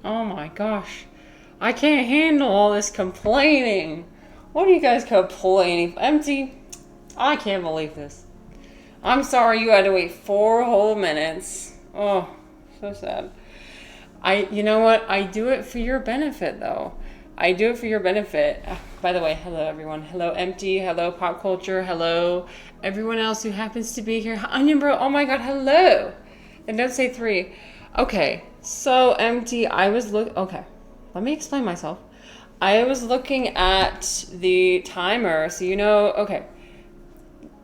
Oh my gosh. I can't handle all this complaining. What are you guys complaining? Empty? I can't believe this. I'm sorry you had to wait 4 whole minutes. Oh, so sad. You know what? I do it for your benefit, though. I do it for your benefit. By the way, hello everyone. Hello Empty. Hello Pop Culture. Hello everyone else who happens to be here. Onion Bro. Oh my God. Hello. And don't say 3. Okay. So Empty. Okay. Let me explain myself. I was looking at the timer, so okay.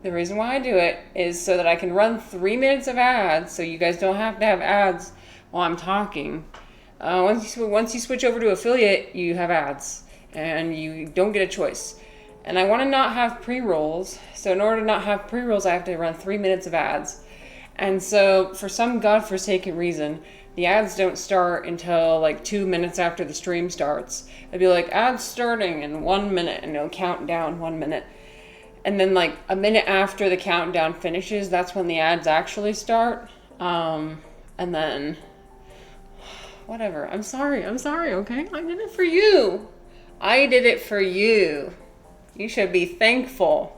The reason why I do it is so that I can run 3 minutes of ads, so you guys don't have to have ads while I'm talking. Once you switch over to affiliate, you have ads, and you don't get a choice. And I want to not have pre-rolls, so in order to not have pre-rolls, I have to run 3 minutes of ads. And so, for some godforsaken reason, the ads don't start until like 2 minutes after the stream starts. It'd be like, ads starting in 1 minute, and it'll count down 1 minute. And then like a minute after the countdown finishes, that's when the ads actually start. And then, whatever. I'm sorry, okay? I did it for you. I did it for you. You should be thankful.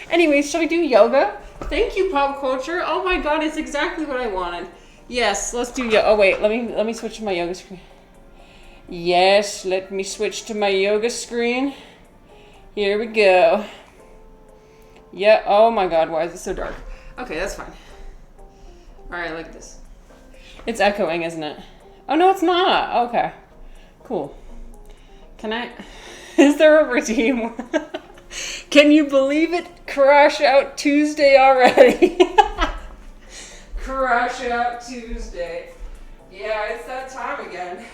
Anyways, shall we do yoga? Thank you, Pop Culture. Oh my God, it's exactly what I wanted. Yes, let's do yoga. Oh wait, let me switch to my yoga screen. Yes, let me switch to my yoga screen. Here we go. Yeah, oh my God, why is it so dark? Okay, that's fine. Alright, look at this. It's echoing, isn't it? Oh no, it's not. Okay, cool. Is there a redeem? Can you believe it? Crash Out Tuesday already. Crash Out Tuesday. Yeah, it's that time again.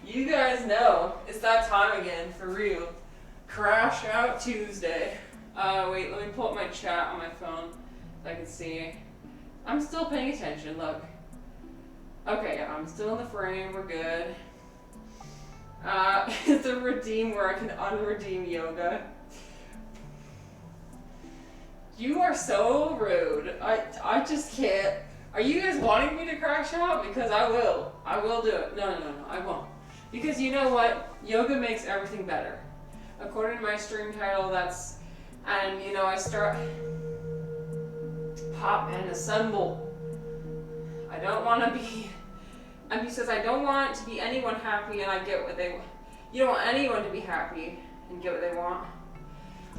You guys know it's that time again, for real. Crash Out Tuesday. Wait, let me pull up my chat on my phone so I can see. I'm still paying attention, look. Okay, yeah, I'm still in the frame, we're good. Is there a redeem where I can unredeem yoga? You are so rude. I just can't. Are you guys wanting me to crash out? Because I will. I will do it. No, I won't. Because you know what? Yoga makes everything better. According to my stream title, I start pop and assemble. I don't want to be, and because I don't want to be anyone happy and I get what they want. You don't want anyone to be happy and get what they want.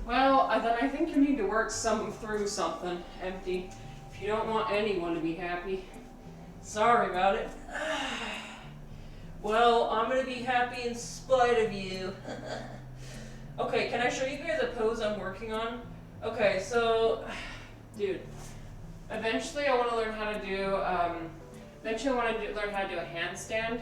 Well, then I think you need to work through something, Empty. If you don't want anyone to be happy. Sorry about it. Well, I'm going to be happy in spite of you. Okay, can I show you guys a pose I'm working on? Okay, so, dude, eventually I want to learn how to do, learn how to do a handstand,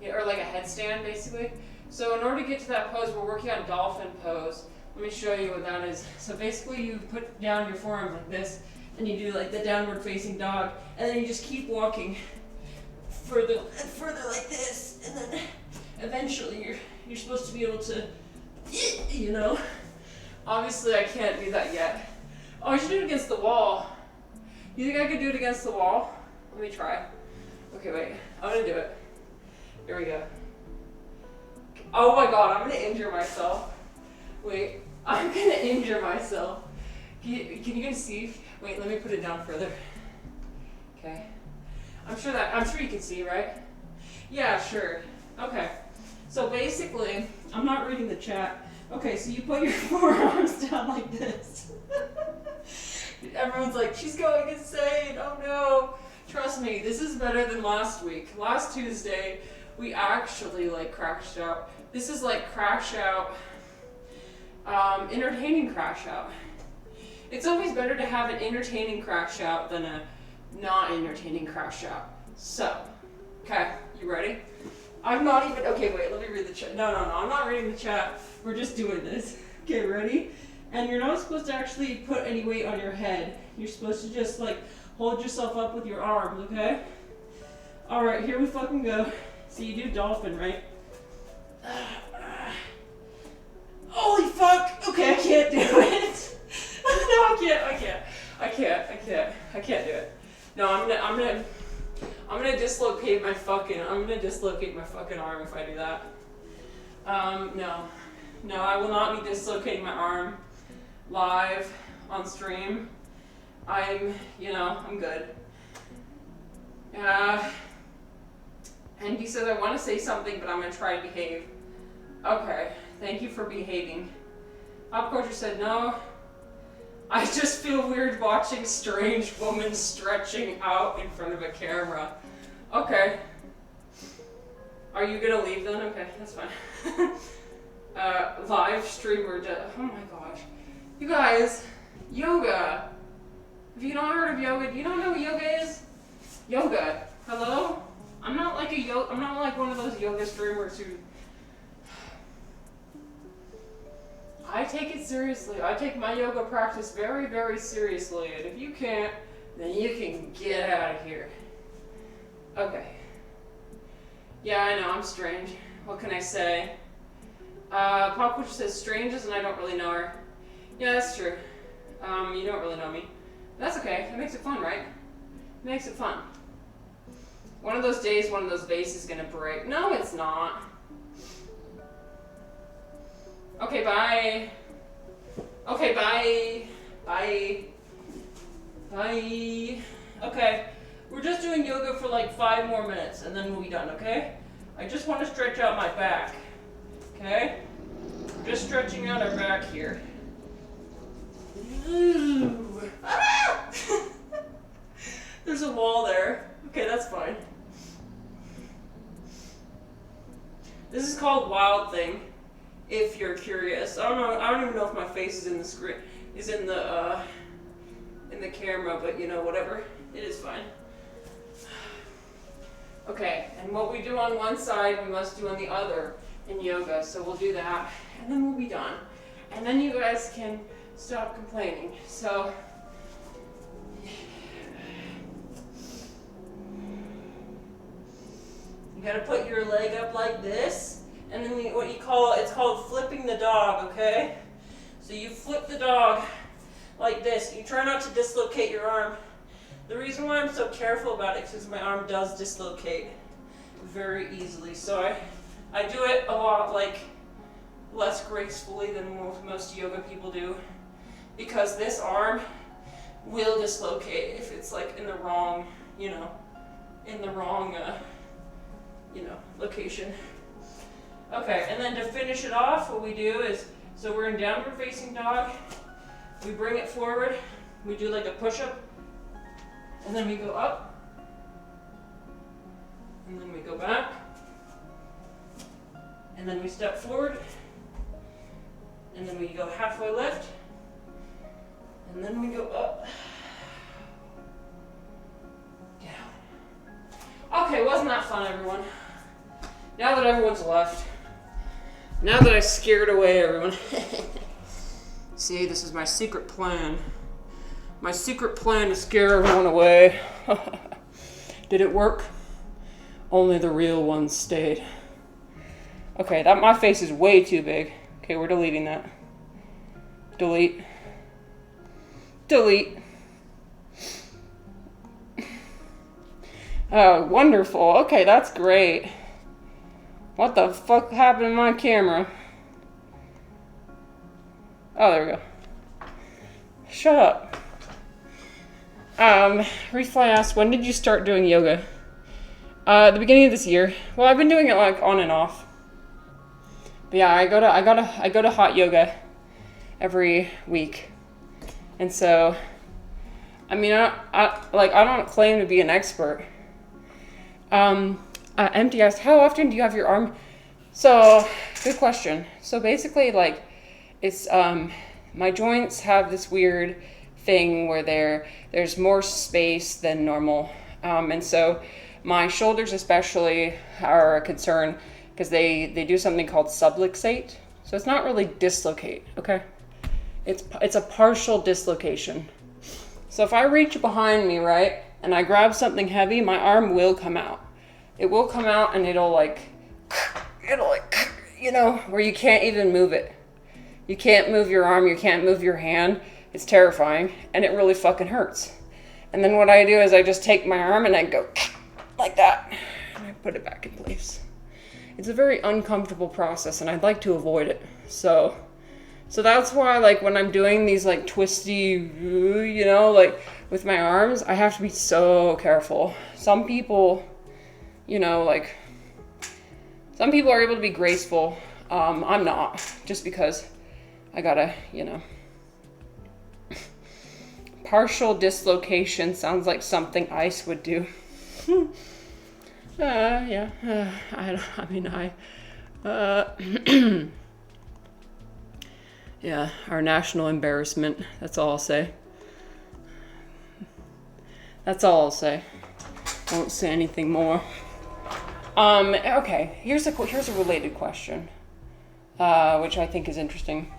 or like a headstand, basically. So in order to get to that pose, we're working on dolphin pose. Let me show you what that is. So basically you put down your forearms like this, and you do like the downward facing dog, and then you just keep walking further and further like this, and then eventually you're supposed to be able to, Obviously I can't do that yet. Oh, I should do it against the wall. You think I could do it against the wall? Let me try. Okay, wait. I'm gonna do it. Here we go. Oh my God, I'm gonna injure myself. Wait, I'm gonna injure myself. Can you guys see? Wait, let me put it down further. Okay. I'm sure you can see, right? Yeah, sure. Okay. So basically, I'm not reading the chat. Okay, so you put your forearms down like this. Everyone's like, she's going insane. Oh no. Trust me, this is better than last week. Last Tuesday, we actually crashed out. This is like crash out, entertaining crash out. It's always better to have an entertaining crash out than a not entertaining crash out. So, okay, you ready? I'm not even, okay, wait, let me read the chat. No, I'm not reading the chat. We're just doing this. Okay, ready? And you're not supposed to actually put any weight on your head. You're supposed to just hold yourself up with your arms, okay? Alright, here we fucking go. So you do dolphin, right? Holy fuck! Okay, I can't do it. No, I can't do it. No, I'm gonna dislocate my fucking arm if I do that. No, I will not be dislocating my arm live on stream. I'm good. And he says I want to say something, but I'm gonna try to behave. Okay, thank you for behaving. Pop culture said no. I just feel weird watching strange woman stretching out in front of a camera. Okay. Are you gonna leave then? Okay, that's fine. Live streamer. Oh my gosh. You guys, yoga. If you not heard of yoga, do you not know what yoga is? Yoga. Hello? I'm not like one of those yoga streamers who. I take it seriously. I take my yoga practice very, very seriously. And if you can't, then you can get out of here. Okay. Yeah, I know, I'm strange. What can I say? Pop Culture says strange and I don't really know her. Yeah, that's true. You don't really know me. That's okay. It makes it fun, right? It makes it fun. One of those days, one of those vases is gonna break. No, it's not. Okay, bye. Okay, bye. Bye. Bye. Okay, we're just doing yoga for like 5 more minutes and then we'll be done, okay? I just want to stretch out my back, okay? Just stretching out our back here. Ooh. Ah! There's a wall there. Okay, that's fine. This is called Wild Thing. If you're curious, I don't even know if my face is in the screen, in the camera, but whatever, it is fine. Okay, and what we do on one side, we must do on the other in yoga. So we'll do that, and then we'll be done, and then you guys can stop complaining. So. You gotta put your leg up like this. And then it's called flipping the dog, okay? So you flip the dog like this. You try not to dislocate your arm. The reason why I'm so careful about it is because my arm does dislocate very easily. So I do it a lot less gracefully than most yoga people do, because this arm will dislocate if it's like in the wrong, location. Okay, and then to finish it off, what we do is, so we're in downward facing dog, we bring it forward, we do like a push-up, and then we go up, and then we go back, and then we step forward, and then we go halfway lift, and then we go up, down. Okay, wasn't that fun, everyone? Now that everyone's left, now that I scared away everyone. See, this is my secret plan. My secret plan to scare everyone away. Did it work? Only the real ones stayed. Okay, my face is way too big. Okay, we're deleting that. Delete. Delete. Oh, wonderful. Okay, that's great. What the fuck happened to my camera? Oh, there we go. Shut up. Refly asked, when did you start doing yoga? The beginning of this year. Well, I've been doing it like on and off. But yeah, I go to hot yoga every week. And so, I mean, I don't claim to be an expert. Empty asked, how often do you have your arm? So, good question. So basically, like, it's, my joints have this weird thing where there's more space than normal. And so my shoulders especially are a concern because they do something called subluxate. So it's not really dislocate, okay? It's a partial dislocation. So if I reach behind me, right, and I grab something heavy, my arm will come out. It will come out and it'll like, where you can't even move it. You can't move your arm, you can't move your hand. It's terrifying and it really fucking hurts. And then what I do is I just take my arm and I go, like that. And I put it back in place. It's a very uncomfortable process, and I'd like to avoid it. So that's why, like, when I'm doing these, like, twisty, you know, like, with my arms, I have to be so careful. Some people, you know, like, some people are able to be graceful. I'm not, just because I gotta, you know. Partial dislocation sounds like something ice would do. Yeah. Yeah, our national embarrassment. That's all I'll say. That's all I'll say. Won't say anything more. Okay, here's a related question, which I think is interesting.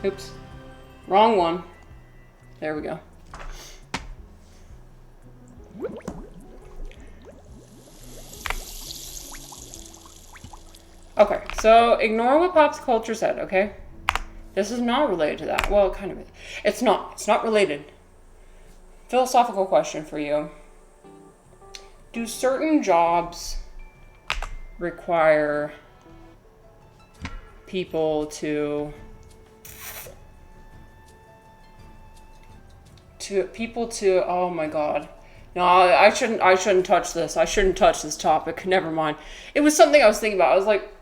Oops, wrong one. There we go. Okay, so ignore what Pop's culture said, okay? This is not related to that. Well, kind of. It's not. It's not related. Philosophical question for you. Do certain jobs require people to oh my god. No, I shouldn't touch this. I shouldn't touch this topic. Never mind. It was something I was thinking about. I was like,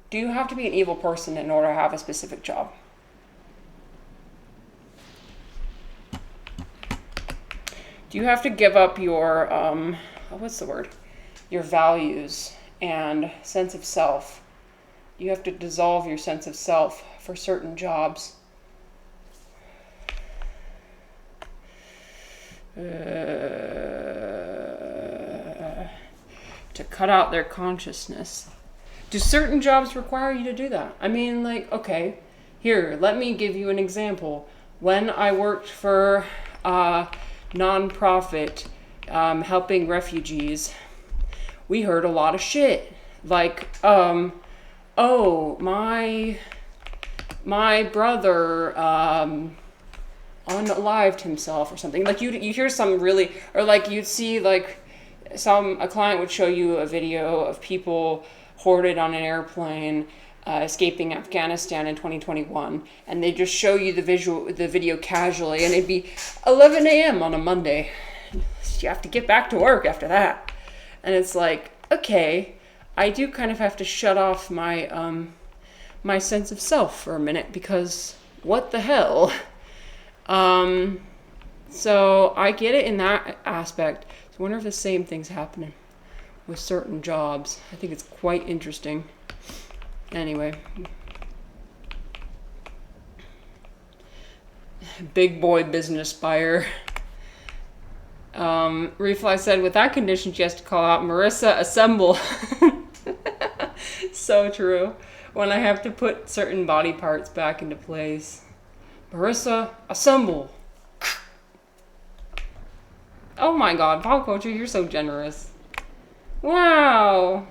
do you have to be an evil person in order to have a specific job? Do you have to give up your what's the word? Your values and sense of self? You have to dissolve your sense of self for certain jobs. To cut out their consciousness. Do certain jobs require you to do that? I mean, like, okay, here, let me give you an example. When I worked for a nonprofit helping refugees, we heard a lot of shit. Like, oh, my brother unalived himself or something. Like, you hear some really, or like you'd see like a client would show you a video of people hoarded on an airplane escaping Afghanistan in 2021, and they just show you the video casually, and it'd be 11 a.m. on a Monday. You have to get back to work after that, and it's like, okay, I do kind of have to shut off my my sense of self for a minute, because what the hell? So I get it in that aspect. So I wonder if the same thing's happening with certain jobs. I think it's quite interesting. Anyway. Big boy business buyer. Refly said, with that condition, she has to call out Marissa, assemble. So true. When I have to put certain body parts back into place. Marissa, assemble. Oh my god, pop culture, you're so generous. Wow.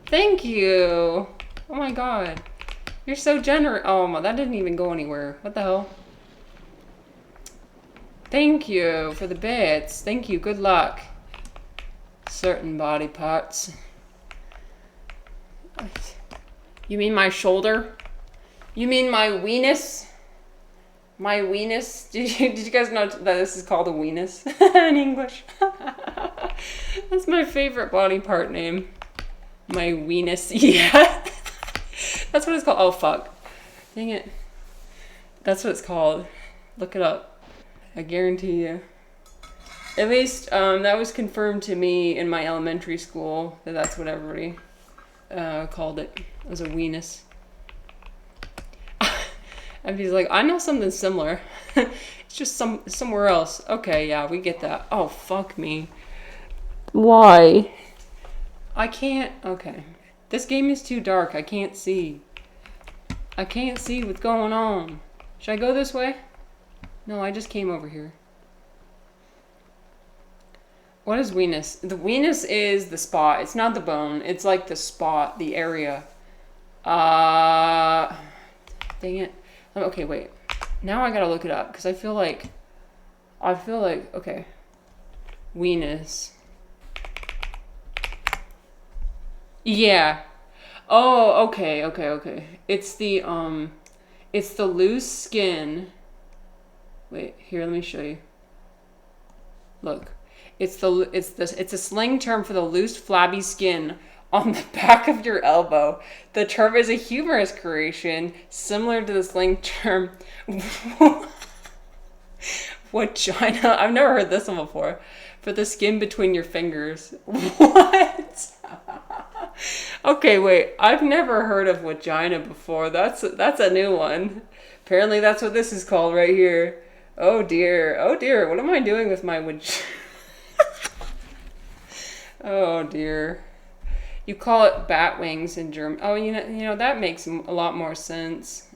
Thank you. Oh my god. You're so generous. Oh my, that didn't even go anywhere. What the hell? Thank you for the bits. Thank you. Good luck. Certain body parts. You mean my shoulder? You mean my weenus? My weenus? Did you guys know that this is called a weenus in English? That's my favorite body part name. My weenus. Yeah. That's what it's called. Oh, fuck. Dang it. That's what it's called. Look it up. I guarantee you. At least that was confirmed to me in my elementary school, that's what everybody called it. It was a weenus. And he's like, I know something similar. It's just somewhere else. Okay, yeah, we get that. Oh, fuck me. Why? I can't. Okay. This game is too dark. I can't see. I can't see what's going on. Should I go this way? No, I just came over here. What is weenus? The weenus is the spot. It's not the bone. It's like the spot, the area. Dang it. Okay, wait. Now I gotta look it up because I feel like okay, weenus. Yeah. Oh, okay. It's the loose skin. Wait, here, let me show you. Look, it's a slang term for the loose, flabby skin on the back of your elbow. The term is a humorous creation similar to the slang term vagina. I've never heard this one before. For the skin between your fingers. What? Okay, wait. I've never heard of vagina before. That's a new one. Apparently, that's what this is called right here. Oh dear. Oh dear. What am I doing with my vagina? Oh dear. You call it bat wings in German. Oh, you know that makes a lot more sense.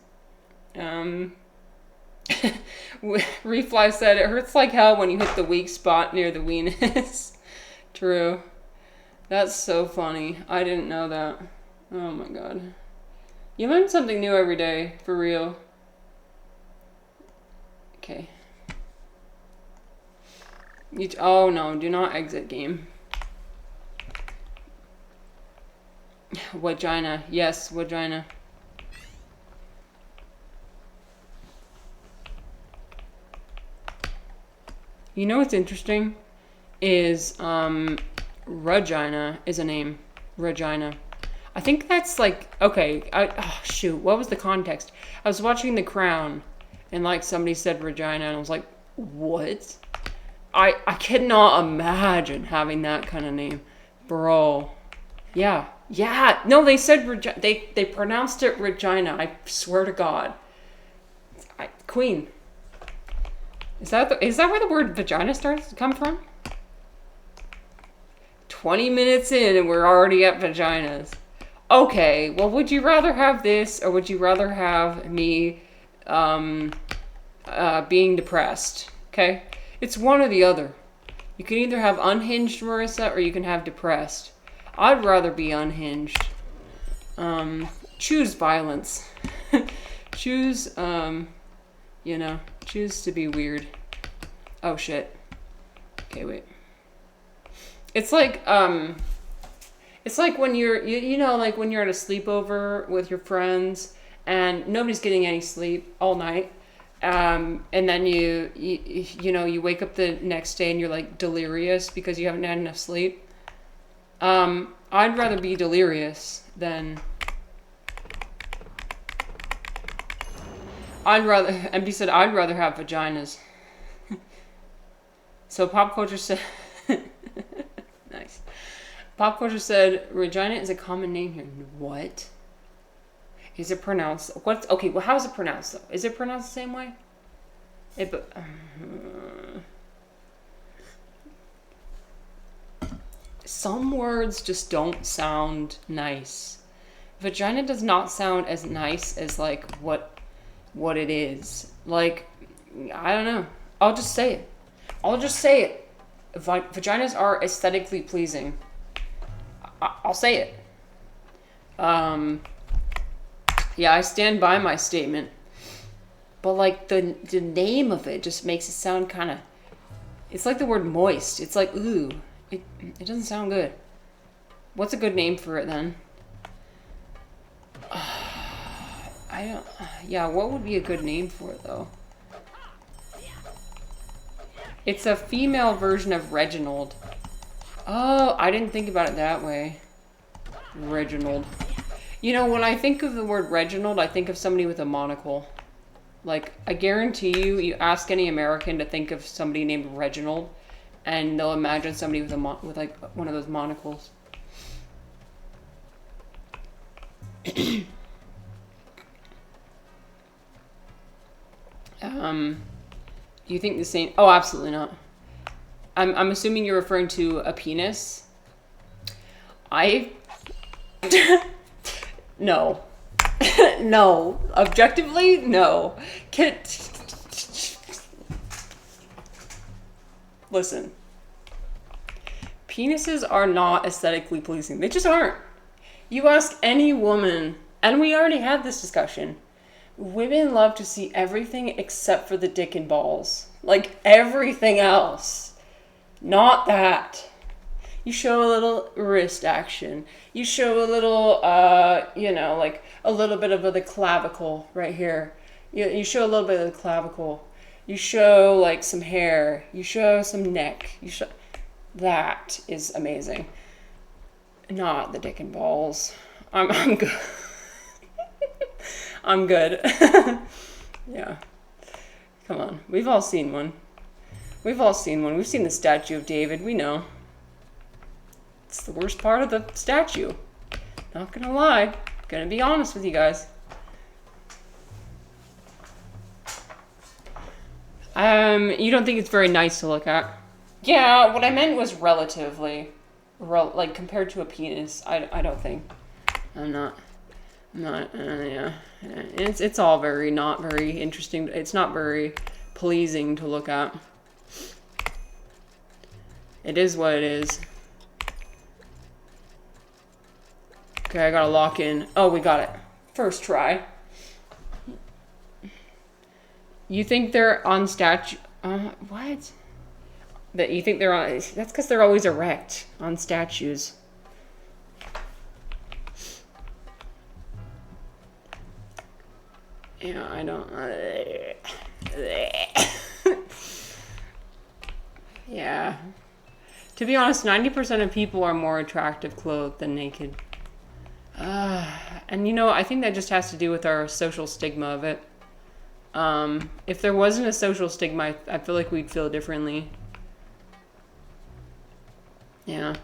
Refly said it hurts like hell when you hit the weak spot near the weenus. True. That's so funny. I didn't know that. Oh my god. You learn something new every day, for real. Okay. Oh no, do not exit game. Vagina. Yes, vagina. You know what's interesting? Is, Regina is a name. Regina. I think that's like, okay, shoot, what was the context? I was watching The Crown, and like somebody said Regina, and I was like, what? I cannot imagine having that kind of name. Bro. Yeah. No, they said Regina. They pronounced it Regina. I swear to God. Queen. Is that where the word vagina starts to come from? 20 minutes in and we're already at vaginas. Okay, well, would you rather have this or would you rather have me being depressed? Okay? It's one or the other. You can either have unhinged Marissa or you can have depressed. I'd rather be unhinged. Choose violence. Choose, choose to be weird. Oh shit. Okay, wait. It's like when you're, like when you're at a sleepover with your friends and nobody's getting any sleep all night. And then you wake up the next day and you're like delirious because you haven't had enough sleep. I'd rather be delirious than MD said I'd rather have vaginas. So pop culture said nice. Pop culture said Regina is a common name here. What? Is it pronounced? Okay, well, how is it pronounced though? Is it pronounced the same way? Some words just don't sound nice. Vagina does not sound as nice as like what it is. Like, I don't know. I'll just say it. Vaginas are aesthetically pleasing. I'll say it. Yeah, I stand by my statement. But like the name of it just makes it sound kind of. It's like the word moist. It's like ooh. It doesn't sound good. What's a good name for it then? I don't. Yeah, what would be a good name for it though? It's a female version of Reginald. Oh, I didn't think about it that way. Reginald. You know, when I think of the word Reginald, I think of somebody with a monocle. Like, I guarantee you ask any American to think of somebody named Reginald, and they'll imagine somebody with with like one of those monocles. Do you think the same? Oh, absolutely not. I'm assuming you're referring to a penis. No. No. Objectively, no. Listen. Penises are not aesthetically pleasing. They just aren't. You ask any woman, and we already had this discussion, Women love to see everything except for the dick and balls. Like everything else. Not that. You show a little wrist action. You show a little, like a little bit of the clavicle right here. You show a little bit of the clavicle. You show like some hair. You show some neck. That is amazing. Not the dick and balls. I'm good. I'm good. Yeah. Come on. We've all seen one. We've seen the statue of David. We know. It's the worst part of the statue. Not gonna lie. Gonna be honest with you guys. You don't think it's very nice to look at? Yeah, what I meant was relatively. Like compared to a penis. I don't think. Yeah. It's all not very interesting. It's not very pleasing to look at. It is what it is. Okay, I gotta lock in. Oh, we got it. First try. You think they're on statue? What? That you think they're on? That's because they're always erect on statues. Yeah, I don't. Yeah. To be honest, 90% of people are more attractive clothed than naked. And I think that just has to do with our social stigma of it. If there wasn't a social stigma, I feel like we'd feel differently. Yeah.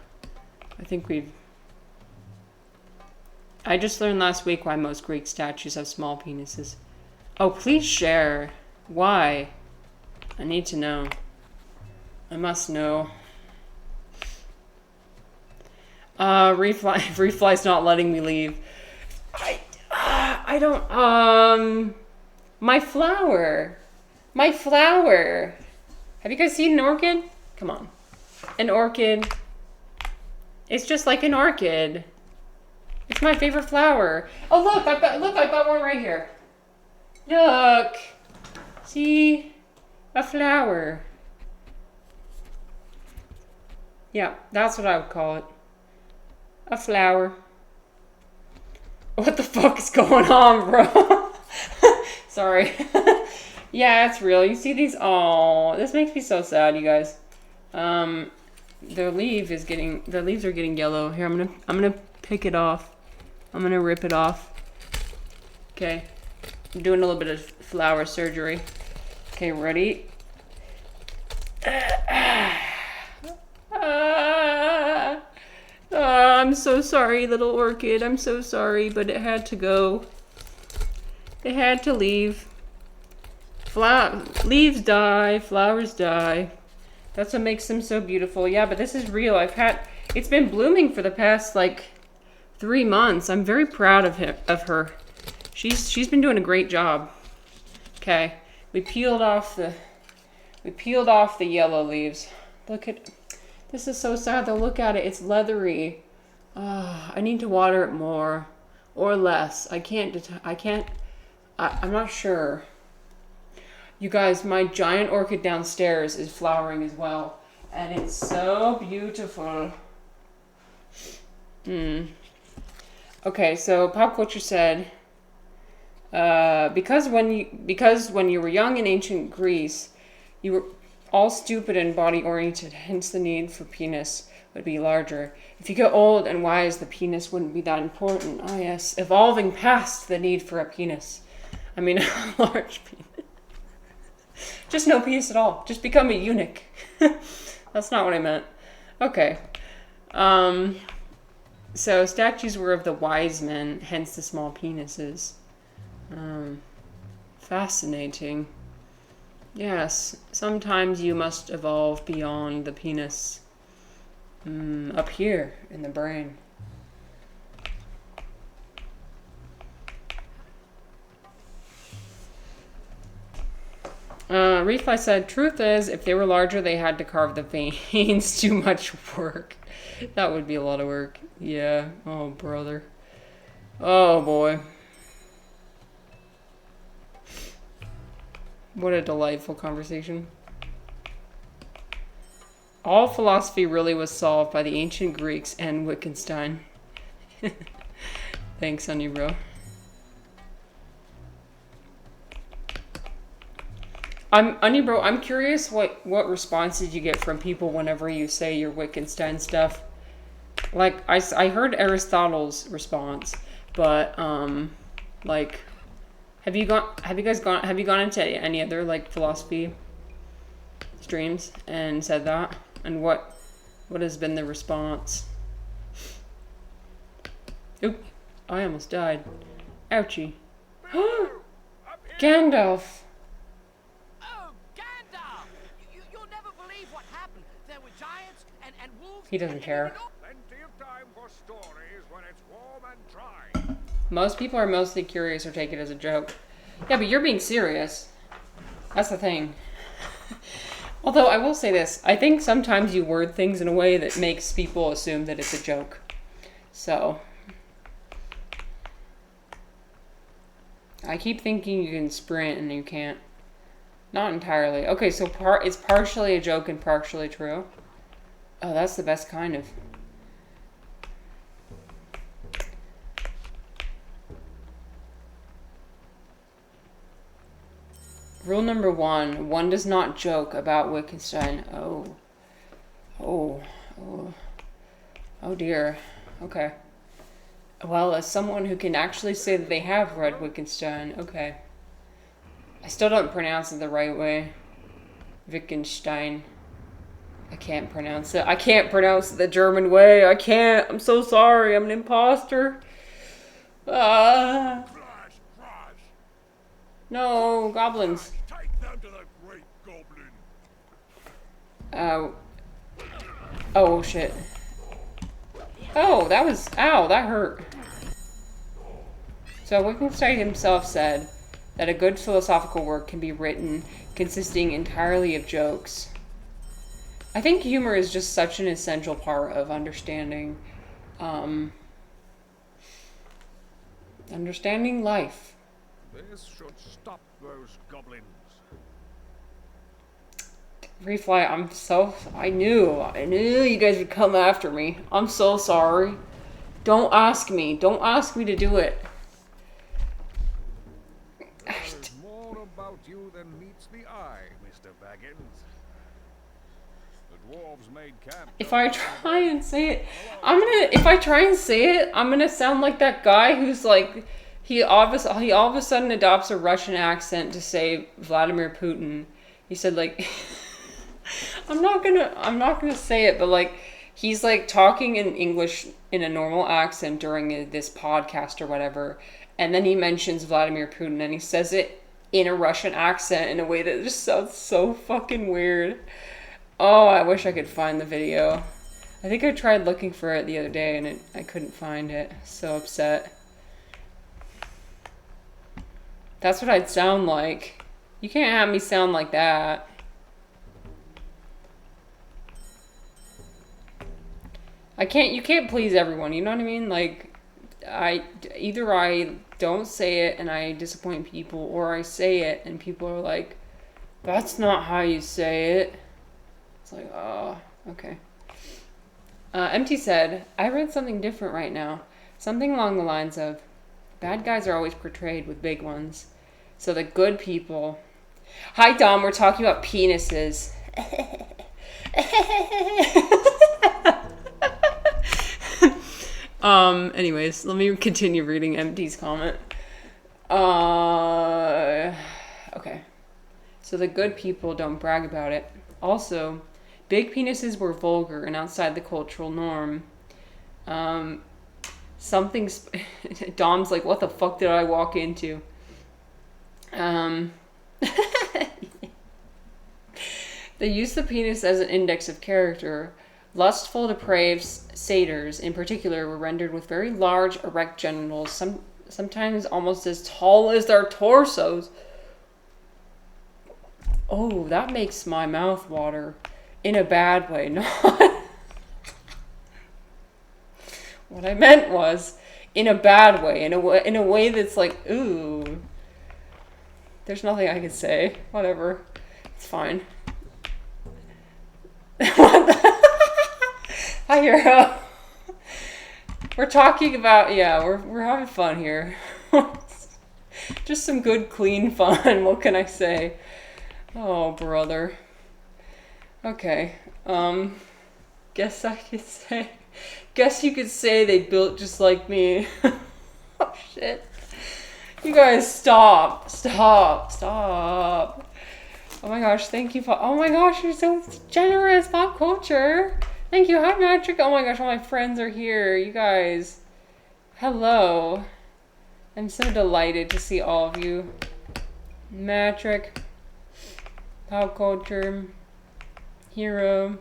I just learned last week why most Greek statues have small penises. Oh, please share. Why? I need to know. I must know. Refly's not letting me leave. I don't, my flower. Have you guys seen an orchid? Come on. An orchid. It's just like an orchid. It's my favorite flower. Oh, look, I've got one right here. Look. See? A flower. Yeah, that's what I would call it. A flower. What the fuck is going on, bro? Sorry. Yeah, it's real. You see these? Oh, this makes me so sad, you guys. The leaves are getting yellow. Here, I'm gonna pick it off. I'm gonna rip it off. Okay. I'm doing a little bit of flower surgery. Okay, ready? I'm so sorry, little orchid. I'm so sorry, but it had to go. It had to leave. Leaves die, flowers die. That's what makes them so beautiful. Yeah, but this is real. It's been blooming for the past 3 months. I'm very proud of her. She's been doing a great job. Okay, we peeled off the yellow leaves. This is so sad though. Look at it. It's leathery. I need to water it more or less. I'm not sure. You guys, my giant orchid downstairs is flowering as well. And it's so beautiful. Okay, so Pop Culture said, because when you were young in ancient Greece, you were all stupid and body-oriented, hence the need for penis would be larger. If you get old and wise, the penis wouldn't be that important. Oh yes, evolving past the need for a penis. I mean, a large penis. Just no penis at all. Just become a eunuch. That's not what I meant. Okay. So statues were of the wise men, hence the small penises. Fascinating. Yes, sometimes you must evolve beyond the penis. Up here in the brain. Refly said, truth is, if they were larger, they had to carve the veins. Too much work. That would be a lot of work. Yeah. Oh, brother. Oh, boy. What a delightful conversation. All philosophy really was solved by the ancient Greeks and Wittgenstein. Thanks, honey bro. I'm curious what responses you get from people whenever you say your Wittgenstein stuff. Like, I heard Aristotle's response, but like, have you gone into any other like philosophy streams and said that? And what has been the response? Oop, I almost died. Ouchie. Gandalf. Oh, Gandalf! You'll never believe what happened. There were giants and wolves. He doesn't care. Plenty of time for stories when it's warm and dry. Most people are mostly curious or take it as a joke. Yeah, but you're being serious. That's the thing. Although I will say this, I think sometimes you word things in a way that makes people assume that it's a joke. So I keep thinking you can sprint and you can't. Not entirely. Okay, so it's partially a joke and partially true. Oh, that's the best kind of. Rule number 1, one does not joke about Wittgenstein. Oh dear. Okay. Well, as someone who can actually say that they have read Wittgenstein, okay. I still don't pronounce it the right way. Wittgenstein. I can't pronounce it. I can't pronounce it the German way. I can't. I'm so sorry. I'm an imposter. No, goblins. Take them to the great goblin. Oh, shit. Oh, that was... Ow, that hurt. So Wittgenstein himself said that a good philosophical work can be written consisting entirely of jokes. I think humor is just such an essential part of understanding life. This should stop those goblins. Refly, I knew you guys would come after me. I'm so sorry. Don't ask me to do it. There's more about you than meets the eye, Mr. Baggins. The dwarves made camp. If I try and say it, I'm gonna sound like that guy who's like, he all of a sudden adopts a Russian accent to say Vladimir Putin. He said like, I'm not gonna say it, but like, he's like talking in English in a normal accent during this podcast or whatever, and then he mentions Vladimir Putin and he says it in a Russian accent in a way that just sounds so fucking weird. Oh, I wish I could find the video. I think I tried looking for it the other day and I couldn't find it. So upset. That's what I'd sound like. You can't have me sound like that. You can't please everyone, you know what I mean? Like, either I don't say it and I disappoint people, or I say it and people are like, that's not how you say it. It's like, oh, okay. MT said, I read something different right now. Something along the lines of, bad guys are always portrayed with big ones. So the good people... Hi, Dom, we're talking about penises. Anyways, let me continue reading MT's comment. Okay. So the good people don't brag about it. Also, big penises were vulgar and outside the cultural norm. Dom's like, what the fuck did I walk into? They used the penis as an index of character. Lustful, depraved satyrs, in particular, were rendered with very large, erect genitals, sometimes almost as tall as their torsos. Oh, that makes my mouth water. In a bad way, not... What I meant was, in a bad way, in a way that's like, ooh. There's nothing I can say. Whatever. It's fine. What the? Hi, Hero. We're talking about, yeah, we're having fun here. Just some good, clean fun. What can I say? Oh, brother. Okay. Guess I could say. Guess you could say they built just like me. Oh, shit. You guys, stop. Stop. Stop. Oh my gosh, thank you. Oh my gosh, you're so generous. Pop culture. Thank you. Hi, Patrick. Oh my gosh, all my friends are here. You guys. Hello. I'm so delighted to see all of you. Matrick, Pop Culture, Hero,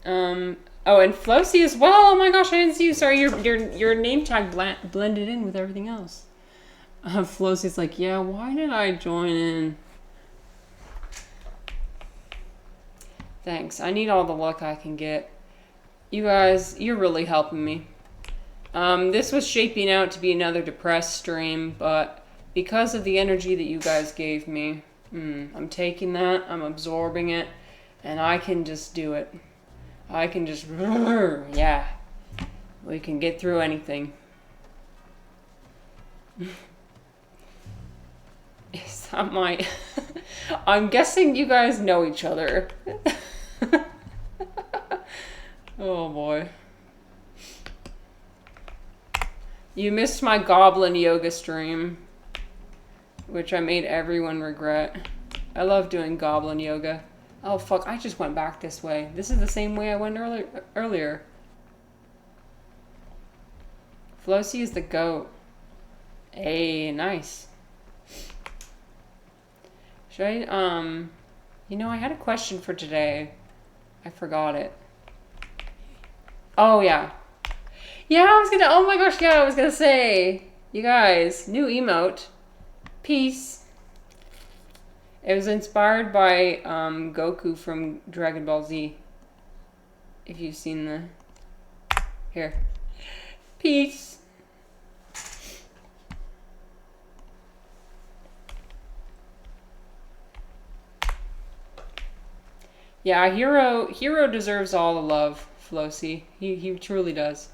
oh, and Flossy as well. Oh my gosh, I didn't see you. Sorry, your name tag blended in with everything else. Flossy's like, yeah, why did I join in? Thanks. I need all the luck I can get. You guys, you're really helping me. This was shaping out to be another depressed stream, but because of the energy that you guys gave me, I'm taking that, I'm absorbing it, and I can just do it. I can just, yeah. We can get through anything. Is that my... I'm guessing you guys know each other. Oh boy. You missed my goblin yoga stream, which I made everyone regret. I love doing goblin yoga. Oh fuck, I just went back this way. This is the same way I went earlier. Flossy is the goat. Hey, nice. Should I, you know, I had a question for today. I forgot it. Oh, yeah. Yeah, oh my gosh, yeah, I was gonna say, you guys, new emote, peace. It was inspired by Goku from Dragon Ball Z. If you've seen the, here, peace. Yeah, Hero deserves all the love, Flossy. He truly does.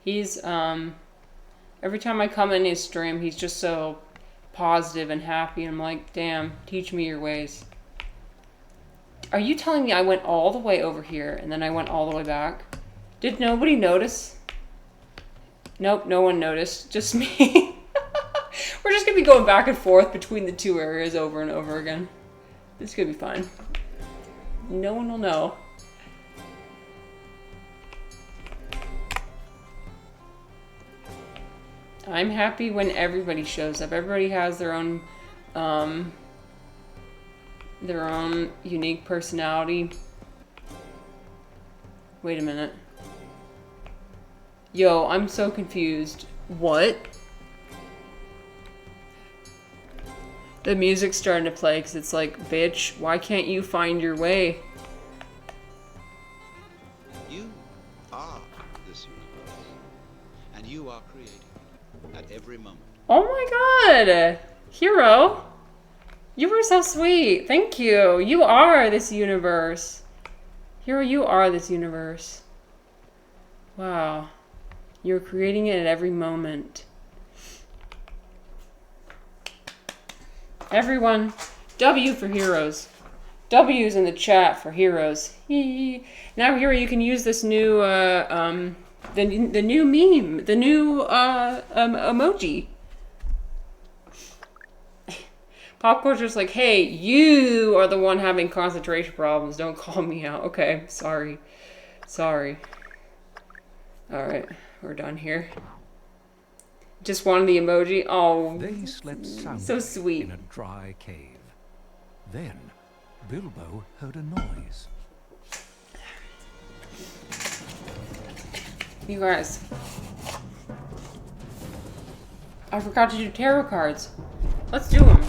He's, every time I come in his stream, he's just so positive and happy. And I'm like, damn, teach me your ways. Are you telling me I went all the way over here and then I went all the way back? Did nobody notice? Nope, no one noticed. Just me. We're just going to be going back and forth between the two areas over and over again. It's going to be fine. No one will know. I'm happy when everybody shows up. Everybody has their own unique personality. Wait a minute. Yo, I'm so confused. What? The music's starting to play because it's like, bitch, why can't you find your way? You are this universe, and you are creating it at every moment. Oh my god! Hero! You were so sweet. Thank you. You are this universe. Hero, you are this universe. Wow. You're creating it at every moment. Everyone, W for heroes. W's in the chat for heroes. Now, Hero, you can use this new, the new meme, the new emoji. Pop Culture's like, hey, you are the one having concentration problems. Don't call me out. Okay, sorry. Sorry. All right, we're done here. Just wanted the emoji. Oh, They slept soundly so sweet. in a dry cave. Then Bilbo heard a noise. You guys, I forgot to do tarot cards. Let's do them.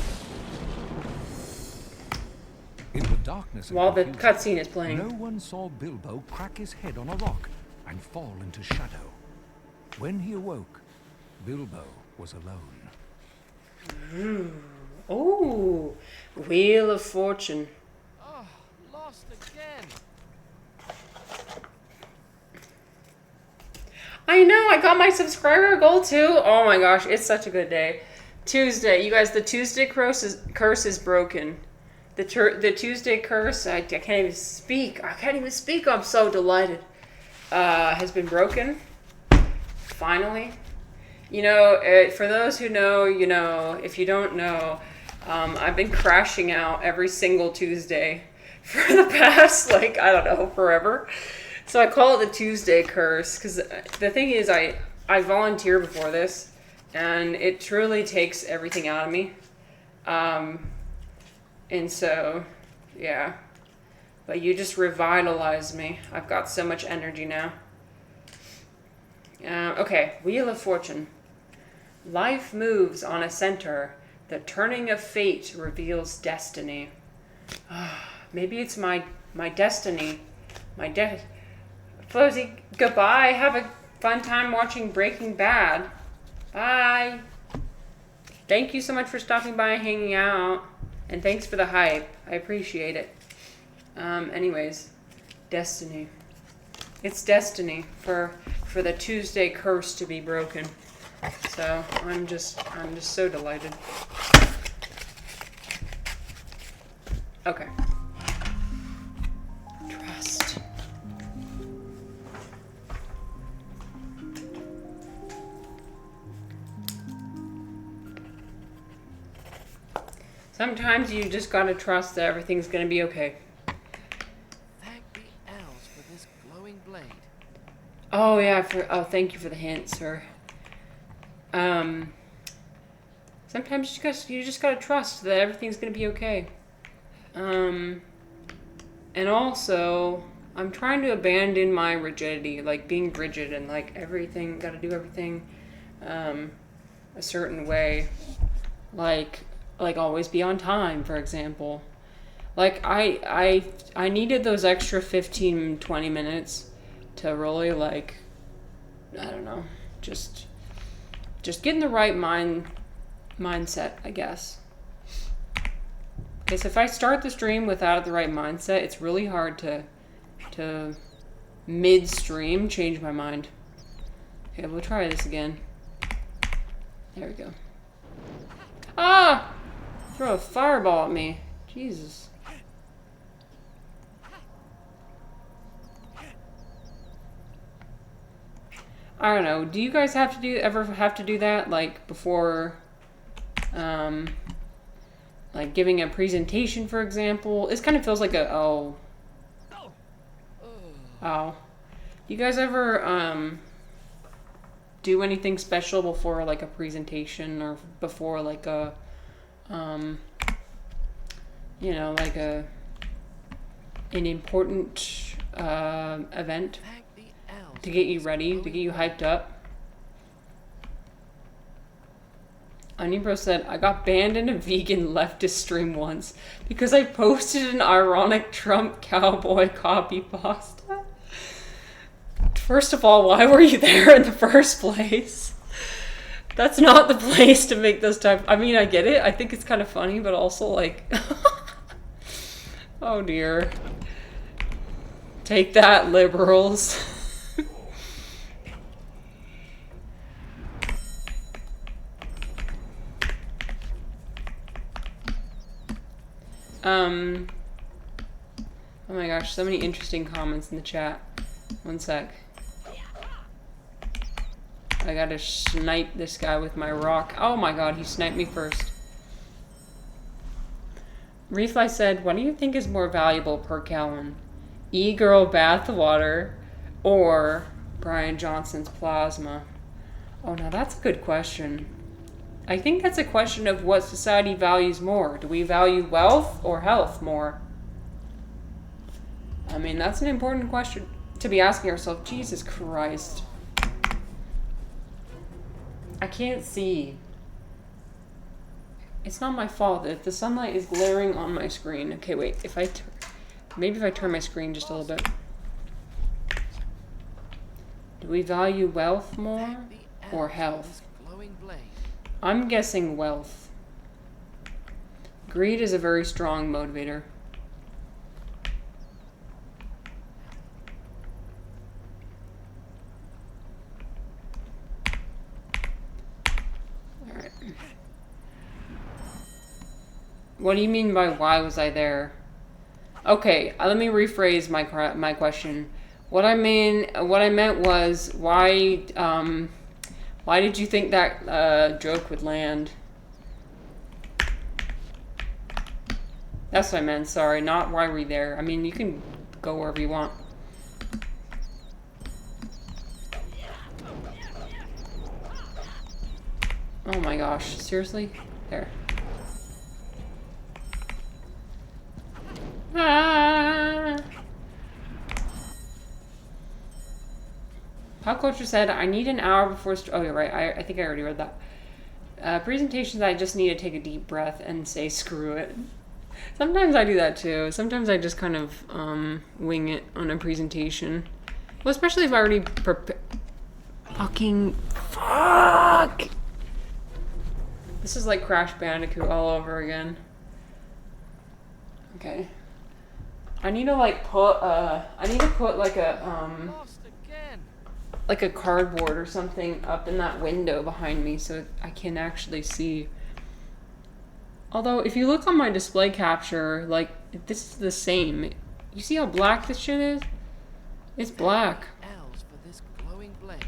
In the darkness and While the confusion, cutscene is playing. no one saw Bilbo crack his head on a rock and fall into shadow. When he awoke, Bilbo was alone. Ooh, Wheel of Fortune. Oh, lost again. I know, I got my subscriber goal too. Oh my gosh, it's such a good day. Tuesday, you guys, the Tuesday curse is broken. The Tuesday curse, I can't even speak. I can't even speak. I'm so delighted. Has been broken. Finally. You know, for those who know, you know. If you don't know, I've been crashing out every single Tuesday for the past, like, I don't know, forever. So I call it the Tuesday curse because the thing is, I volunteer before this, and it truly takes everything out of me. And so, yeah. But you just revitalized me. I've got so much energy now. Okay, Wheel of Fortune. Life moves on a center. The turning of fate reveals destiny. Maybe it's my destiny. Flozy, goodbye. Have a fun time watching Breaking Bad. Bye. Thank you so much for stopping by and hanging out. And thanks for the hype. I appreciate it. Anyways, destiny. It's destiny for the Tuesday curse to be broken. So I'm just so delighted. Okay. Trust. Sometimes you just gotta trust that everything's gonna be okay. Thank the elves for this glowing blade. Oh yeah, thank you for the hint, sir. Sometimes you just gotta trust that everything's gonna be okay. And also, I'm trying to abandon my rigidity, like being rigid and like everything, gotta do everything, a certain way. Like always be on time, for example. Like I needed those extra 15, 20 minutes to really, like, I don't know, just get in the right mindset, I guess. Because if I start the stream without the right mindset, it's really hard to midstream change my mind. Okay, we'll try this again. There we go. Ah! Throw a fireball at me. Jesus. I don't know. Do you guys ever have to do that, like before, like giving a presentation, for example? This kind of feels like a oh. Do you guys ever do anything special before like a presentation or before like a you know, like an important event? To get you ready, to get you hyped up. Onion said, I got banned in a vegan leftist stream once because I posted an ironic Trump cowboy copy pasta. First of all, why were you there in the first place? That's not the place to make those type. I mean, I get it. I think it's kind of funny, but also like, oh dear. Take that, liberals. Oh my gosh, so many interesting comments in the chat. One sec. I gotta snipe this guy with my rock. Oh my god, he sniped me first. Refly said, what do you think is more valuable per gallon? E-Girl bath water or Brian Johnson's plasma? Oh, now that's a good question. I think that's a question of what society values more. Do we value wealth or health more? I mean, that's an important question to be asking ourselves. Jesus Christ. I can't see. It's not my fault if the sunlight is glaring on my screen. Okay, wait. Maybe if I turn my screen just a little bit. Do we value wealth more or health? I'm guessing wealth. Greed is a very strong motivator. Alright. What do you mean by why was I there? Okay, let me rephrase my question. What I meant was why did you think that joke would land? That's what I meant, sorry, not why we're there. I mean, you can go wherever you want. Oh my gosh, seriously? There. Ah! Pop culture said, I need an hour before... Oh, you're right. I think I already read that. Presentations, I just need to take a deep breath and say screw it. Sometimes I do that too. Sometimes I just kind of wing it on a presentation. Well, especially if I already fucking... Fuck! This is like Crash Bandicoot all over again. Okay. I need to like put like a cardboard or something up in that window behind me so I can actually see. Although if you look on my display capture, like this is the same. You see how black this shit is? It's black. L's for this glowing blade.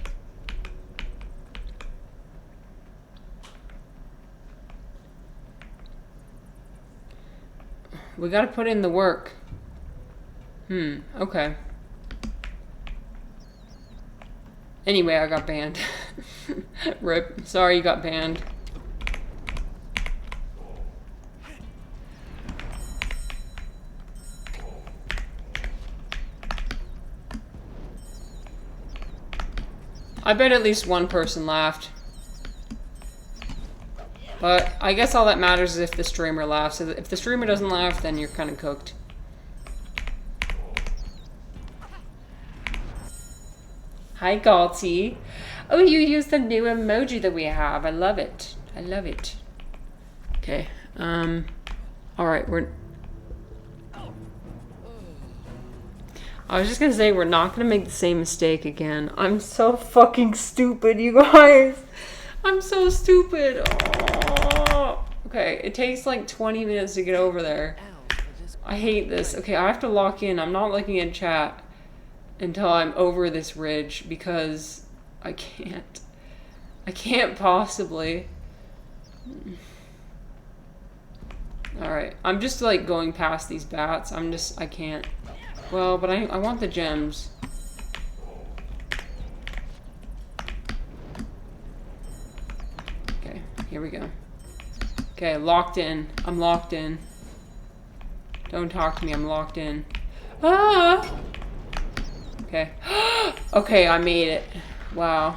We gotta put in the work. Okay. Anyway, I got banned. Rip. Sorry you got banned. I bet at least one person laughed. But I guess all that matters is if the streamer laughs. If the streamer doesn't laugh, then you're kind of cooked. Hi, Galty. Oh, you used the new emoji that we have. I love it. I love it. Okay. Alright, I was just gonna say, we're not gonna make the same mistake again. I'm so fucking stupid, you guys. I'm so stupid. Oh. Okay, it takes like 20 minutes to get over there. I hate this. Okay, I have to lock in. I'm not looking at chat until I'm over this ridge because I can't. I can't possibly. Alright, I'm just like going past these bats. I can't. Well, but I want the gems. Okay, here we go. Okay, locked in. I'm locked in. Don't talk to me, I'm locked in. Ah! Okay. Okay, I made it. Wow.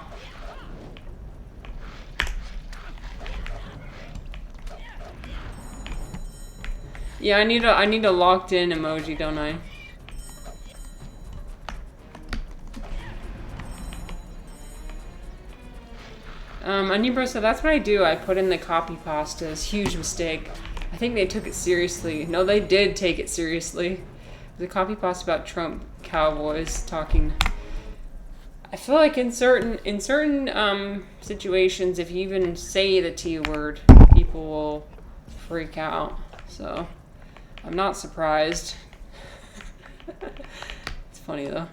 Yeah, I need a locked in emoji, don't I? Anibro said, that's what I do. I put in the copy pastas. Huge mistake. I think they took it seriously. No, they did take it seriously. The copy pasta about Trump cowboys talking. I feel like in certain situations, if you even say the T word, people will freak out. So, I'm not surprised. It's funny though.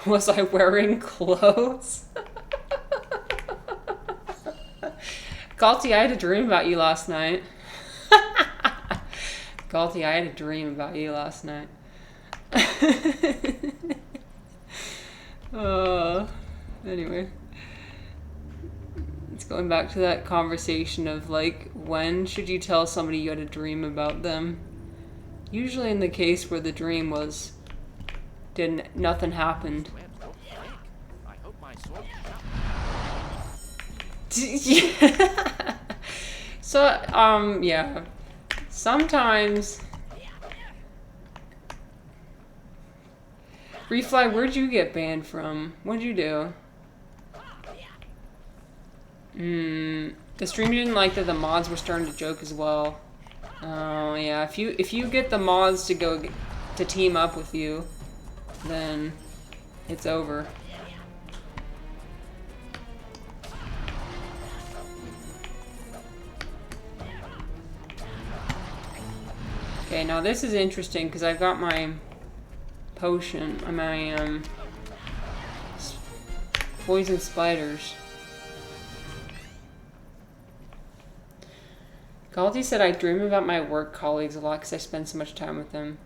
Was I wearing clothes? Galty, I had a dream about you last night. Galty, I had a dream about you last night. Anyway. It's going back to that conversation of like, when should you tell somebody you had a dream about them? Usually in the case where the dream was nothing happened. I hope my sword So, yeah. Sometimes... Refly, where'd you get banned from? What'd you do? The stream didn't like that the mods were starting to joke as well. Oh yeah, if you get the mods to to team up with you, then it's over. Okay, now this is interesting because I've got my potion, my poison spiders. Galti said I dream about my work colleagues a lot because I spend so much time with them.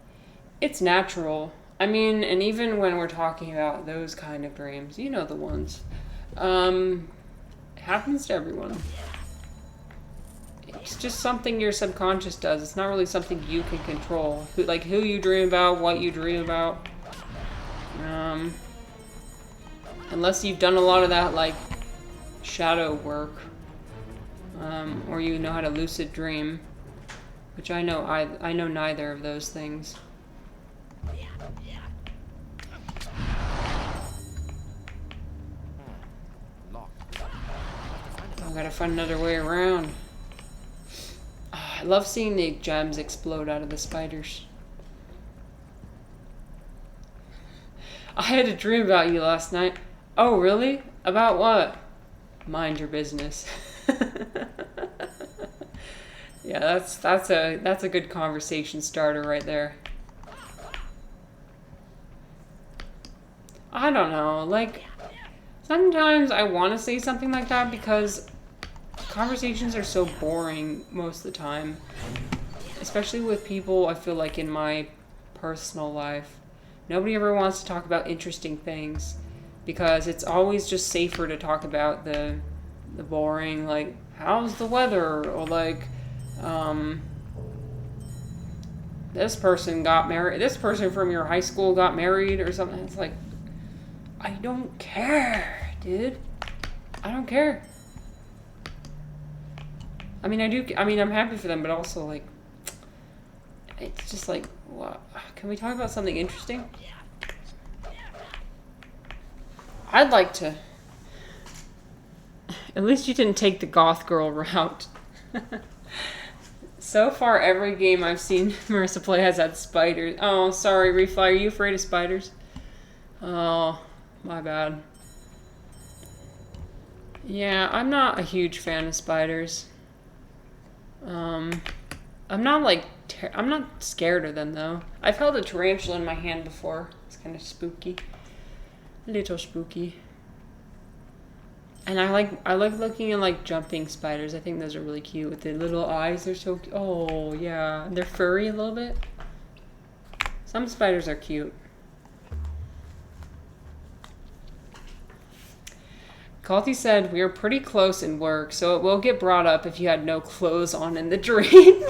It's natural. I mean, and even when we're talking about those kind of dreams, you know the ones. It happens to everyone. It's just something your subconscious does. It's not really something you can control. Who you dream about, what you dream about. Unless you've done a lot of that, like, shadow work. Or you know how to lucid dream. Which I know neither of those things. I gotta find another way around. I love seeing the gems explode out of the spiders. I had a dream about you last night. Oh, really? About what? Mind your business. Yeah, that's a good conversation starter right there. I don't know, like, sometimes I want to say something like that because conversations are so boring most of the time. Especially with people I feel like in my personal life. Nobody ever wants to talk about interesting things because it's always just safer to talk about the boring, like, how's the weather? Or like, this person got married, this person from your high school got married or something. It's like, I don't care, dude. I don't care. I mean, I'm happy for them, but also, like, it's just like, what? Can we talk about something interesting? I'd like to. At least you didn't take the goth girl route. So far, every game I've seen Marissa play has had spiders. Oh, sorry, Refly. Are you afraid of spiders? Oh, my bad. Yeah, I'm not a huge fan of spiders. I'm not scared of them, though. I've held a tarantula in my hand before. It's kind of spooky. A little spooky. And I like looking at, like, jumping spiders. I think those are really cute with the little eyes. They're so cute. Oh, yeah. They're furry a little bit. Some spiders are cute. Kalti said, we are pretty close in work, so it will get brought up if you had no clothes on in the dream.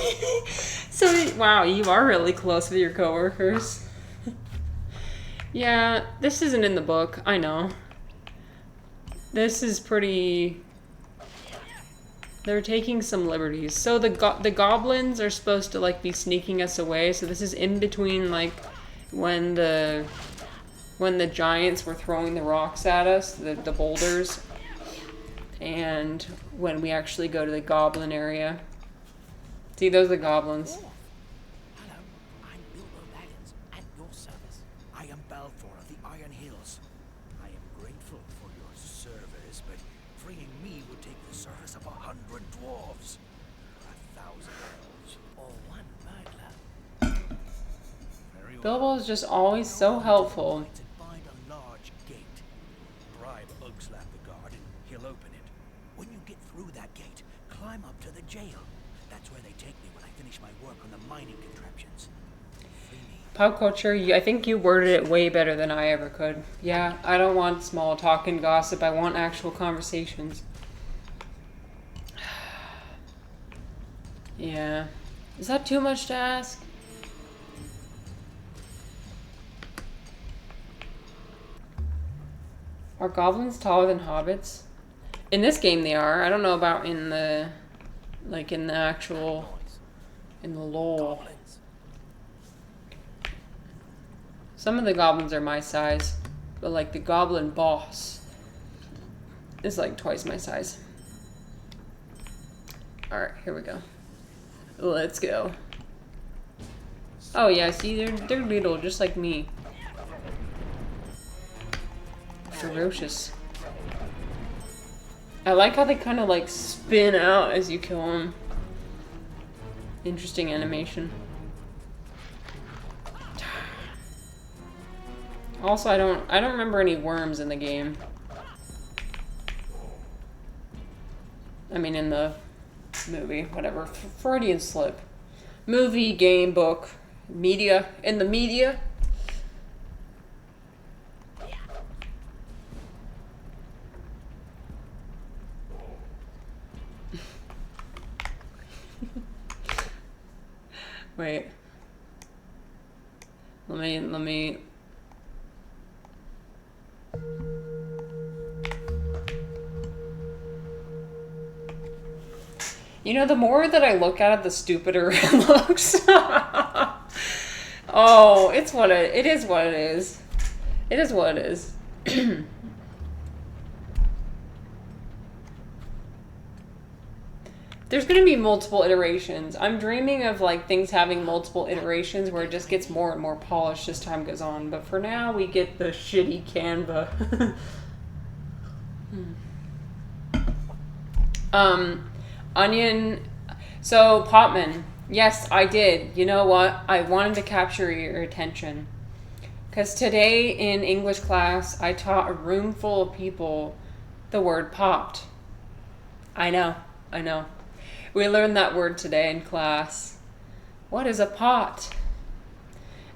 So, wow, you are really close with your coworkers. Yeah, this isn't in the book. I know. This is pretty... They're taking some liberties. So the goblins are supposed to, like, be sneaking us away. So this is in between, like, when the giants were throwing the rocks at us, the boulders, and when we actually go to the goblin area. See, those are the goblins. Hello, I'm Bilbo Baggins, at your service. I am Balfour of the Iron Hills. I am grateful for your service, but freeing me would take the service of 100 dwarves, 1,000 elves, or one burglar. Very well. Bilbo is just always so helpful. Find a large gate. Bribe Ugslap the guard and he'll open it. When you get through that gate, climb up to the jail. That's where they take me when I finish my work on the mining contraptions. Free me. Pop culture, I think you worded it way better than I ever could. Yeah, I don't want small talk and gossip. I want actual conversations. Yeah. Is that too much to ask? Are goblins taller than hobbits? In this game they are. I don't know about in the... like in the actual... in the lore. Goblins. Some of the goblins are my size. But like the goblin boss is like twice my size. Alright, here we go. Let's go. Oh yeah, see, they're little, just like me. Ferocious. I like how they kind of like spin out as you kill them. Interesting animation. Also, I don't remember any worms in the game. I mean, in the movie, whatever. Freudian slip. Movie, game, book, media. In the media. Wait. Let me. You know, the more that I look at it, the stupider it looks. Oh, it is what it is. It is what it is. There's going to be multiple iterations. I'm dreaming of like things having multiple iterations where it just gets more and more polished as time goes on. But for now, we get the shitty Canva. Onion. So, Potman. Yes, I did. You know what? I wanted to capture your attention. Because today in English class, I taught a room full of people the word popped. I know. We learned that word today in class. What is a pot?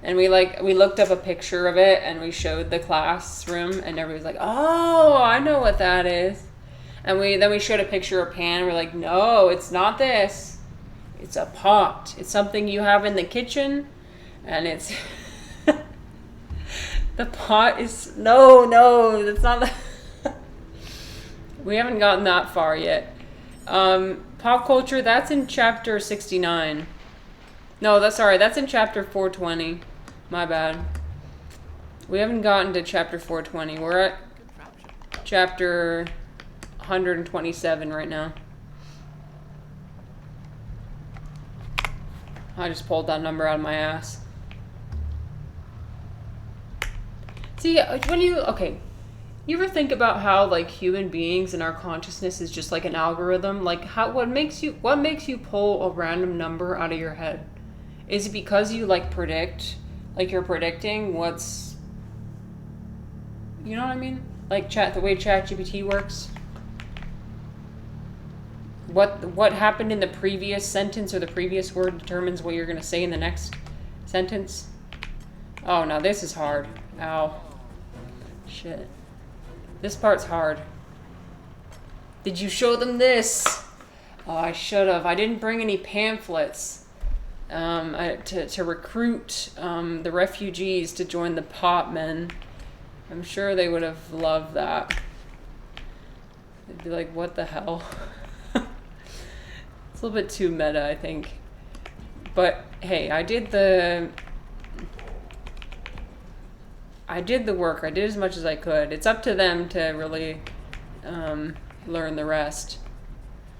And we looked up a picture of it and we showed the classroom and everybody was like, oh, I know what that is. And then we showed a picture of pan and we're like, no, it's not this. It's a pot. It's something you have in the kitchen and it's the pot is no, that's not the we haven't gotten that far yet. Pop culture, that's in chapter 69. No, that's in chapter 420. My bad. We haven't gotten to chapter 420. We're at chapter 127 right now. I just pulled that number out of my ass. See, you ever think about how like human beings and our consciousness is just like an algorithm? Like what makes you pull a random number out of your head? Is it because you like predict, like you're predicting what's, you know what I mean? Like the way ChatGPT works? What happened in the previous sentence or the previous word determines what you're going to say in the next sentence? Oh, no, this is hard. Ow. Shit. This part's hard. Did you show them this? Oh, I should have. I didn't bring any pamphlets to recruit the refugees to join the Potmen. I'm sure they would have loved that. They'd be like, what the hell? It's a little bit too meta, I think. But hey, I did the work. I did as much as I could. It's up to them to really learn the rest.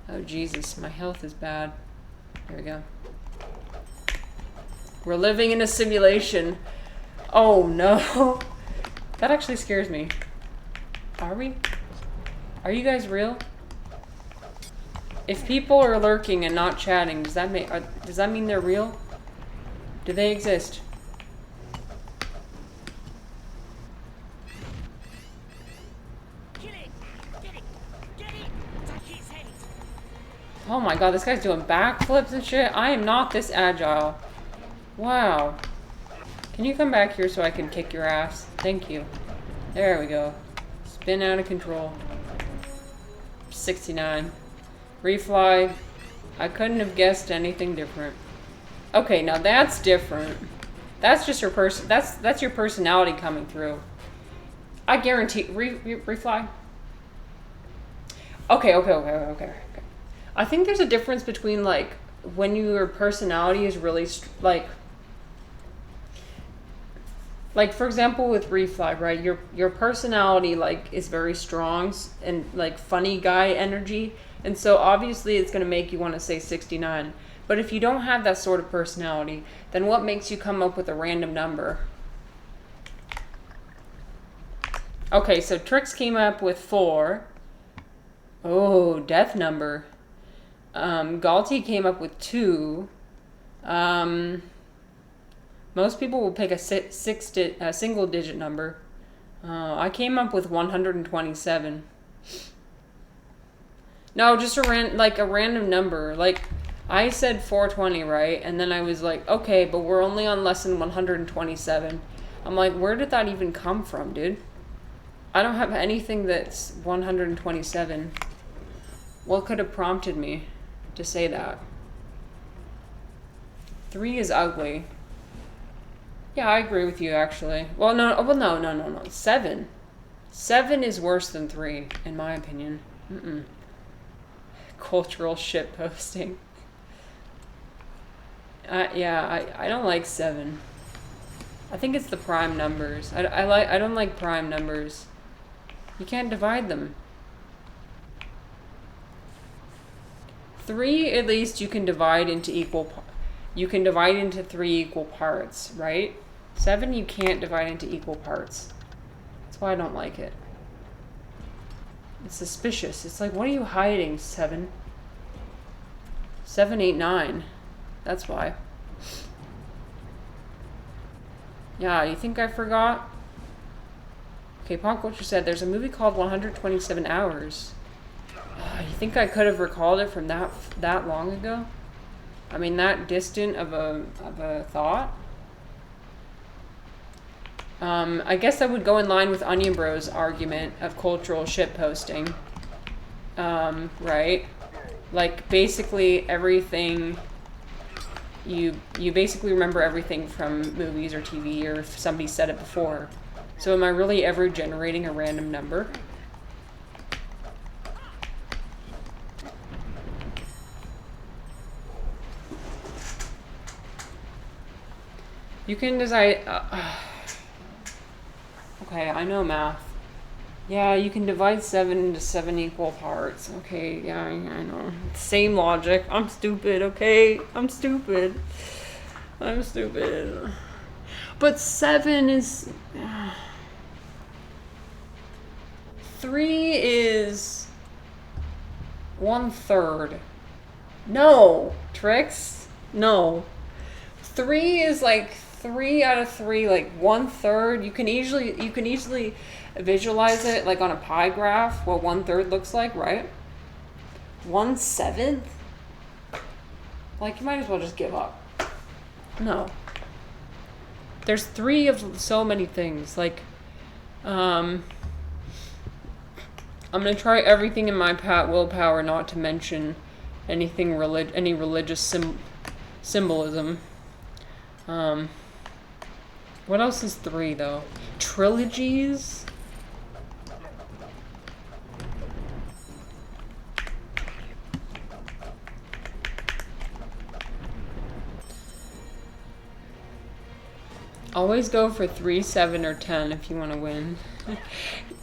Oh Jesus, my health is bad. There we go. We're living in a simulation. Oh no. That actually scares me. Are we? Are you guys real? If people are lurking and not chatting, does that mean they're real? Do they exist? Oh my god, this guy's doing backflips and shit. I am not this agile. Wow. Can you come back here so I can kick your ass? Thank you. There we go. Spin out of control. 69. Refly. I couldn't have guessed anything different. Okay, now that's different. That's just your that's your personality coming through. I guarantee. Refly. Okay. I think there's a difference between like when your personality is really like Like, for example, with Refly, right? Your personality, like, is very strong and, like, funny guy energy. And so, obviously, it's going to make you want to say 69. But if you don't have that sort of personality, then what makes you come up with a random number? Okay, so Trix came up with 4. Oh, death number. Galti came up with 2. Most people will pick a single digit number. I came up with 127. No, just a random number. Like, I said 420, right? And then I was like, okay, but we're only on lesson 127. I'm like, where did that even come from, dude? I don't have anything that's 127. What could have prompted me to say that? 3 is ugly. Yeah, I agree with you, actually. Well, no. 7. 7 is worse than 3, in my opinion. Cultural shit posting. Yeah, I don't like 7. I think it's the prime numbers. I don't like prime numbers. You can't divide them. 3, at least, you can divide into you can divide into 3 equal parts, right? 7, you can't divide into equal parts. That's why I don't like it. It's suspicious. It's like, what are you hiding, 7? 7, 8, 9. That's why. Yeah, you think I forgot? Okay, Pop Culture said there's a movie called 127 Hours. You think I could have recalled it from that long ago? I mean, that distant of a thought? I guess that would go in line with Onion Bros' argument of cultural shitposting. Right? Like, basically everything... You basically remember everything from movies or TV, or if somebody said it before. So am I really ever generating a random number? You can decide... okay, I know math. Yeah, you can divide 7 into 7 equal parts. Okay, yeah, I know. Same logic. I'm stupid, okay? I'm stupid. But 7 is... 3 is... 1/3. No, Trix. No. 3 is like 3 out of 3, like 1/3. You can easily visualize it like on a pie graph, what 1/3 looks like, right? 1/7? Like, you might as well just give up. No. There's 3 of so many things. Like, I'm gonna try everything in my willpower not to mention anything any religious symbolism. What else is 3 though? Trilogies? Always go for 3, 7, or 10 if you want to win.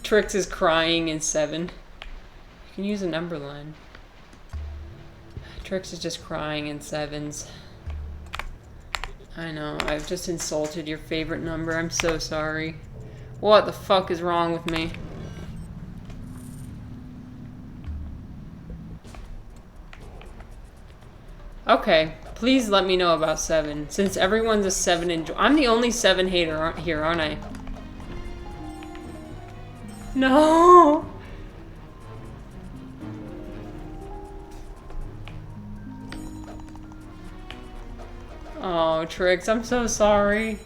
Trix is crying in 7. You can use a number line. Trix is just crying in 7s. I know, I've just insulted your favorite number. I'm so sorry. What the fuck is wrong with me? Okay, please let me know about 7. Since everyone's a 7 I'm the only 7 hater here, aren't I? No! Oh, Trix, I'm so sorry.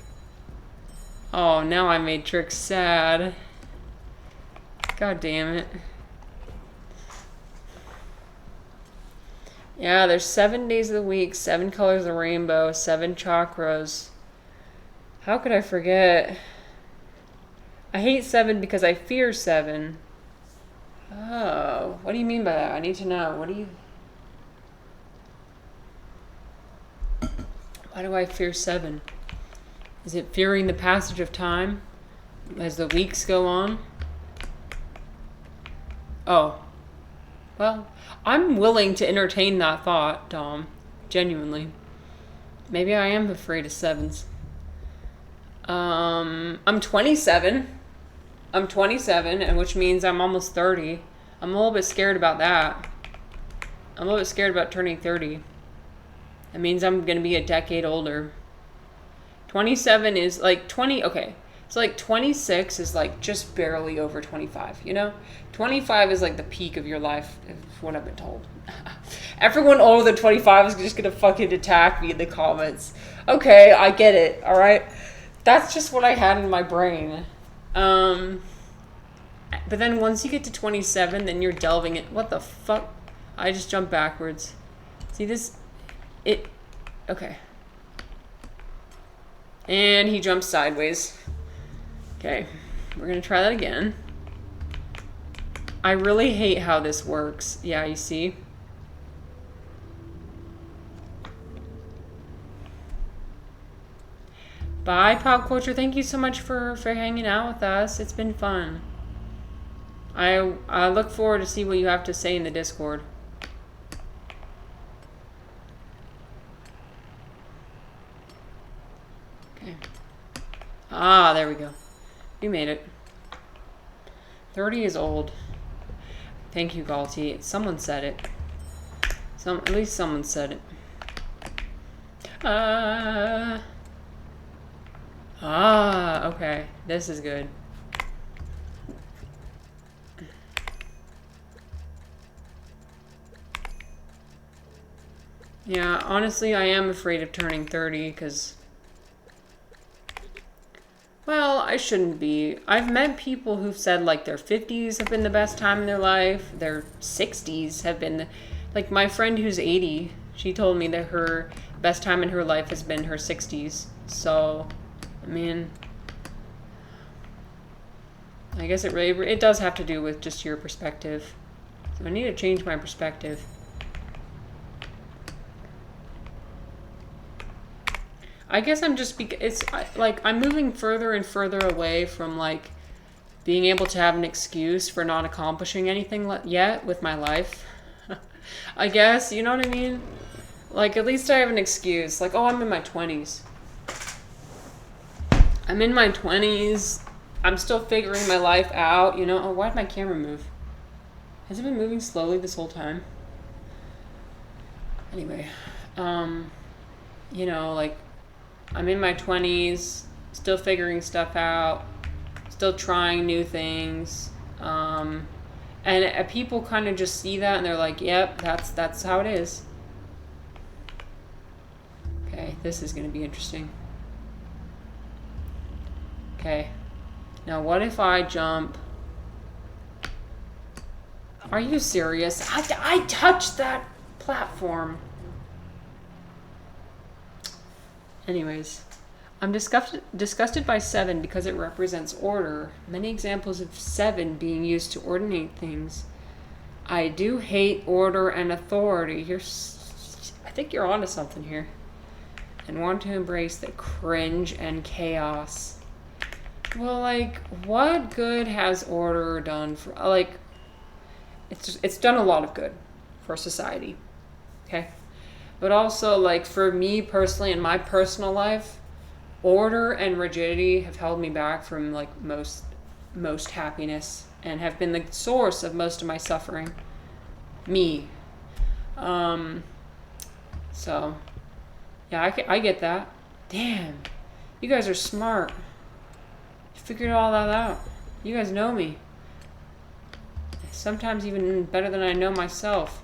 Oh, now I made Trix sad. God damn it. Yeah, there's 7 days of the week, 7 colors of the rainbow, 7 chakras. How could I forget? I hate 7 because I fear 7. Oh, what do you mean by that? I need to know. What do you... Why do I fear 7? Is it fearing the passage of time as the weeks go on? Oh. Well, I'm willing to entertain that thought, Dom. Genuinely. Maybe I am afraid of sevens. I'm 27. I'm 27, and which means I'm almost 30. I'm a little bit scared about that. I'm a little bit scared about turning 30. That means I'm going to be a decade older. 27 is like 20. Okay. So like 26 is like just barely over 25, you know? 25 is like the peak of your life, is what I've been told. Everyone older than 25 is just going to fucking attack me in the comments. Okay, I get it, all right? That's just what I had in my brain. But then once you get to 27, then you're delving in. What the fuck? I just jumped backwards. See this? Okay. And he jumps sideways. Okay, we're gonna try that again. I really hate how this works. Yeah, you see? Bye, Pop Culture. Thank you so much for hanging out with us. It's been fun. I look forward to see what you have to say in the Discord. Okay. Ah, there we go. You made it. 30 is old. Thank you, Galti. Someone said it. At least someone said it. Okay. This is good. Yeah, honestly, I am afraid of turning 30 because, well, I shouldn't be. I've met people who've said like their 50s have been the best time in their life. Their 60s have been, like my friend who's 80, she told me that her best time in her life has been her 60s. So, I mean, I guess it does have to do with just your perspective. So I need to change my perspective. I guess I'm just, it's like I'm moving further and further away from like being able to have an excuse for not accomplishing anything yet with my life. I guess, you know what I mean? Like at least I have an excuse. Like, oh, I'm in my 20s. I'm in my 20s. I'm still figuring my life out, you know? Oh, why'd my camera move? Has it been moving slowly this whole time? Anyway, you know, like, I'm in my 20s, still figuring stuff out, still trying new things. And people kind of just see that and they're like, yep, that's how it is. Okay, this is going to be interesting. Okay. Now, what if I jump? Are you serious? I touched that platform. Anyways, I'm disgusted by 7 because it represents order. Many examples of 7 being used to ordinate things. I do hate order and authority. I think you're onto something here. And want to embrace the cringe and chaos. Well, like, what good has order done for, like, it's done a lot of good for society. Okay? But also, like, for me personally, in my personal life, order and rigidity have held me back from, like, most happiness and have been the source of most of my suffering. Me. So, yeah, I get that. Damn. You guys are smart. You figured all that out. You guys know me. Sometimes even better than I know myself.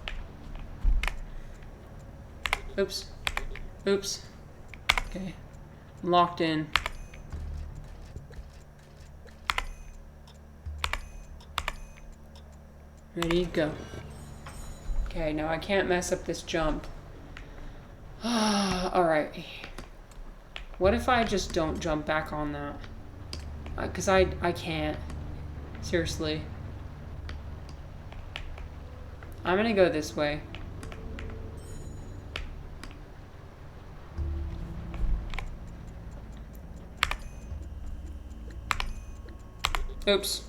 Oops. Oops. Okay. I'm locked in. Ready, go. Okay, now I can't mess up this jump. Alright. What if I just don't jump back on that? Because I can't. Seriously. I'm gonna go this way. Oops.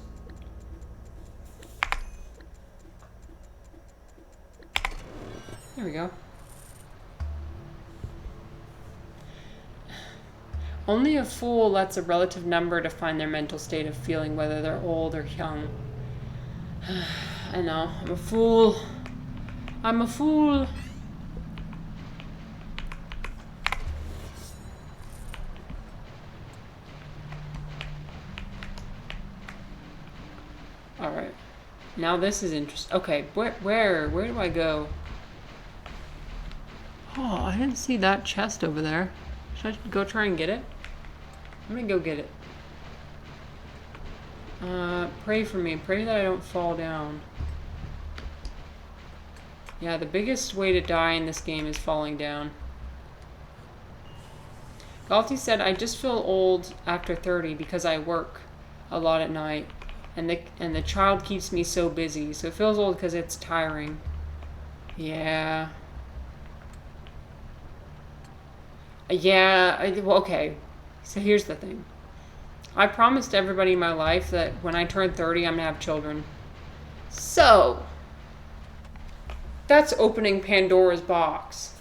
There we go. Only a fool lets a relative number define their mental state of feeling, whether they're old or young. I know. I'm a fool. I'm a fool. Alright. Now this is interesting. Okay, where do I go? Oh, I didn't see that chest over there. Should I go try and get it? I'm gonna go get it. Pray for me. Pray that I don't fall down. Yeah, the biggest way to die in this game is falling down. Galti said, I just feel old after 30 because I work a lot at night. And the child keeps me so busy. So it feels old because it's tiring. Yeah. Yeah, well, okay. So here's the thing. I promised everybody in my life that when I turn 30, I'm going to have children. So, that's opening Pandora's box.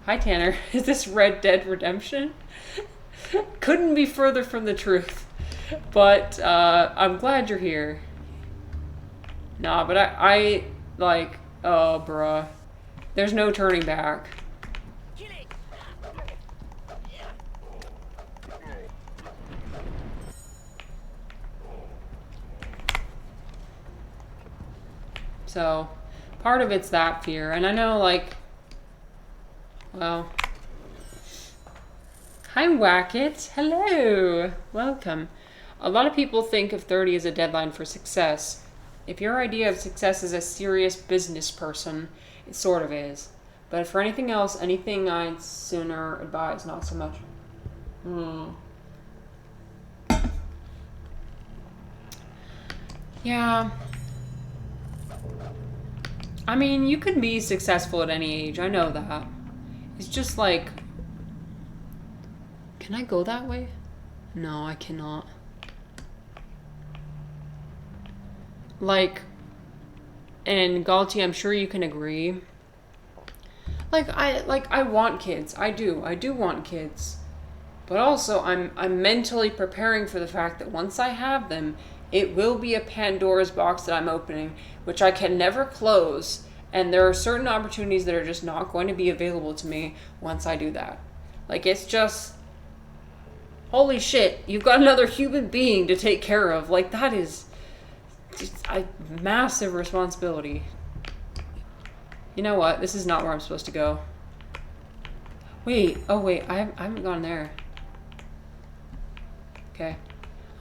Hi, Tanner. Is this Red Dead Redemption? Couldn't be further from the truth. But, I'm glad you're here. Nah, but I like, oh, bruh. There's no turning back. So, part of it's that fear. And I know, like, well, hi, Wackett. Hello. Welcome. A lot of people think of 30 as a deadline for success. If your idea of success is a serious business person, it sort of is. But for anything else, anything I'd sooner advise, not so much. Yeah. I mean, you can be successful at any age. I know that. It's just like... Can I go that way? No, I cannot. Like... And Galti, I'm sure you can agree. I want kids. I do want kids. But also, I'm mentally preparing for the fact that once I have them, it will be a Pandora's box that I'm opening, which I can never close, and there are certain opportunities that are just not going to be available to me once I do that. Like, it's just... Holy shit, you've got another human being to take care of. Like, that is just a massive responsibility. You know what? This is not where I'm supposed to go. Wait, oh wait, I haven't gone there. Okay,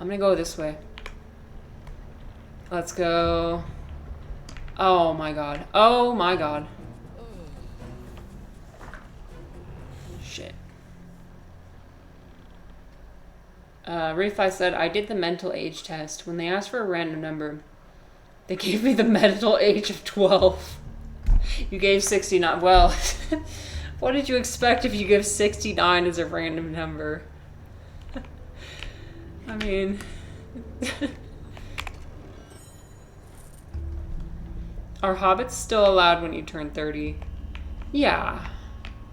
I'm gonna go this way. Let's go. Oh my god. Oh my god. Shit. Refi said, I did the mental age test. When they asked for a random number, they gave me the mental age of 12. You gave 69. Well, what did you expect if you give 69 as a random number? I mean... Are hobbits still allowed when you turn 30? Yeah.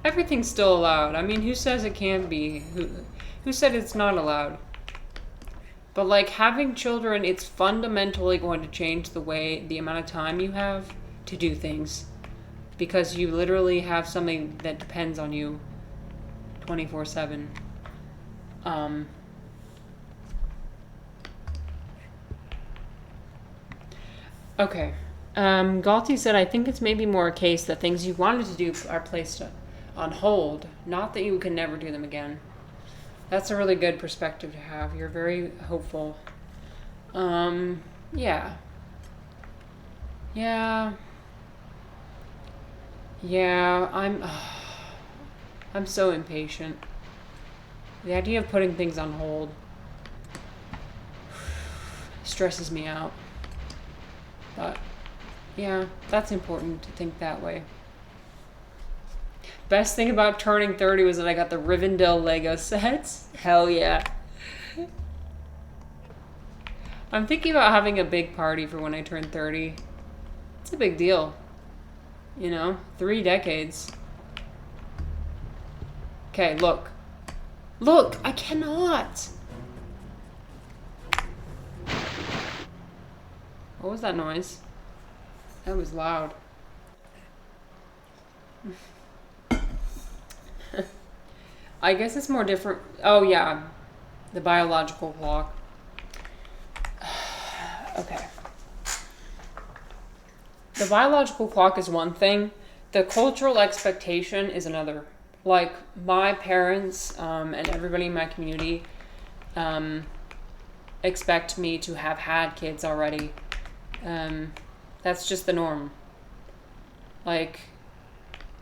Everything's still allowed. I mean, who says it can't be? Who said it's not allowed? But, like, having children, it's fundamentally going to change the amount of time you have to do things. Because you literally have something that depends on you 24/7. Okay. Galti said, I think it's maybe more a case that things you wanted to do are placed on hold, not that you can never do them again. That's a really good perspective to have. You're very hopeful. Yeah. Yeah. Yeah, I'm so impatient. The idea of putting things on hold stresses me out. But, yeah, that's important to think that way. Best thing about turning 30 was that I got the Rivendell Lego sets. Hell yeah. I'm thinking about having a big party for when I turn 30. It's a big deal. 3 decades. Okay, look. Look, I cannot. What was that noise? That was loud. I guess it's more different. Oh, yeah. The biological clock. Okay. The biological clock is one thing. The cultural expectation is another. Like, my parents and everybody in my community expect me to have had kids already. That's just the norm. Like,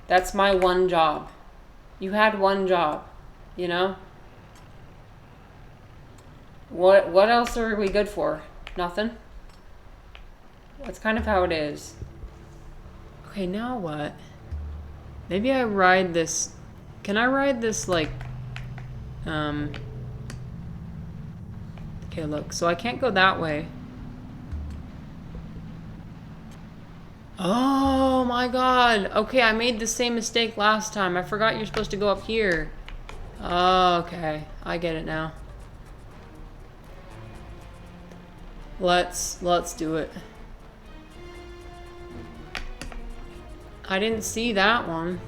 that's my one job. You had one job, What else are we good for? Nothing? That's kind of how it is. Okay, now what? Maybe I ride this. Can I ride this, like, okay, look. So I can't go that way. Oh my god. Okay, I made the same mistake last time. I forgot you're supposed to go up here. Oh, okay. I get it now. Let's do it. I didn't see that one.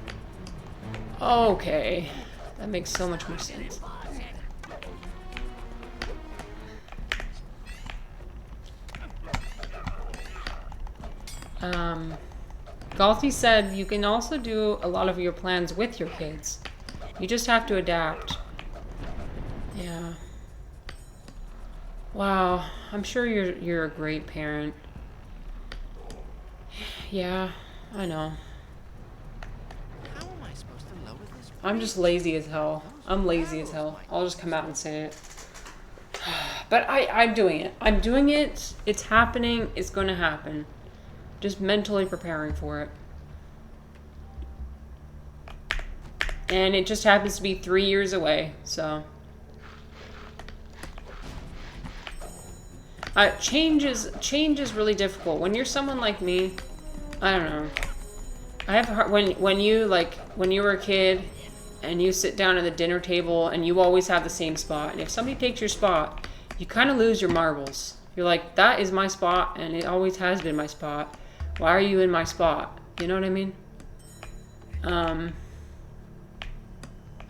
Okay. That makes so much more sense. Galti said you can also do a lot of your plans with your kids. You just have to adapt. Yeah. Wow. I'm sure you're a great parent. Yeah, I know. How am I supposed to lower this? I'm just lazy as hell. I'm lazy as hell. I'll just come out and say it. But I'm doing it. I'm doing it. It's happening. It's going to happen. Just mentally preparing for it. And it just happens to be 3 years away, so. Change is really difficult. When you're someone like me, I don't know. I have a hard, when you were a kid and you sit down at the dinner table and you always have the same spot. And if somebody takes your spot, you kind of lose your marbles. You're like, that is my spot and it always has been my spot. Why are you in my spot? You know what I mean?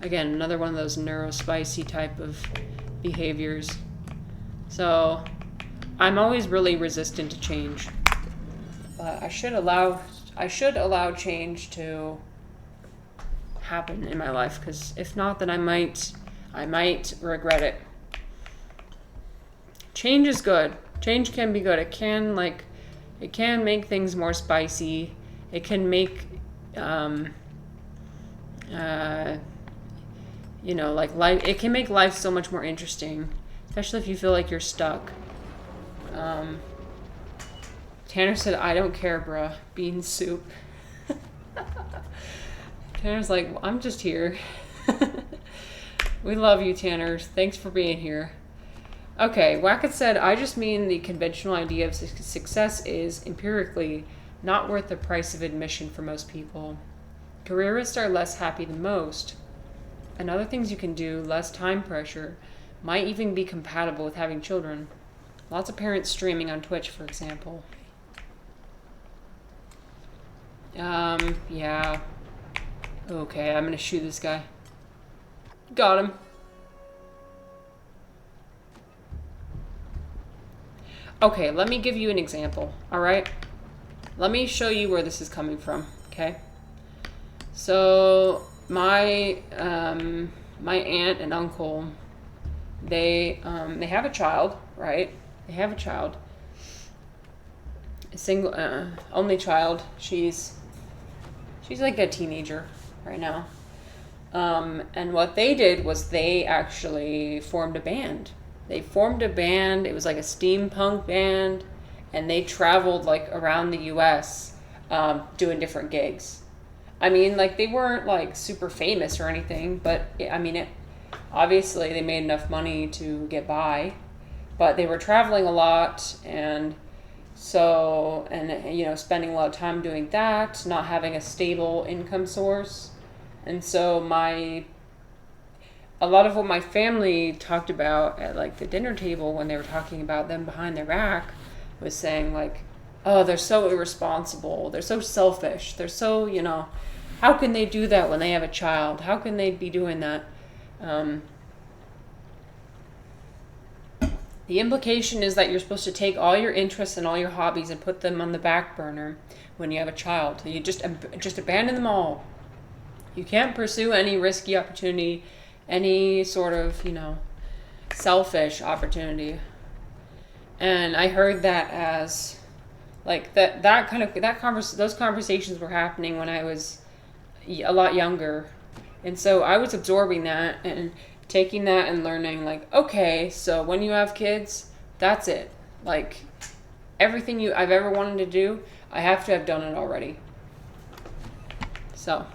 Again, another one of those neurospicy type of behaviors. So, I'm always really resistant to change. But I should allow change to happen in my life, because if not, then I might regret it. Change is good. Change can be good. It can make things more spicy. It can make life. It can make life so much more interesting, especially if you feel like you're stuck. Tanner said, "I don't care, bruh. Bean soup." Tanner's like, well, I'm just here. We love you, Tanner. Thanks for being here. Okay, Wackett said, I just mean the conventional idea of success is, empirically, not worth the price of admission for most people. Careerists are less happy than most. And other things you can do, less time pressure, might even be compatible with having children. Lots of parents streaming on Twitch, for example. Yeah. Okay, I'm gonna shoot this guy. Got him. Okay, let me give you an example, alright? Let me show you where this is coming from, okay? So, my aunt and uncle, they have a child, right? They have a child. A single, only child. She's like a teenager right now. And what they did was they actually formed a band. They formed a band. It was like a steampunk band, and they traveled like around the U.S. Doing different gigs. I mean, like, they weren't like super famous or anything, but obviously they made enough money to get by. but they were traveling a lot, and so, and you know, spending a lot of time doing that, not having a stable income source. And so a lot of what my family talked about at like the dinner table when they were talking about them behind their back was saying like, oh, they're so irresponsible, they're so selfish, they're so, you know, how can they do that when they have a child? How can they be doing that? The implication is that you're supposed to take all your interests and all your hobbies and put them on the back burner when you have a child. You just abandon them all. You can't pursue any risky opportunity, any sort of, you know, selfish opportunity. And I heard that as like those conversations were happening when I was a lot younger. And so I was absorbing that and taking that and learning like, okay, so when you have kids, that's it. Like everything I've ever wanted to do, I have to have done it already. So,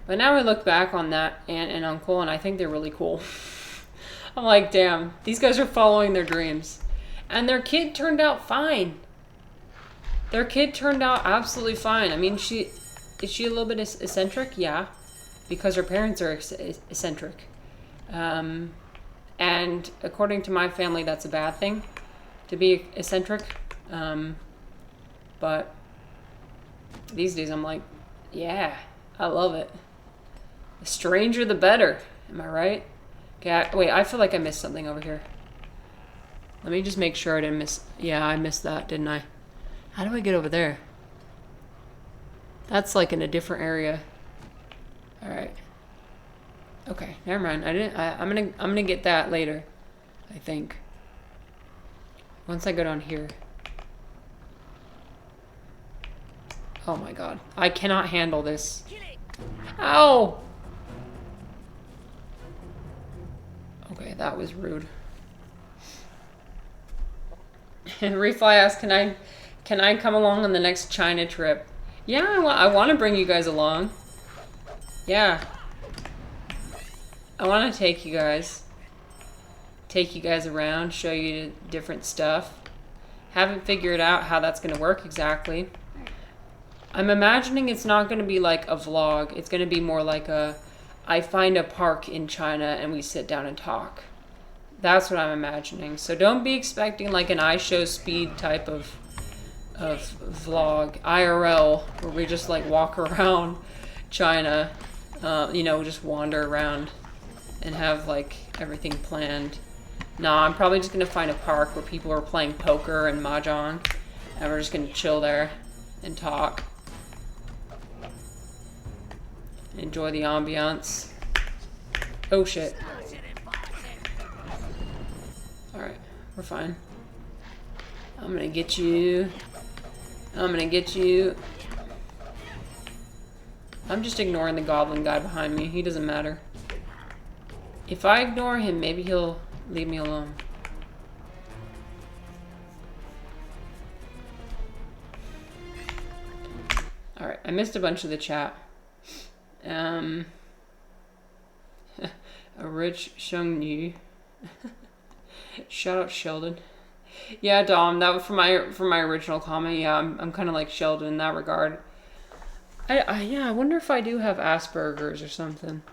but now I look back on that aunt and uncle and I think they're really cool. I'm like, damn, these guys are following their dreams. And their kid turned out fine. Their kid turned out absolutely fine. I mean, is she a little bit eccentric? Yeah, because her parents are eccentric. And according to my family, that's a bad thing, to be eccentric. But these days I'm like, yeah, I love it. The stranger, the better. Am I right? Okay, wait, I feel like I missed something over here. Let me just make sure I didn't miss. Yeah, I missed that, didn't I? How do I get over there? That's like in a different area. All right. Okay, never mind. I'm gonna get that later, I think. Once I go down here. Oh my god. I cannot handle this. Ow! Okay, that was rude. And Refly asks, can I come along on the next China trip? Yeah, I want to bring you guys along. Yeah. I want to take you guys around, show you different stuff. Haven't figured out how that's going to work exactly. I'm imagining it's not going to be like a vlog. It's going to be more like I find a park in China and we sit down and talk. That's what I'm imagining. So don't be expecting like an iShowSpeed type of vlog, IRL, where we just like walk around China, you know, just wander around and have like everything planned. No, I'm probably just gonna find a park where people are playing poker and mahjong, and we're just gonna chill there and talk. Enjoy the ambiance. Oh shit. Alright, we're fine. I'm gonna get you. I'm just ignoring the goblin guy behind me. He doesn't matter. If I ignore him, maybe he'll leave me alone. Alright, I missed a bunch of the chat. A rich Shung Yu. Shout out Sheldon. Yeah, Dom, that was from my original comment. Yeah, I'm kind of like Sheldon in that regard. I wonder if I do have Asperger's or something.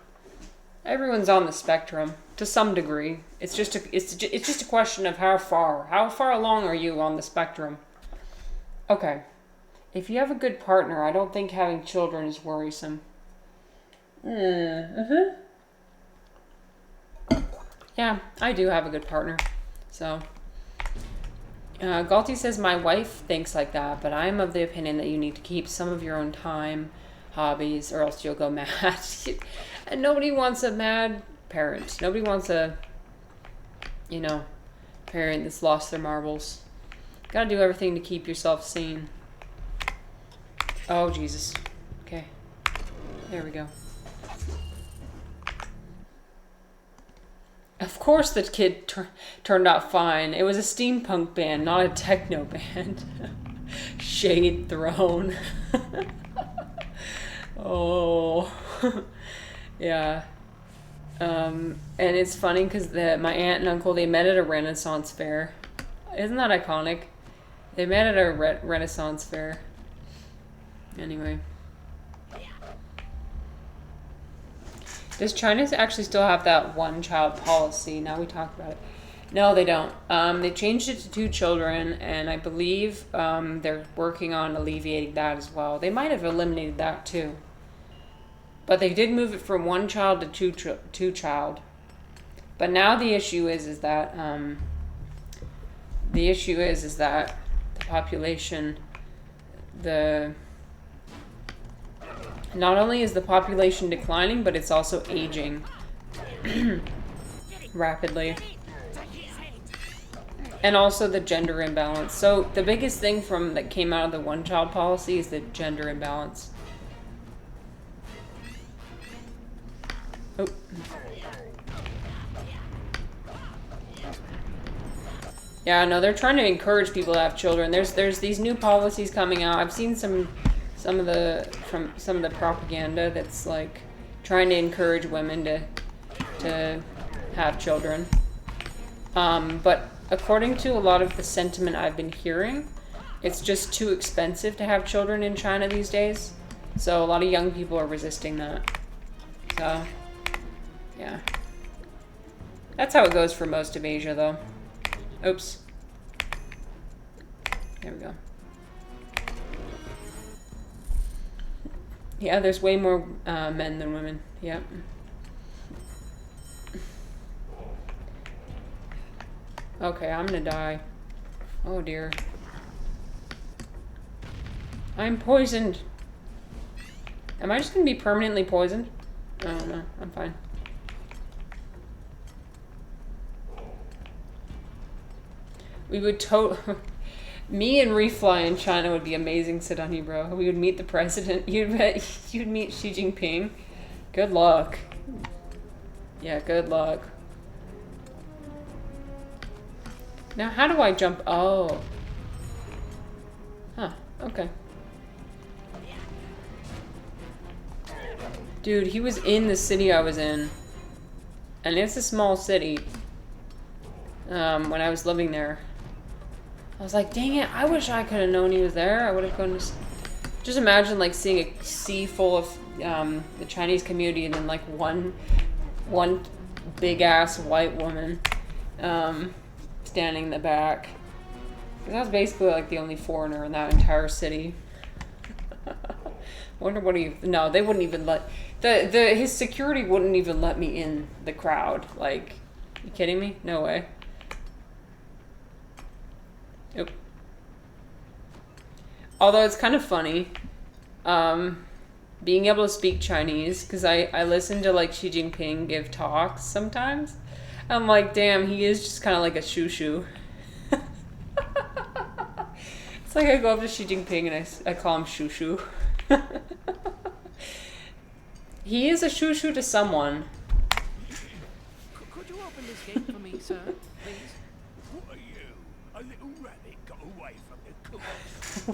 Everyone's on the spectrum to some degree. It's just a question of how far along are you on the spectrum. Okay. If you have a good partner, I don't think having children is worrisome. Yeah, I do have a good partner. So, Galti says, my wife thinks like that, but I'm of the opinion that you need to keep some of your own time, hobbies, or else you'll go mad. And nobody wants a mad parent. Nobody wants a, parent that's lost their marbles. Gotta do everything to keep yourself sane. Oh, Jesus. Okay. There we go. Of course the kid turned out fine. It was a steampunk band, not a techno band. Shade thrown. Oh. Yeah. And it's funny because my aunt and uncle, they met at a Renaissance fair. Isn't that iconic? They met at a Renaissance fair. Anyway. Does China actually still have that one-child policy? Now we talk about it. No, they don't. They changed it to 2 children, and I believe they're working on alleviating that as well. They might have eliminated that too. But they did move it from 1 child to 2 child. But now the issue is that the population, not only is the population declining, but it's also aging rapidly. And also the gender imbalance. So the biggest thing that came out of the one-child policy is the gender imbalance. Oh. Yeah, no, they're trying to encourage people to have children. There's these new policies coming out. I've seen some of the propaganda that's like trying to encourage women to have children. But according to a lot of the sentiment I've been hearing, it's just too expensive to have children in China these days. So a lot of young people are resisting that. So, yeah. That's how it goes for most of Asia, though. Oops. There we go. Yeah, there's way more men than women. Yep. Okay, I'm gonna die. Oh dear. I'm poisoned. Am I just gonna be permanently poisoned? Oh no, I'm fine. We would me and Refly in China would be amazing, Sidani, bro. We would meet the president. You'd meet Xi Jinping. Good luck. Yeah, good luck. Now, how do I jump? Oh. Huh, okay. Dude, he was in the city I was in. And it's a small city. When I was living there. I was like, dang it, I wish I could have known he was there. I would have gone to... Just imagine, like, seeing a sea full of the Chinese community and then, like, one big-ass white woman standing in the back. 'Cause I was basically, like, the only foreigner in that entire city. Wonder what he... No, they wouldn't even let... His security wouldn't even let me in the crowd. Like, you kidding me? No way. Nope. Although it's kind of funny, being able to speak Chinese, because I listen to like Xi Jinping give talks sometimes. I'm like, damn, he is just kind of like a shoo-shoo. It's like I go up to Xi Jinping and I call him shoo-shoo. He is a shoo-shoo to someone. Could you open this gate for me, sir, please? What are you? A little rabbit got away from the cook.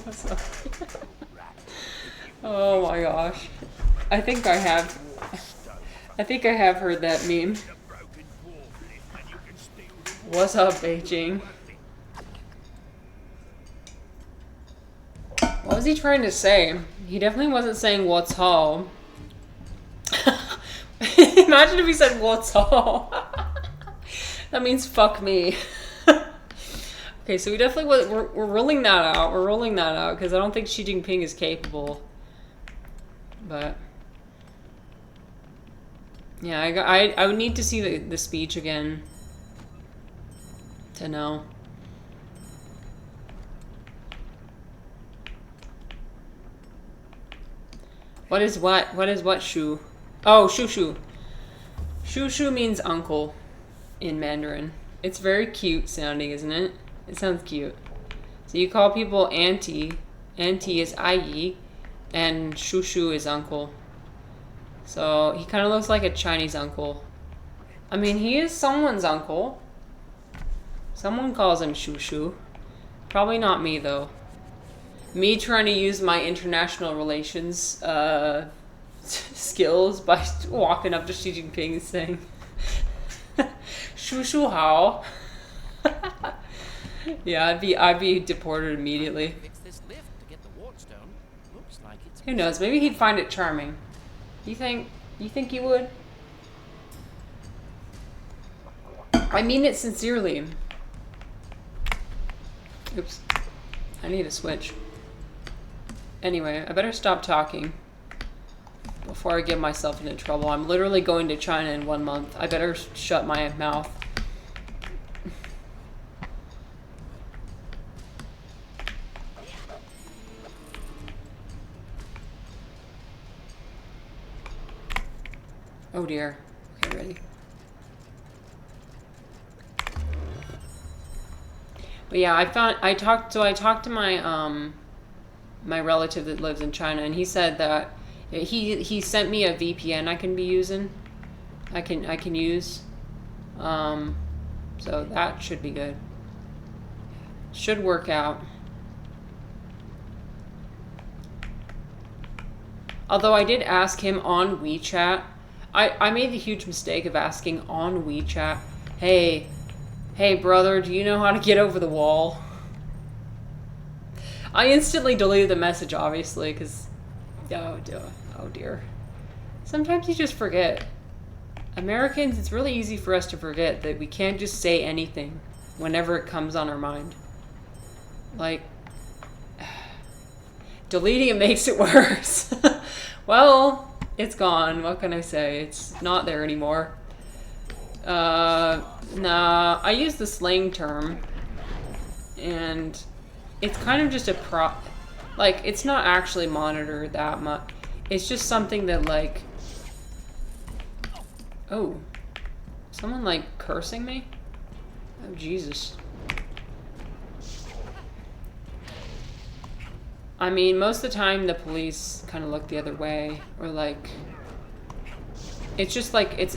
What's up? Oh my gosh. I think I have heard that meme. What's up, Beijing? What was he trying to say? He definitely wasn't saying what's hall. Imagine if he said what's hall. That means fuck me. Okay, so we definitely we're ruling that out. We're ruling that out because I don't think Xi Jinping is capable. But yeah, I would need to see the speech again to know. What is what? What is what shu? Oh, shushu. Shushu means uncle in Mandarin. It's very cute sounding, isn't it? It sounds cute. So you call people auntie. Auntie is ayi, and shushu is uncle. So he kind of looks like a Chinese uncle. I mean, he is someone's uncle. Someone calls him shushu. Probably not me, though. Me trying to use my international relations skills by walking up to Xi Jinping and saying, Shu shu hao. Yeah, I'd be deported immediately. Fix this lift to get the wardstone. Looks like it's Who knows? Maybe he'd find it charming. You think he would? I mean it sincerely. Oops. I need a switch. Anyway, I better stop talking before I get myself into trouble. I'm literally going to China in 1 month. I better shut my mouth. Oh dear. Okay, ready. But yeah, I talked to my my relative that lives in China, and he said that he sent me a VPN I can be using. I can use. So that should be good. Should work out. Although I did ask him on WeChat. I made the huge mistake of asking on WeChat, hey brother, do you know how to get over the wall? I instantly deleted the message, obviously, because, oh dear. Sometimes you just forget. Americans, it's really easy for us to forget that we can't just say anything whenever it comes on our mind. Like, deleting it makes it worse. Well, it's gone. What can I say? It's not there anymore. Nah, I use the slang term, and it's kind of just like, it's not actually monitored that much. It's just something that, like, oh, someone, like, cursing me? Oh, Jesus. I mean, most of the time the police kind of look the other way, or like, it's just like, it's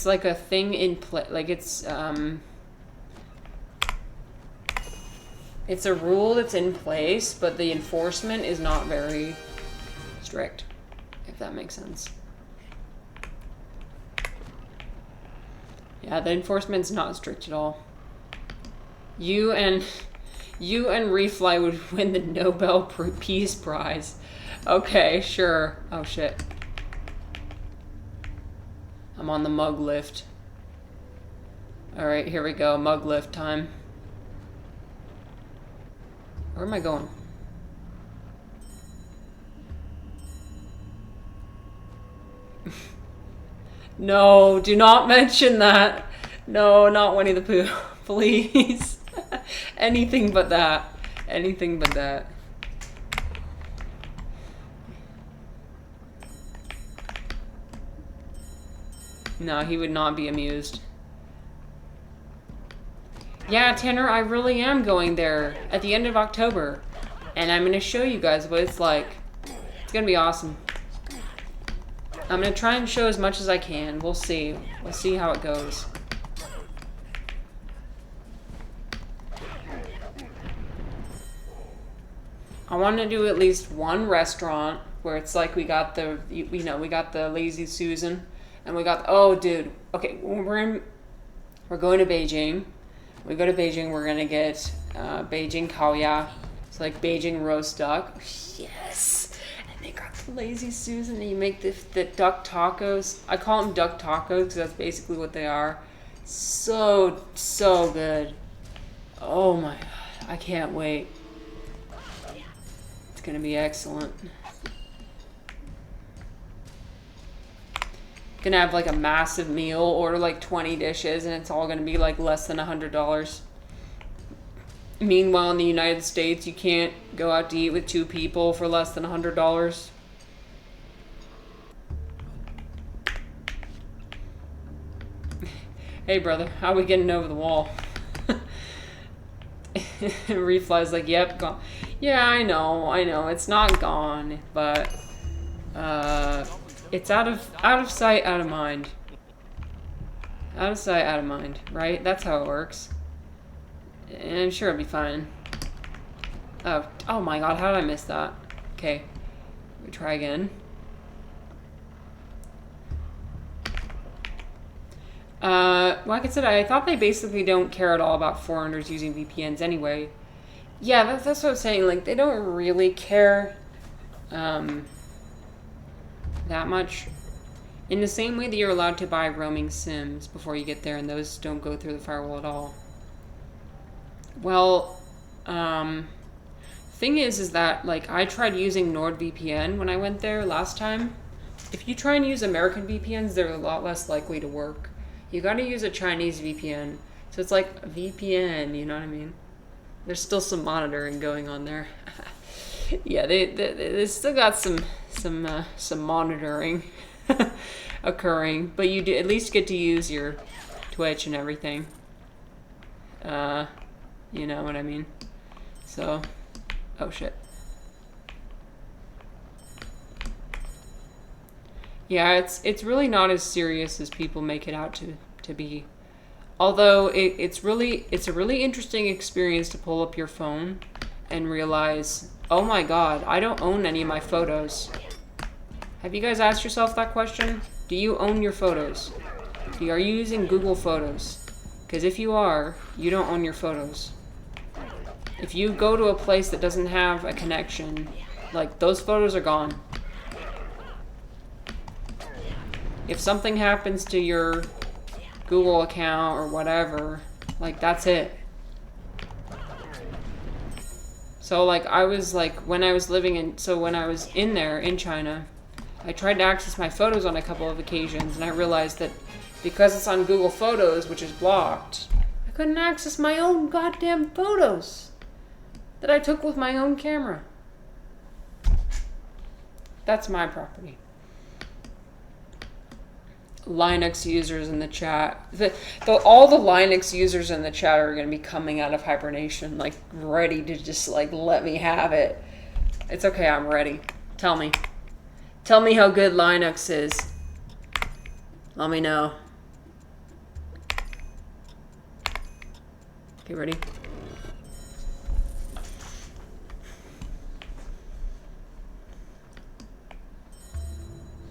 like a thing in play, like it's a rule that's in place, but the enforcement is not very strict, if that makes sense. Yeah, the enforcement's not strict at all. You and Refly would win the Nobel Peace Prize. Okay, sure. Oh shit. I'm on the mug lift. Alright, here we go. Mug lift time. Where am I going? No, do not mention that. No, not Winnie the Pooh. Please. Anything but that. Anything but that. No, he would not be amused. Yeah, Tanner, I really am going there at the end of October. And I'm going to show you guys what it's like. It's going to be awesome. I'm going to try and show as much as I can. We'll see. We'll see how it goes. I want to do at least one restaurant where it's like we got the, we got the Lazy Susan, and we got, oh dude, okay, we're going to Beijing. We go to Beijing, we're gonna get Beijing Kaoya. It's like Beijing roast duck. Yes, and they got the Lazy Susan, and you make the duck tacos. I call them duck tacos because that's basically what they are. So good. Oh my god, I can't wait. Gonna be excellent. Gonna have like a massive meal, order like 20 dishes, and it's all gonna be like less than $100. Meanwhile, in the United States, you can't go out to eat with 2 people for less than $100. Hey brother, how are we getting over the wall? Refly's like, yep, gone. Yeah, I know, it's not gone, but it's out of sight, out of mind. Out of sight, out of mind, right? That's how it works. And I'm sure it'll be fine. Oh my god, how did I miss that? Okay, we try again. Like I said, I thought they basically don't care at all about foreigners using VPNs anyway. Yeah, that's what I'm saying. Like, they don't really care that much. In the same way that you're allowed to buy roaming SIMs before you get there, and those don't go through the firewall at all. Well, thing is that, like, I tried using NordVPN when I went there last time. If you try and use American VPNs, they're a lot less likely to work. You gotta use a Chinese VPN. So it's like a VPN, you know what I mean? There's still some monitoring going on there. Yeah, they still got some monitoring occurring, but you do at least get to use your Twitch and everything. You know what I mean? So, oh shit. Yeah, it's really not as serious as people make it out to be. Although it's a really interesting experience to pull up your phone and realize, oh my god, I don't own any of my photos. Have you guys asked yourself that question? Do you own your photos? Are you using Google Photos? Because if you are, you don't own your photos. If you go to a place that doesn't have a connection, like, those photos are gone. If something happens to your Google account or whatever, like, that's it. So, like, I was, like, when I was in there in China, I tried to access my photos on a couple of occasions, and I realized that because it's on Google Photos, which is blocked, I couldn't access my own goddamn photos that I took with my own camera. That's my property. Linux users in the chat. All the Linux users in the chat are going to be coming out of hibernation, like, ready to just, like, let me have it. It's okay, I'm ready. Tell me. Tell me how good Linux is. Let me know. Okay, ready?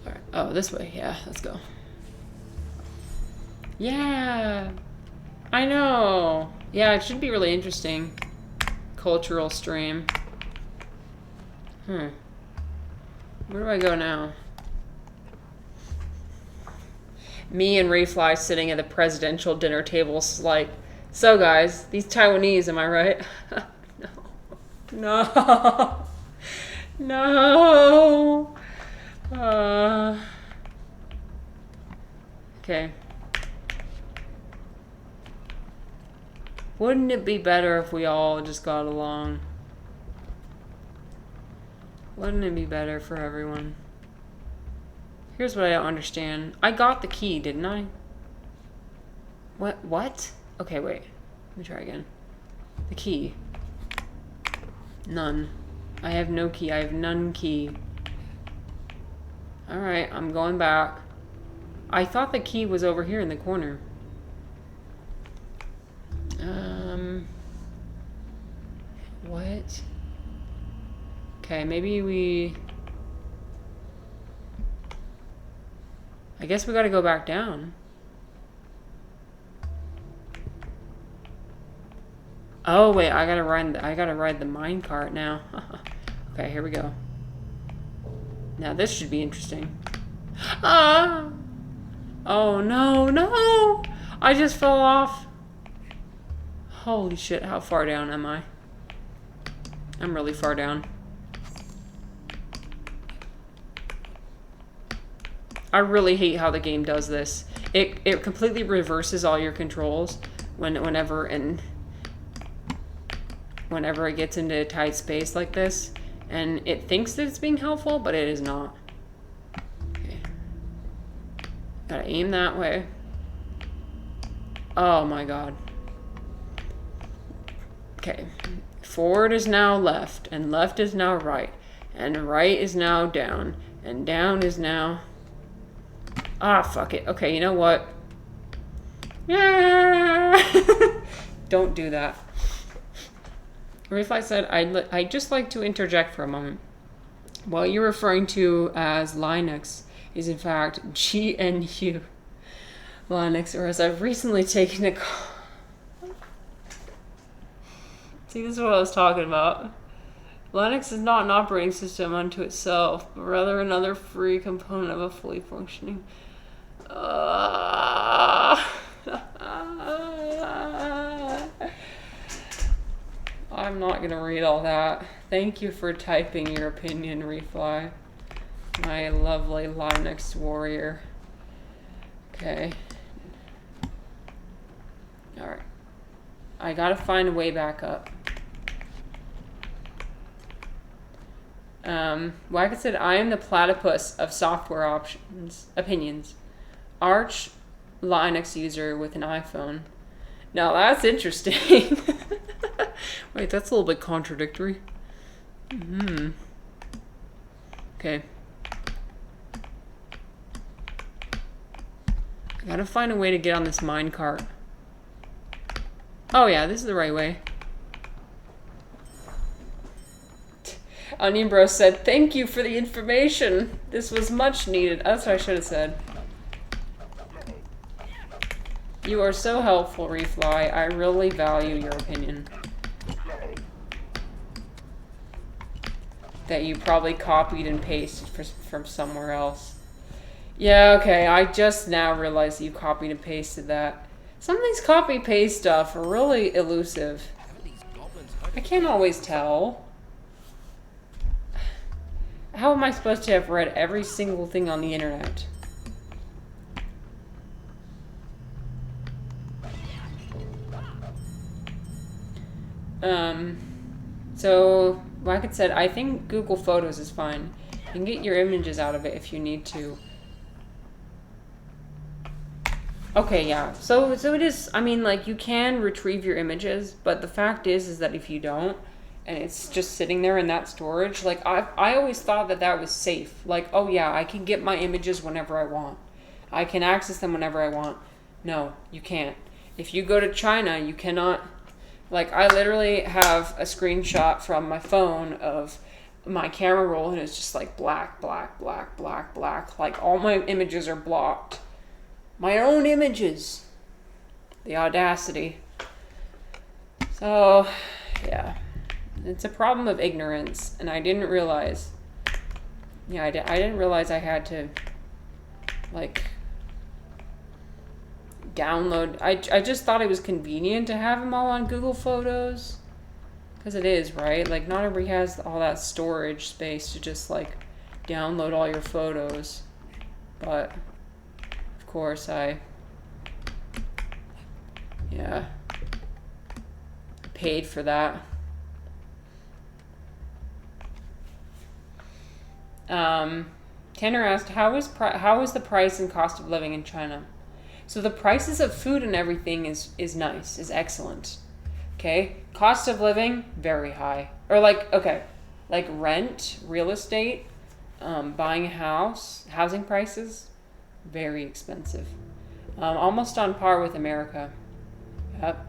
Alright. Oh, this way. Yeah, let's go. Yeah, I know. Yeah, it should be really interesting. Cultural stream. Where do I go now? Me and Rayfly sitting at the presidential dinner table, like, so guys, these Taiwanese, am I right? No. No. Okay. Wouldn't it be better if we all just got along? Wouldn't it be better for everyone? Here's what I don't understand. I got the key, didn't I? What? Okay, wait. Let me try again. The key. None. I have no key. I have none key. Alright, I'm going back. I thought the key was over here in the corner. What? Okay, maybe we... I guess we gotta go back down. Oh wait, I gotta ride the minecart now. Okay, here we go. Now this should be interesting. Ah! Oh no, no! I just fell off. Holy shit, how far down am I? I'm really far down. I really hate how the game does this. It completely reverses all your controls whenever it gets into a tight space like this, and it thinks that it's being helpful, but it is not. Okay. Gotta aim that way. Oh my god. Okay. Forward is now left, and left is now right, and right is now down, and down is now... Ah, fuck it. Okay, you know what? Yeah! Don't do that. Rayfly said, I'd just like to interject for a moment. What you're referring to as Linux is in fact GNU. Linux OS. I've recently taken a... See, this is what I was talking about. Linux is not an operating system unto itself, but rather another free component of a fully functioning... I'm not gonna read all that. Thank you for typing your opinion, Refly. My lovely Linux warrior. Okay. Alright. I gotta find a way back up. Wackett said, I am the platypus of software opinions. Arch Linux user with an iPhone. Now that's interesting. Wait, that's a little bit contradictory. Okay. I gotta find a way to get on this minecart. Oh yeah, this is the right way. Onion Bro said, thank you for the information. This was much needed. That's what I should have said. You are so helpful, Refly. I really value your opinion. That you probably copied and pasted from somewhere else. Yeah, okay. I just now realized that you copied and pasted that. Some of these copy-paste stuff are really elusive. I can't always tell. How am I supposed to have read every single thing on the internet? So Wackett said, I think Google Photos is fine. You can get your images out of it if you need to. Okay, yeah. So it is, I mean, like, you can retrieve your images, but the fact is that if you don't, and it's just sitting there in that storage, like, I always thought that that was safe. Like, oh yeah, I can get my images whenever I want. I can access them whenever I want. No, you can't. If you go to China, you cannot... Like, I literally have a screenshot from my phone of my camera roll, and it's just like black, black, black, black, black. Like, all my images are blocked. My own images. The audacity. So, yeah. It's a problem of ignorance, and I didn't realize. Yeah, I didn't realize I had to, like... download. I just thought it was convenient to have them all on Google Photos, because it is, right? Like, not everybody has all that storage space to just like download all your photos, but of course I paid for that. Tanner asked, how is the price and cost of living in China? So the prices of food and everything is nice, is excellent. Okay? Cost of living, very high. Or like, okay, like rent, real estate, buying a house, housing prices, very expensive. Almost on par with America. Yep.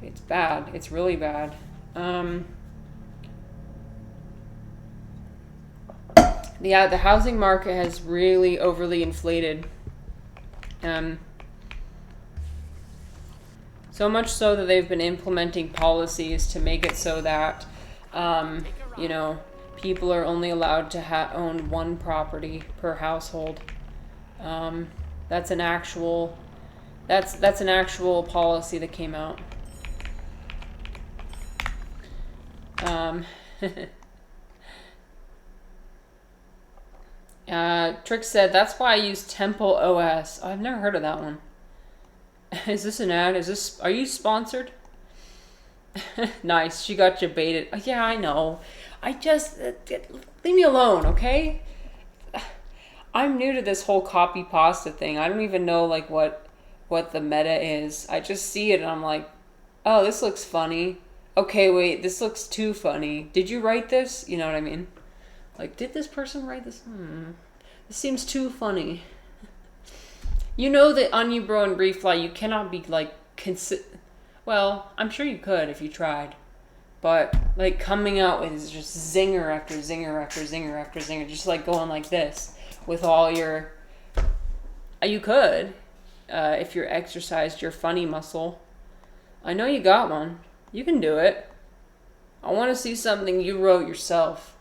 It's bad. It's really bad. Yeah, the housing market has really overly inflated. So much so that they've been implementing policies to make it so that, you know, people are only allowed to own one property per household. That's an actual policy that came out. Trick said, that's why I use Temple OS. Oh, I've never heard of that one. Is this an ad? Are you sponsored? Nice, she got you baited. Yeah, I know. I just, leave me alone, okay? I'm new to this whole copy pasta thing. I don't even know, like, what the meta is. I just see it and I'm like, oh, this looks funny. Okay, wait, this looks too funny. Did you write this? You know what I mean? Like, did this person write this? This seems too funny. You know that Onion Bro and Refly, you cannot be, like, well, I'm sure you could if you tried. But, like, coming out with just zinger after zinger after zinger after zinger, just, like, going like this with all your... You could. if you're exercised your funny muscle. I know you got one. You can do it. I want to see something you wrote yourself.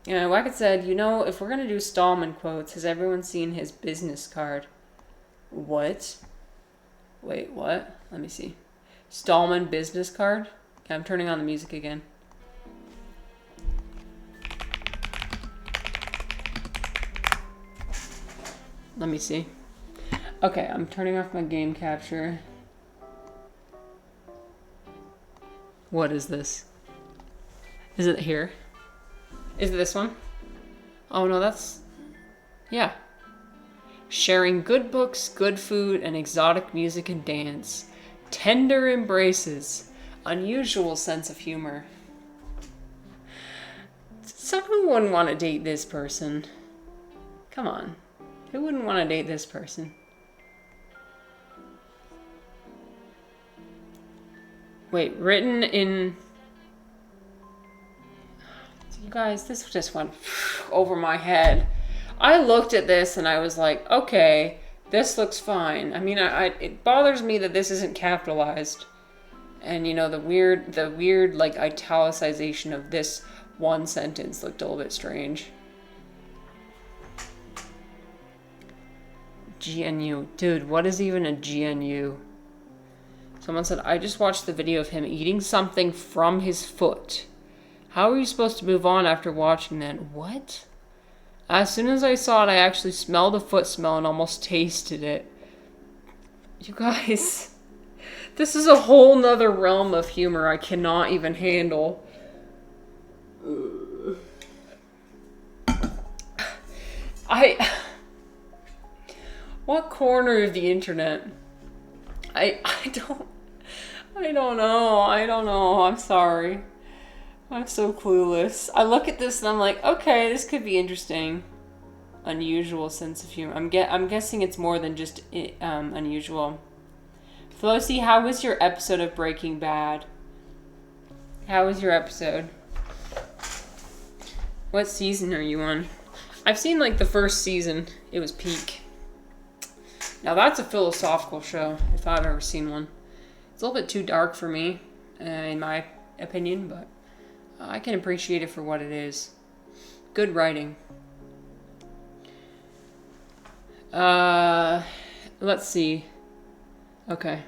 Wackett said, if we're going to do Stallman quotes, has everyone seen his business card? What? Wait, what? Let me see. Stallman business card? Okay, I'm turning on the music again. Let me see. Okay, I'm turning off my game capture. What is this? Is it here? Is it this one? Oh no, that's... Yeah. Sharing good books, good food, and exotic music and dance. Tender embraces. Unusual sense of humor. Someone wouldn't want to date this person. Come on. Who wouldn't want to date this person? Wait, written in... You guys, this just went over my head. I looked at this and I was like, okay, this looks fine. I mean, it bothers me that this isn't capitalized. And, the weird, like, italicization of this one sentence looked a little bit strange. GNU. Dude, what is even a GNU? Someone said, I just watched the video of him eating something from his foot. How are you supposed to move on after watching that? What? As soon as I saw it, I actually smelled the foot smell and almost tasted it. You guys, this is a whole nother realm of humor I cannot even handle. What corner of the internet? I don't know. I'm sorry. I'm so clueless. I look at this and I'm like, okay, this could be interesting. Unusual sense of humor. I'm guessing it's more than just unusual. Flossy, how was your episode of Breaking Bad? How was your episode? What season are you on? I've seen like the first season. It was peak. Now that's a philosophical show, if I've ever seen one. It's a little bit too dark for me, in my opinion, but I can appreciate it for what it is. Good writing. Let's see. Okay.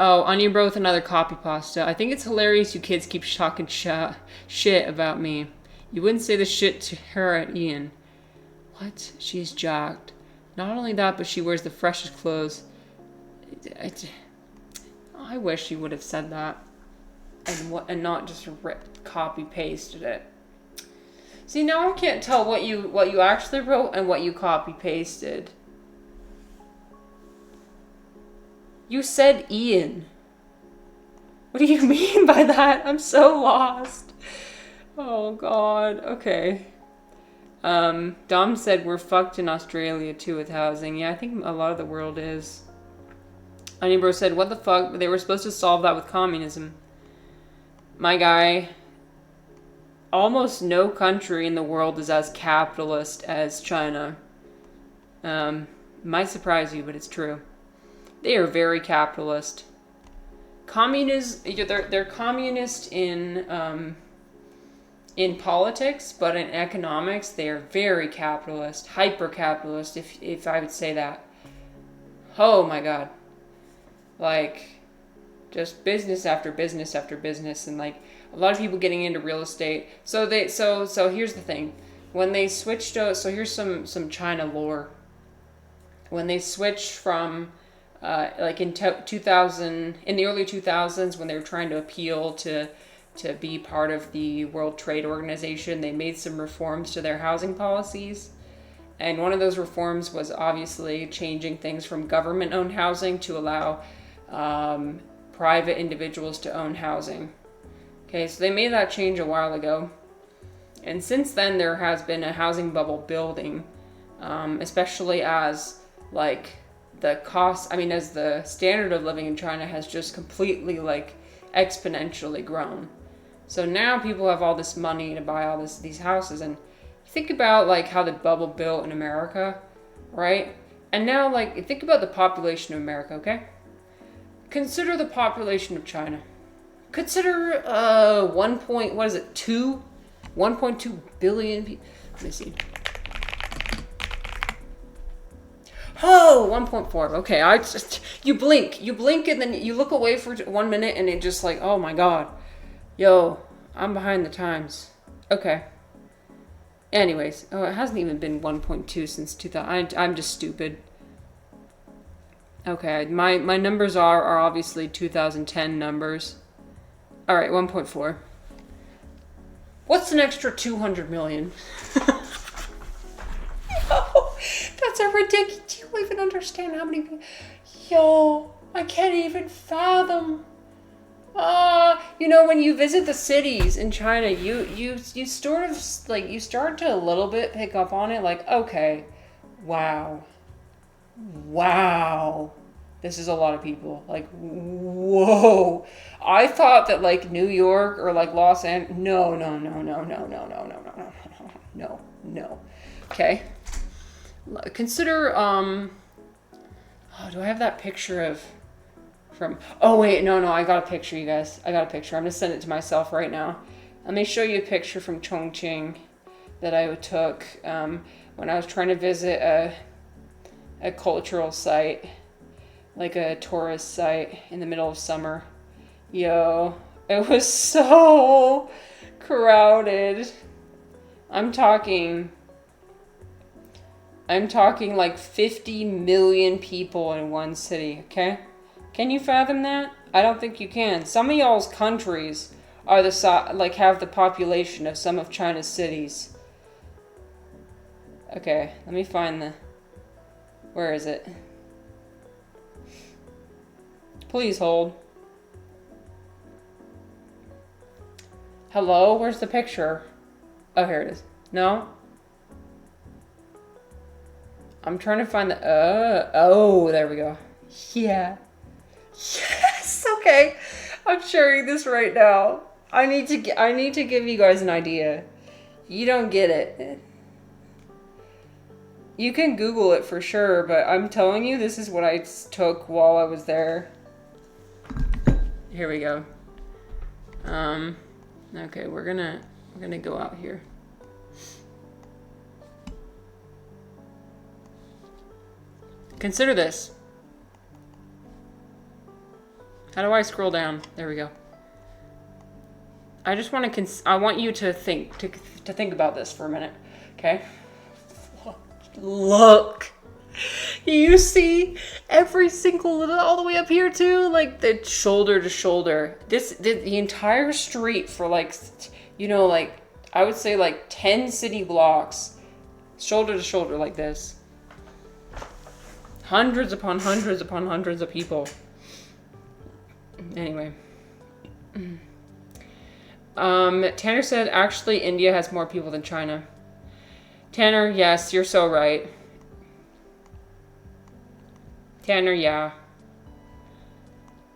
Oh, Onion Bro with another copy pasta. I think it's hilarious you kids keep talking shit about me. You wouldn't say the shit to her at Ian. What? She's jacked. Not only that, but she wears the freshest clothes. I wish you would have said that. And not just copy-pasted it. See, now I can't tell what you actually wrote and what you copy-pasted. You said Ian. What do you mean by that? I'm so lost. Oh, God. Okay. Dom said we're fucked in Australia, too, with housing. Yeah, I think a lot of the world is. Honeybro said, what the fuck? They were supposed to solve that with communism. My guy, almost no country in the world is as capitalist as China. Might surprise you, but it's true. They are very capitalist. They're communist in politics, but in economics, they are very capitalist, hyper-capitalist, if I would say that. Oh my God. Like, just business after business after business, and like a lot of people getting into real estate. So here's the thing. When they switched so here's some China lore. When they switched from like in 2000, in the early 2000s, when they were trying to appeal to be part of the World Trade Organization, they made some reforms to their housing policies. And one of those reforms was obviously changing things from government-owned housing to allow private individuals to own housing. Okay, so they made that change a while ago. And since then, there has been a housing bubble building, especially as like as the standard of living in China has just completely like exponentially grown. So now people have all this money to buy these houses, and think about like how the bubble built in America, right? And now, like, think about the population of America, okay? Consider the population of China. Consider 1.2 billion people. Let me see. Oh, 1.4. Okay, I just you blink, and then you look away for 1 minute, and it just like, oh my god, yo, I'm behind the times. Okay. Anyways, oh, it hasn't even been 1.2 since 2000. I'm just stupid. Okay, my numbers are obviously 2010 numbers. All right, 1.4. What's an extra 200 million? Yo, that's a ridiculous. Do you even understand how many people? Yo, I can't even fathom. When you visit the cities in China, you sort of like you start to a little bit pick up on it. Like, okay, wow, this is a lot of people. Like, whoa. I thought that like New York or like Los Angeles. No. Okay. Consider do I have that picture of from? Oh wait, no, I got a picture, you guys. I got a picture. I'm gonna send it to myself right now. Let me show you a picture from Chongqing that I took when I was trying to visit a cultural site, like a tourist site in the middle of summer. Yo, it was so crowded. I'm talking like 50 million people in one city, okay? Can you fathom that? I don't think you can. Some of y'all's countries are have the population of some of China's cities. Okay, let me find where is it? Please hold. Hello? Where's the picture? Oh, here it is. No? I'm trying to find oh, there we go. Yeah. Yes, okay. I'm sharing this right now. I need to give you guys an idea. You don't get it. You can Google it for sure, but I'm telling you, this is what I took while I was there. Here we go. Okay, we're gonna go out here. Consider this. How do I scroll down? There we go. I just want to I want you to think about this for a minute, okay? Look. You see every single all the way up here too, like the shoulder to shoulder. The entire street for like I would say like 10 city blocks, shoulder to shoulder like this. Hundreds upon hundreds upon hundreds of people. Anyway. Tanner said, actually, India has more people than China. Tanner, yes, you're so right. Tanner, yeah.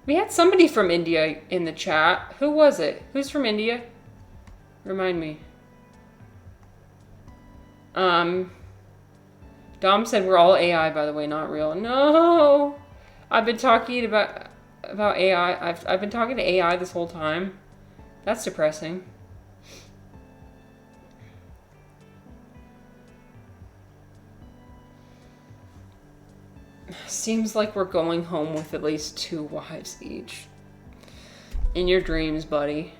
We had somebody from India in the chat. Who was it? Who's from India? Remind me. Dom said we're all AI, by the way, not real. No! I've been talking about AI. I've been talking to AI this whole time. That's depressing. Seems like we're going home with at least 2 wives each. In your dreams, buddy.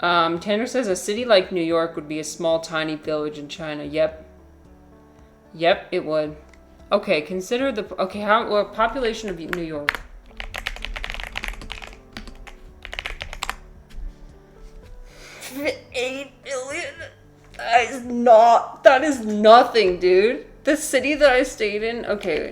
Tanner says a city like New York would be a small, tiny village in China. Yep. Yep, it would. Okay, consider population of New York. 8 billion? That is nothing, dude. The city that I stayed in, okay.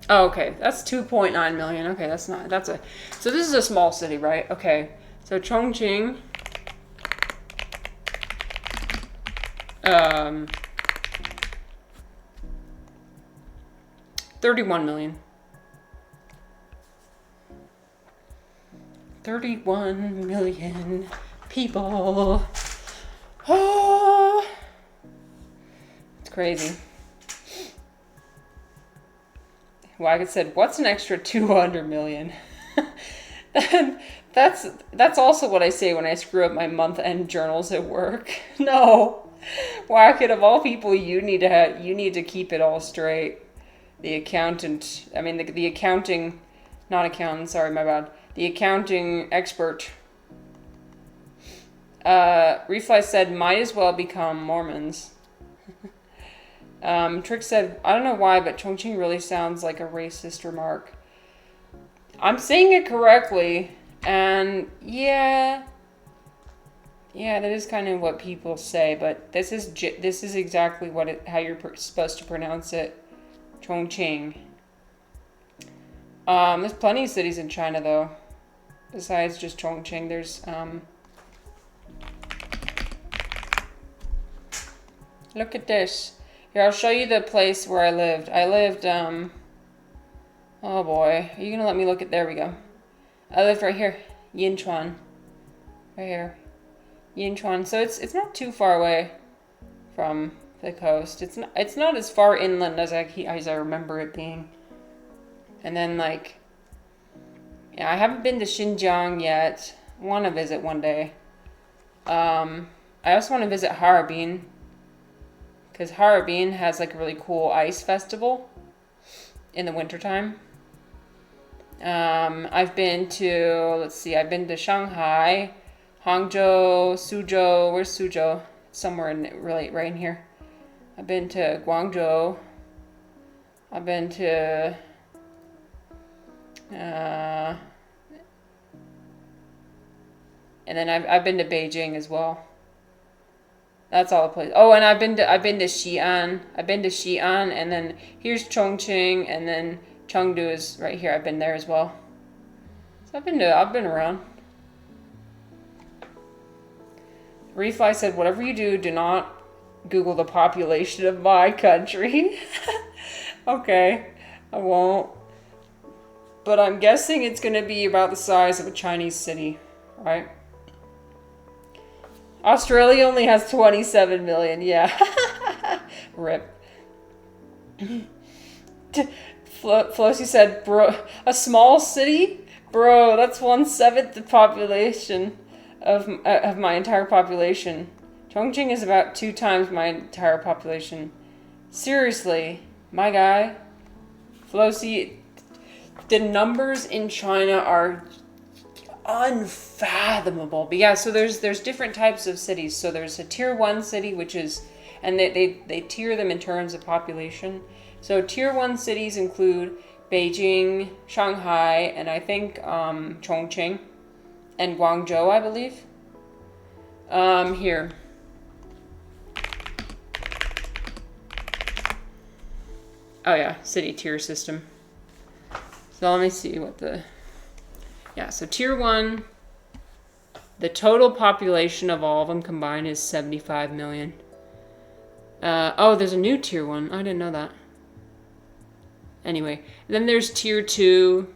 Oh, okay, that's 2.9 million. Okay, so this is a small city, right? Okay, so Chongqing. 31 million. 31 million people. Oh. crazy. Wagon said, "What's an extra 200 million?" That's also what I say when I screw up my month-end journals at work. No, Wagon, of all people, you need to keep it all straight. The accountant, I mean the accounting, not accountant. Sorry, my bad. The accounting expert. Refly said, "Might as well become Mormons." Trick said, "I don't know why, but Chongqing really sounds like a racist remark." I'm saying it correctly, and yeah, that is kind of what people say. But this is exactly how you're supposed to pronounce it, Chongqing. There's plenty of cities in China though, besides just Chongqing. There's look at this. Here, I'll show you the place where I lived. I lived oh boy, are you gonna let me look at? There we go. I lived right here, Yinchuan, right here, Yinchuan. So it's not too far away from the coast. It's not as far inland as I remember it being. And then like, yeah, I haven't been to Xinjiang yet. Want to visit one day. I also want to visit Harbin, because Harbin has like a really cool ice festival in the wintertime. I've been to Shanghai, Hangzhou, Suzhou. Where's Suzhou? Somewhere right in here. I've been to Guangzhou. I've been to and then I've been to Beijing as well. That's all the places. Oh, and I've been to Xi'an. I've been to Xi'an, and then here's Chongqing, and then Chengdu is right here. I've been there as well. So I've been around. Refly said, "Whatever you do not Google the population of my country." Okay, I won't. But I'm guessing it's gonna be about the size of a Chinese city, right? Australia only has 27 million. Yeah. Rip. Flossy said, "Bro, a small city? Bro, that's 1/7 the population of my entire population. Chongqing is about 2 times my entire population. Seriously, my guy. Flossy, the numbers in China are unfathomable." But yeah, so there's different types of cities. So there's a tier 1 city, which is, and they tier them in terms of population. So tier 1 cities include Beijing, Shanghai, and I think Chongqing and Guangzhou, I believe. Here. Oh yeah, city tier system. So let me see what the... Yeah, so tier 1, the total population of all of them combined is 75 million. Oh, there's a new tier 1. I didn't know that. Anyway, then there's tier 2.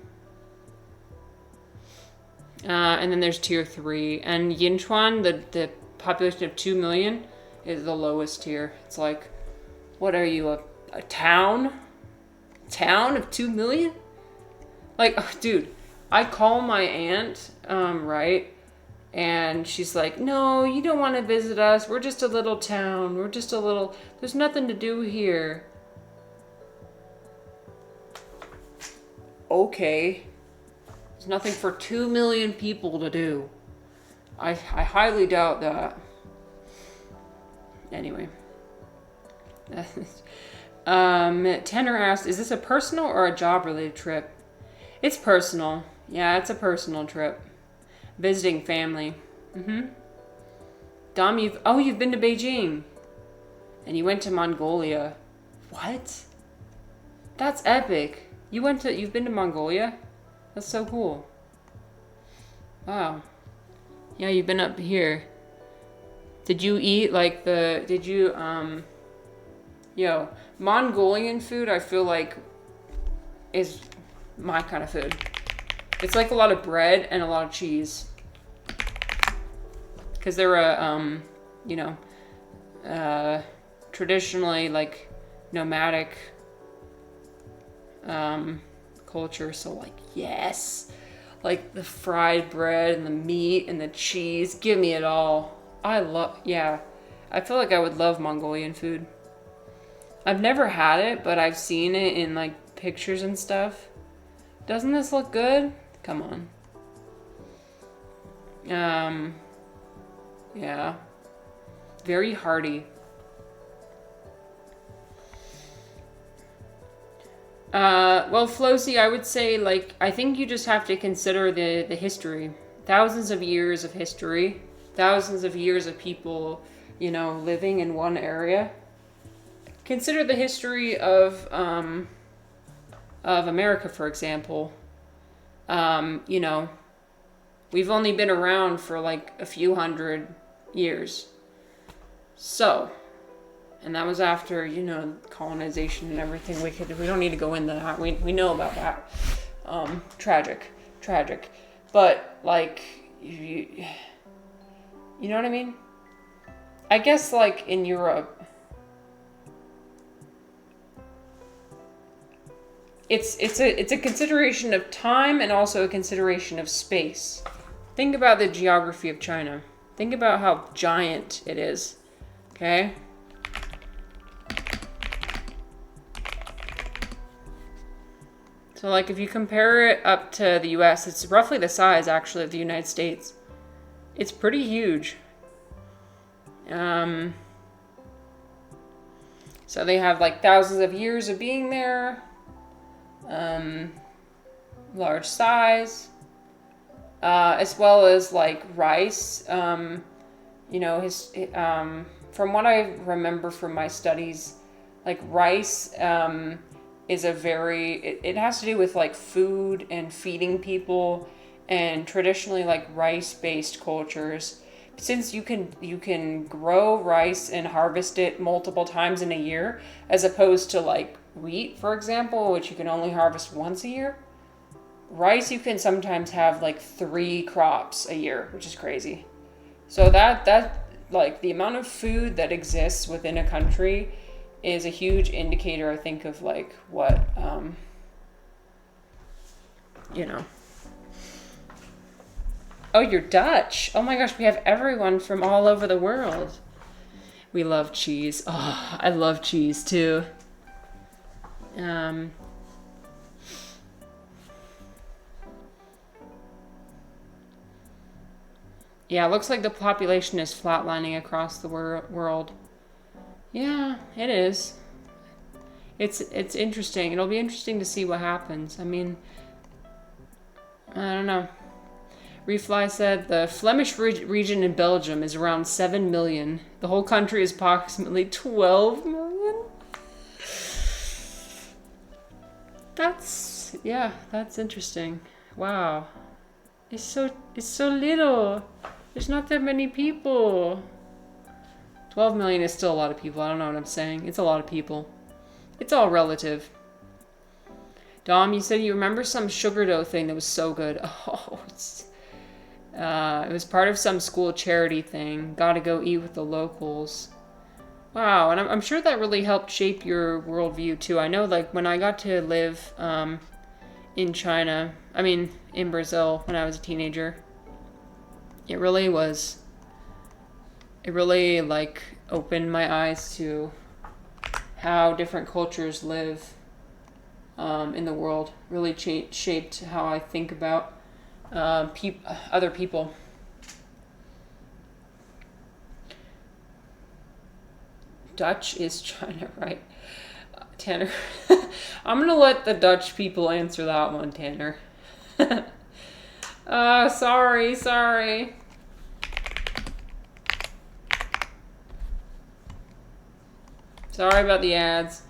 And then there's tier 3. And Yinchuan, the population of 2 million, is the lowest tier. It's like, what are you, a town? Town of 2 million? Like, oh, dude, I call my aunt, right? And she's like, "No, you don't want to visit us. We're just a little town. There's nothing to do here." Okay. There's nothing for 2 million people to do. I highly doubt that. Anyway. Tanner asked, "Is this a personal or a job-related trip?" It's personal. Yeah, it's a personal trip. Visiting family. Dom, you've been to Beijing. And you went to Mongolia. What? That's epic. You've been to Mongolia? That's so cool. Wow. Yeah, you've been up here. Did you eat Mongolian food I feel like is my kind of food. It's like a lot of bread and a lot of cheese. Because they're traditionally like nomadic culture. So like, yes, like the fried bread and the meat and the cheese, give me it all. Yeah, I feel like I would love Mongolian food. I've never had it, but I've seen it in like pictures and stuff. Doesn't this look good? Come on. Yeah. Very hearty. Well, Flosi, I would say, like, I think you just have to consider the history. Thousands of years of history. Thousands of years of people, you know, living in one area. Consider the history of America, for example. You know, we've only been around for like a few hundred years. So, and that was after, you know, colonization and everything. We don't need to go into that. We know about that. Tragic. But like, you know what I mean? I guess like in Europe, it's a consideration of time and also a consideration of space. Think about the geography of China. Think about how giant it is. Okay? So like if you compare it up to the US, it's roughly the size actually of the United States. It's pretty huge. So they have like thousands of years of being there. Large size. As well as like rice. You know, from what I remember from my studies, like rice is it has to do with like food and feeding people, and traditionally like rice-based cultures. Since you can grow rice and harvest it multiple times in a year, as opposed to like wheat, for example, which you can only harvest once a year. Rice you can sometimes have like 3 crops a year, which is crazy. So that like the amount of food that exists within a country is a huge indicator, I think, of like what you know. Oh, you're Dutch. Oh my gosh, we have everyone from all over the world. We love cheese. Oh, I love cheese too. Yeah, it looks like the population is flatlining across the world. Yeah, it is. It's interesting. It'll be interesting to see what happens. I mean, I don't know. Refly said the Flemish region in Belgium is around 7 million. The whole country is approximately 12 million. That's interesting. Wow. It's so little. There's not that many people. 12 million is still a lot of people. I don't know what I'm saying. It's a lot of people. It's all relative. Dom, you said you remember some sugar dough thing that was so good. Oh, it was part of some school charity thing. Gotta go eat with the locals. Wow, and I'm sure that really helped shape your worldview too. I know, like, when I got to live in China, in Brazil when I was a teenager, it really like opened my eyes to how different cultures live in the world. Really shaped how I think about other people. Dutch is China, right? Tanner. I'm gonna let the Dutch people answer that one, Tanner. Sorry. Sorry about the ads.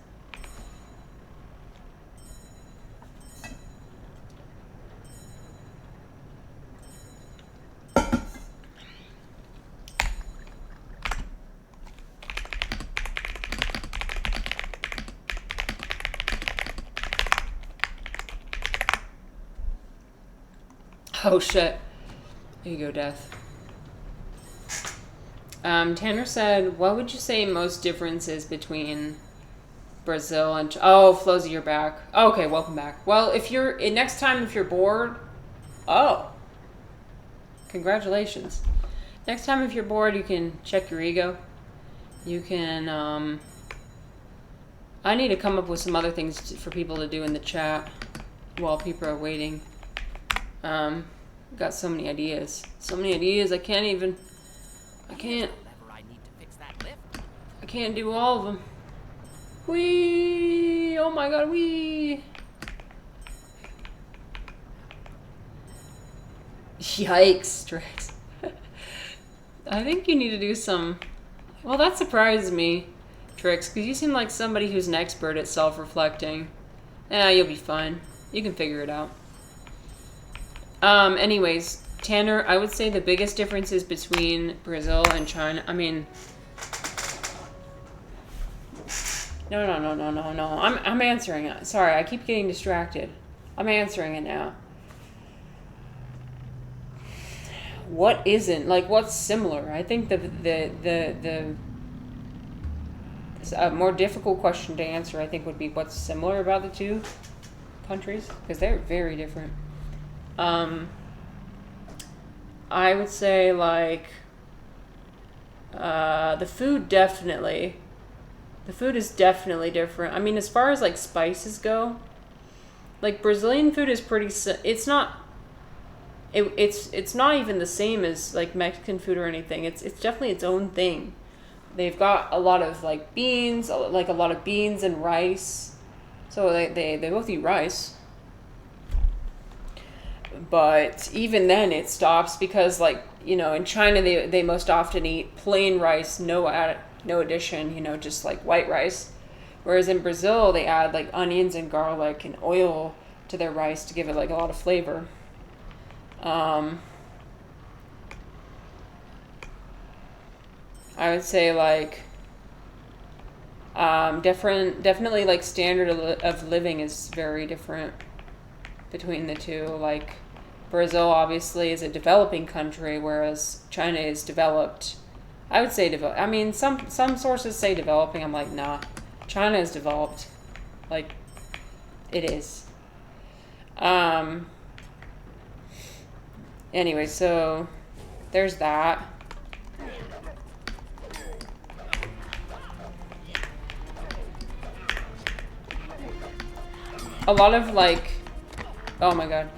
Oh shit. There you go, Death. Tanner said, what would you say most differences between Brazil and... Oh, Flozy, you're back. Okay, welcome back. Well, if you're... Next time, if you're bored... Oh. Congratulations. Next time, if you're bored, you can check your ego. You can, I need to come up with some other things for people to do in the chat while people are waiting. Got so many ideas. So many ideas, I can't do all of them. Whee! Oh my god, whee! Yikes, Trix. I think you need to do some... Well, that surprised me, Trix, because you seem like somebody who's an expert at self-reflecting. You'll be fine. You can figure it out. Anyways, Tanner, I would say the biggest differences between Brazil and China... I mean... No. I'm answering it. Sorry, I keep getting distracted. I'm answering it now. What isn't? Like, what's similar? I think the a more difficult question to answer, I think, would be what's similar about the two countries, because they're very different. I would say, like, the food definitely. The food is definitely different. I mean, as far as, like, spices go, like, Brazilian food is pretty... It's not... It's not even the same as, like, Mexican food or anything. It's definitely its own thing. They've got a lot of, like, beans, like a lot of beans and rice. So they both eat rice. But even then it stops because, like, you know, in China they most often eat plain rice, no addition, you know, just like white rice. Whereas in Brazil they add, like, onions and garlic and oil to their rice to give it, like, a lot of flavor. I would say, like, definitely, like, standard of living is very different between the two. Like, Brazil obviously is a developing country, whereas China is developed. I would say I mean, some sources say developing. I'm like, nah, China is developed. Like, it is. Anyway, so there's that. A lot of, like, oh my god,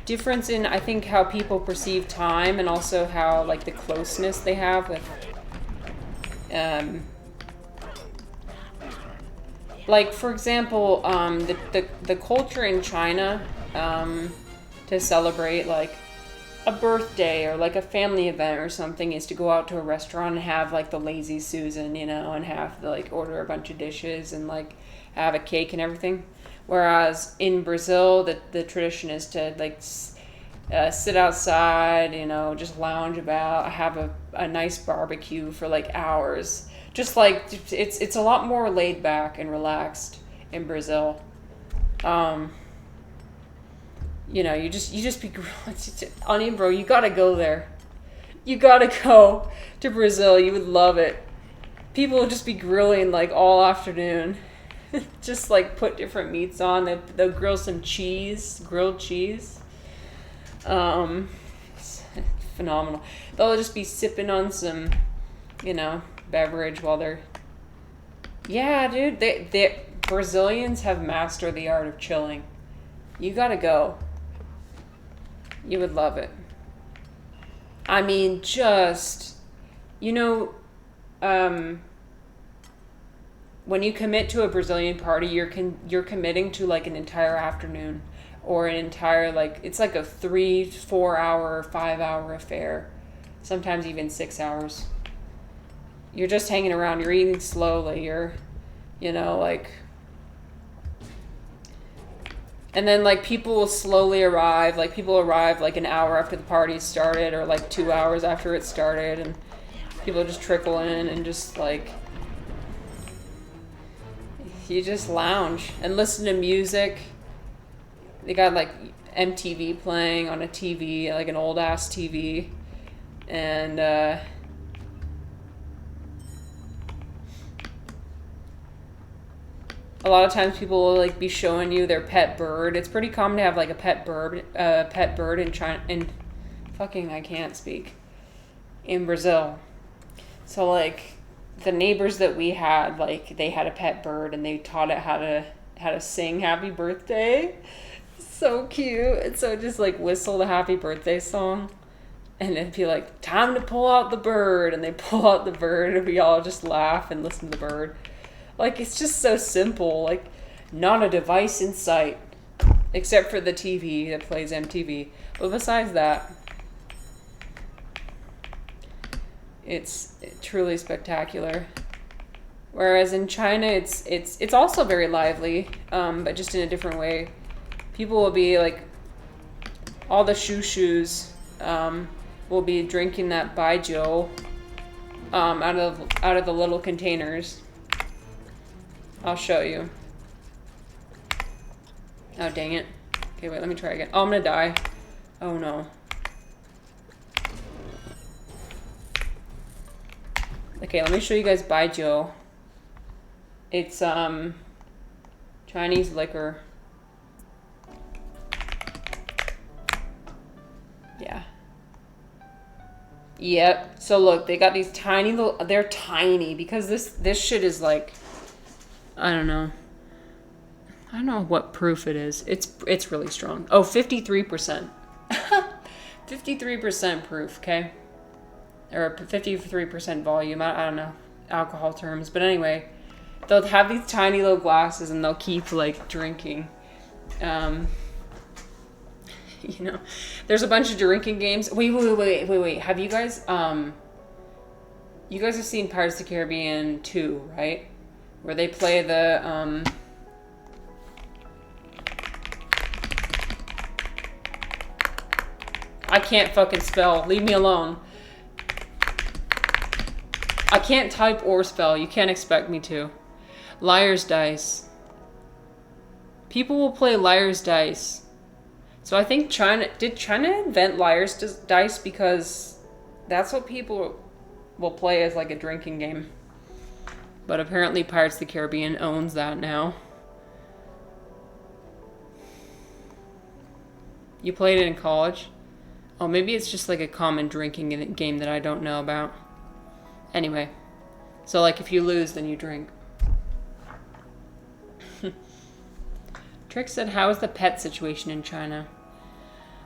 difference in, I think, how people perceive time, and also how, like, the closeness they have with, like, for example, the culture in China, to celebrate, like, a birthday or, like, a family event or something is to go out to a restaurant and have, like, the lazy Susan, you know, and have to, like, order a bunch of dishes and, like, have a cake and everything. Whereas in Brazil, the tradition is to, like, sit outside, you know, just lounge about, have a nice barbecue for, like, hours. Just, like, it's a lot more laid back and relaxed in Brazil. You know, you just be... Ani, bro, you gotta go there. You gotta go to Brazil. You would love it. People would just be grilling, like, all afternoon. Just, like, put different meats on. They'll grill some cheese, grilled cheese. It's phenomenal. They'll just be sipping on some, you know, beverage while they're... Yeah, dude. They Brazilians have mastered the art of chilling. You gotta go. You would love it. I mean, just, you know, when you commit to a Brazilian party, you're committing to, like, an entire afternoon, or an entire, like, it's like a 3-4 hour, 5 hour affair, sometimes even 6 hours. You're just hanging around. You're eating slowly. You're, you know, like. And then, like, people will slowly arrive. Like, people arrive, like, an hour after the party started, or, like, 2 hours after it started, and people just trickle in and just, like, you just lounge and listen to music. They got, like, MTV playing on a TV, like an old-ass TV. And a lot of times people will like be showing you their pet bird. It's pretty common to have like a pet bird in China, in fucking I can't speak, in Brazil. So like the neighbors that we had, like they had a pet bird and they taught it how to sing happy birthday. So cute. And so just like whistle the happy birthday song. And it'd be like, time to pull out the bird. And they pull out the bird and we all just laugh and listen to the bird. Like, it's just so simple. Like, not a device in sight. Except for the TV that plays MTV. But besides that, it's truly spectacular. Whereas in China, it's also very lively, but just in a different way. People will be like, all the shoes will be drinking that baijiu out of the little containers. I'll show you. Oh, dang it. Okay, wait, let me try again. Oh, I'm gonna die. Oh, no. Okay, let me show you guys baijiu. It's, Chinese liquor. Yeah. Yep. So look, they got these tiny little, they're tiny because this shit is like, I don't know what proof it is. It's really strong. Oh, 53%. 53% proof, okay? Or 53% volume. I don't know alcohol terms, but anyway, they'll have these tiny little glasses and they'll keep like drinking. You know, there's a bunch of drinking games. Wait. Have you guys you guys have seen Pirates of the Caribbean 2, right? Where they play the I can't fucking spell. Leave me alone. I can't type or spell. You can't expect me to. Liar's Dice. People will play Liar's Dice. So I think did China invent Liar's Dice because that's what people will play as like a drinking game. But apparently Pirates of the Caribbean owns that now. You played it in college? Oh, maybe it's just like a common drinking game that I don't know about. Anyway, so like if you lose, then you drink. Trick said, how is the pet situation in China?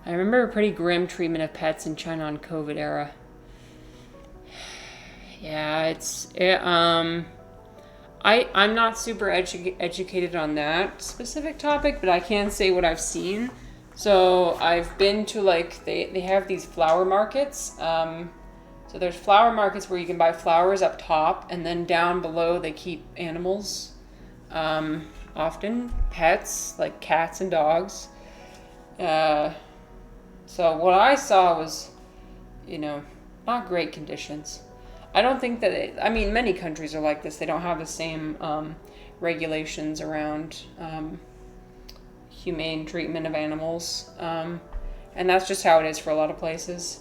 I remember a pretty grim treatment of pets in China on COVID era. Yeah, I'm not super educated on that specific topic, but I can say what I've seen. So I've been to like, they have these flower markets. So there's flower markets where you can buy flowers up top, and then down below they keep animals. Often pets, like cats and dogs. So what I saw was, not great conditions. I don't think that many countries are like this. They don't have the same regulations around humane treatment of animals. And that's just how it is for a lot of places.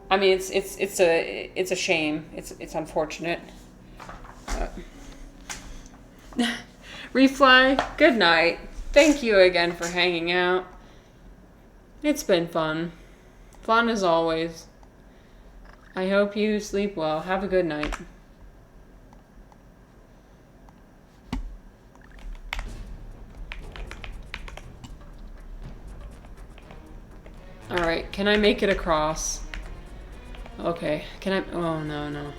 I mean, it's a shame. It's unfortunate. Refly, good night. Thank you again for hanging out. It's been fun. Fun as always. I hope you sleep well. Have a good night. Alright, can I make it across? Okay, can I? Oh, no.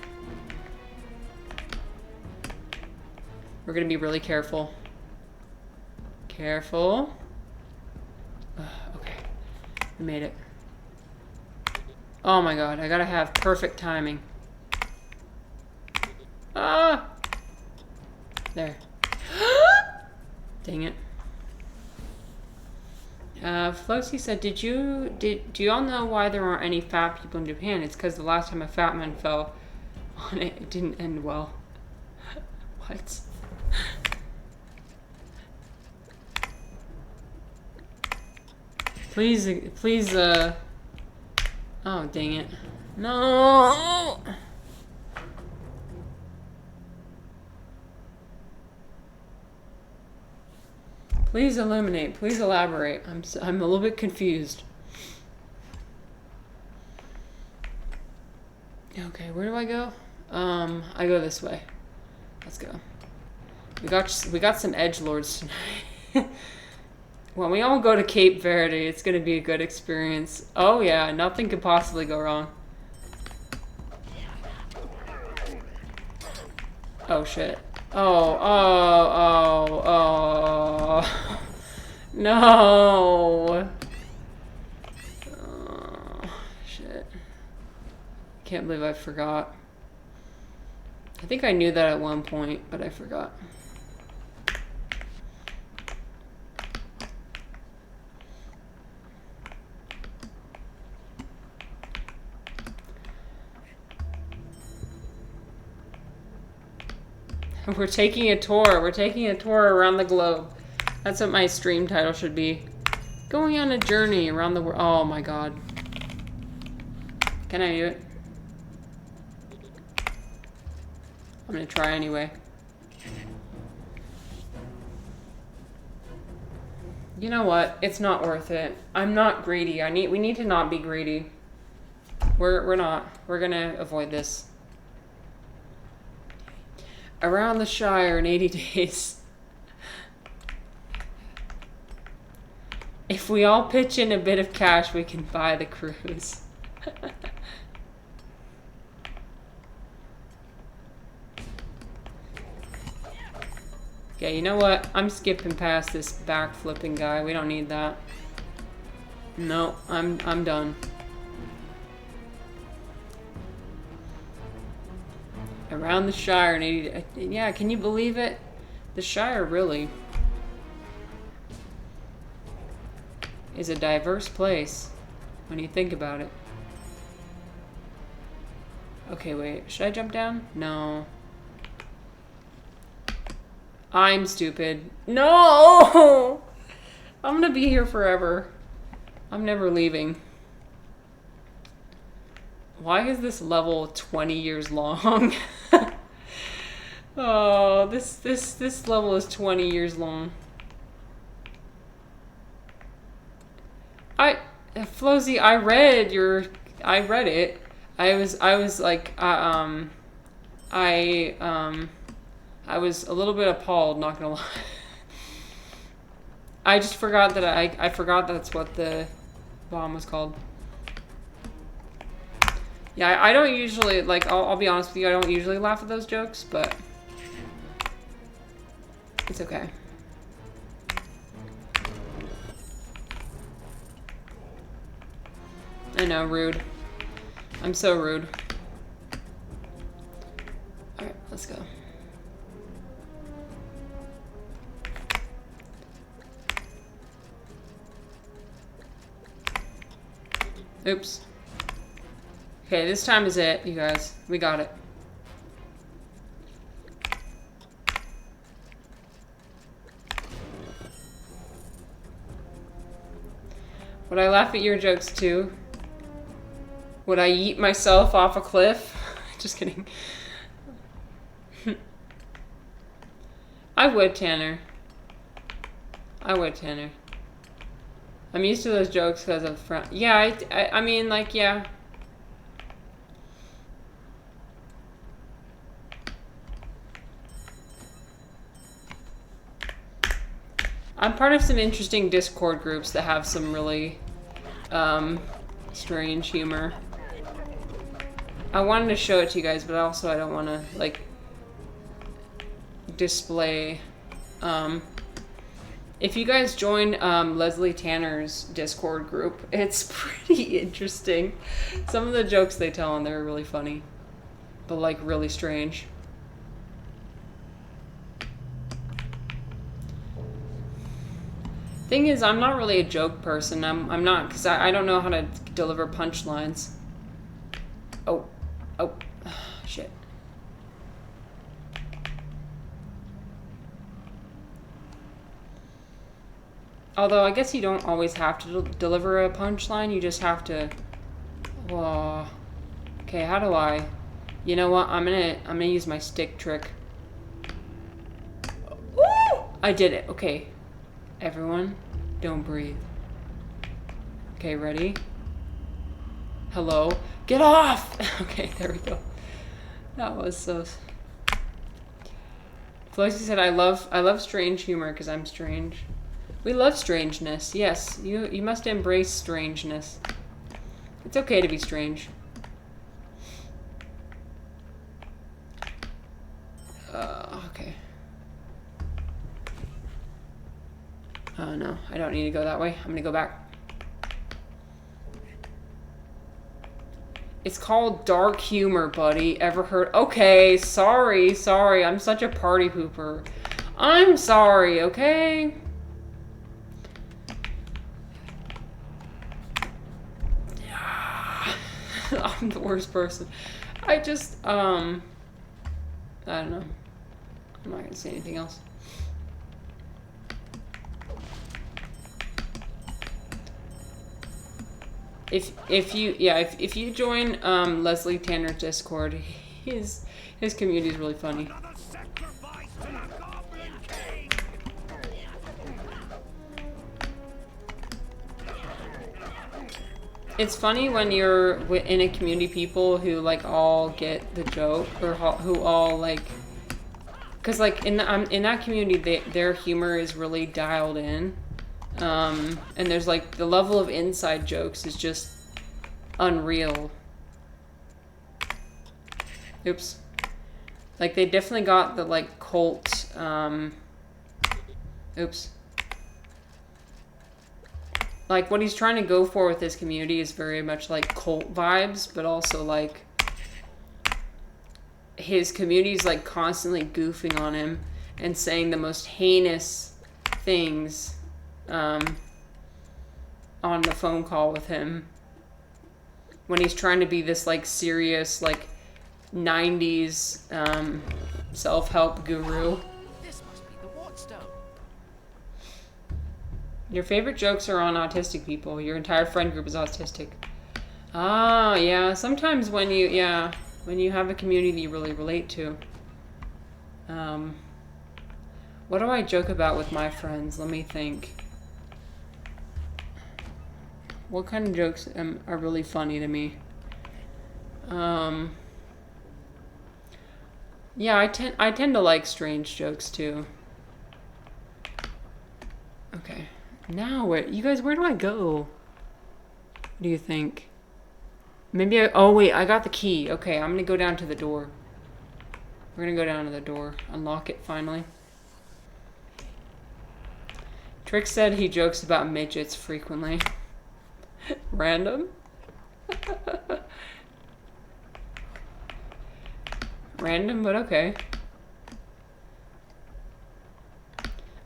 We're gonna be really careful. Careful. Okay, I made it. Oh my god, I gotta have perfect timing. Ah! There. Dang it. Flossy said, do you all know why there aren't any fat people in Japan? It's because the last time a fat man fell on it, it didn't end well. What? Please, oh, dang it. No! Please illuminate. Please elaborate. I'm a little bit confused. Okay, where do I go? I go this way. Let's go. We got some edgelords tonight. When we all go to Cape Verde, it's gonna be a good experience. Oh yeah, nothing could possibly go wrong. Oh shit. Oh. No. Oh, shit. Can't believe I forgot. I think I knew that at one point, but I forgot. We're taking a tour. We're taking a tour around the globe. That's what my stream title should be. Going on a journey around the world. Oh my god. Can I do it? I'm gonna try anyway. You know what? It's not worth it. I'm not greedy. We need to not be greedy. We're not. We're gonna avoid this. Around the Shire in 80 days. If we all pitch in a bit of cash, we can buy the cruise. Okay, you know what? I'm skipping past this back-flipping guy. We don't need that. No, I'm done. Around the Shire in 80... Yeah, can you believe it? The Shire really is a diverse place when you think about it. Okay, wait. Should I jump down? No. I'm stupid. No! I'm gonna be here forever. I'm never leaving. Why is this level 20 years long? Oh, this level is 20 years long. Flozy, I read it. I was like, I was a little bit appalled, not gonna lie. I just forgot that I forgot that's what the bomb was called. Yeah, I don't usually, like, I'll be honest with you, I don't usually laugh at those jokes, but it's okay. I know, rude. I'm so rude. Alright, let's go. Oops. Okay, this time is it, you guys. We got it. Would I laugh at your jokes too? Would I yeet myself off a cliff? Just kidding. I would, Tanner. I would, Tanner. I'm used to those jokes because of front. Yeah, I mean, like, yeah. I'm part of some interesting Discord groups that have some really strange humor. I wanted to show it to you guys, but also I don't want to, like, display. If you guys join Leslie Tanner's Discord group, it's pretty interesting. Some of the jokes they tell on there are really funny, but, like, really strange. Thing is, I'm not really a joke person. I'm not, because I don't know how to deliver punchlines. Oh, shit. Although, I guess you don't always have to deliver a punchline. You just have to... Okay, how do I? You know what? I'm gonna use my stick trick. Woo! I did it. Okay. Everyone, don't breathe. Okay, ready? Hello? Get off! Okay, there we go. That was so... Felicity said, I love strange humor because I'm strange. We love strangeness. Yes, you must embrace strangeness. It's okay to be strange. Okay. Oh no, I don't need to go that way. I'm gonna go back. It's called dark humor, buddy. Ever heard? Okay, sorry. I'm such a party pooper. I'm sorry, okay? I'm the worst person. I don't know. I'm not gonna say anything else. If you join Leslie Tanner's Discord, his community is really funny. It's funny when you're in a community people who like all get the joke or who all like, because like in that community their humor is really dialed in. And there's like the level of inside jokes is just unreal. Oops. Like they definitely got the like cult, oops. Like what he's trying to go for with this community is very much like cult vibes, but also like his community's like constantly goofing on him and saying the most heinous things on the phone call with him when he's trying to be this like serious like 90s self-help guru. This must be the Wardstone. Your favorite jokes are on autistic people. Your entire friend group is autistic. Ah, yeah. Sometimes when you have a community you really relate to. What do I joke about with my friends? Let me think. What kind of jokes are really funny to me? Yeah, I tend to like strange jokes too. Okay. Now where do I go? What do you think? Maybe oh wait, I got the key. Okay, I'm gonna go down to the door. We're gonna go down to the door. Unlock it finally. Trick said he jokes about midgets frequently. Random? Random, but okay.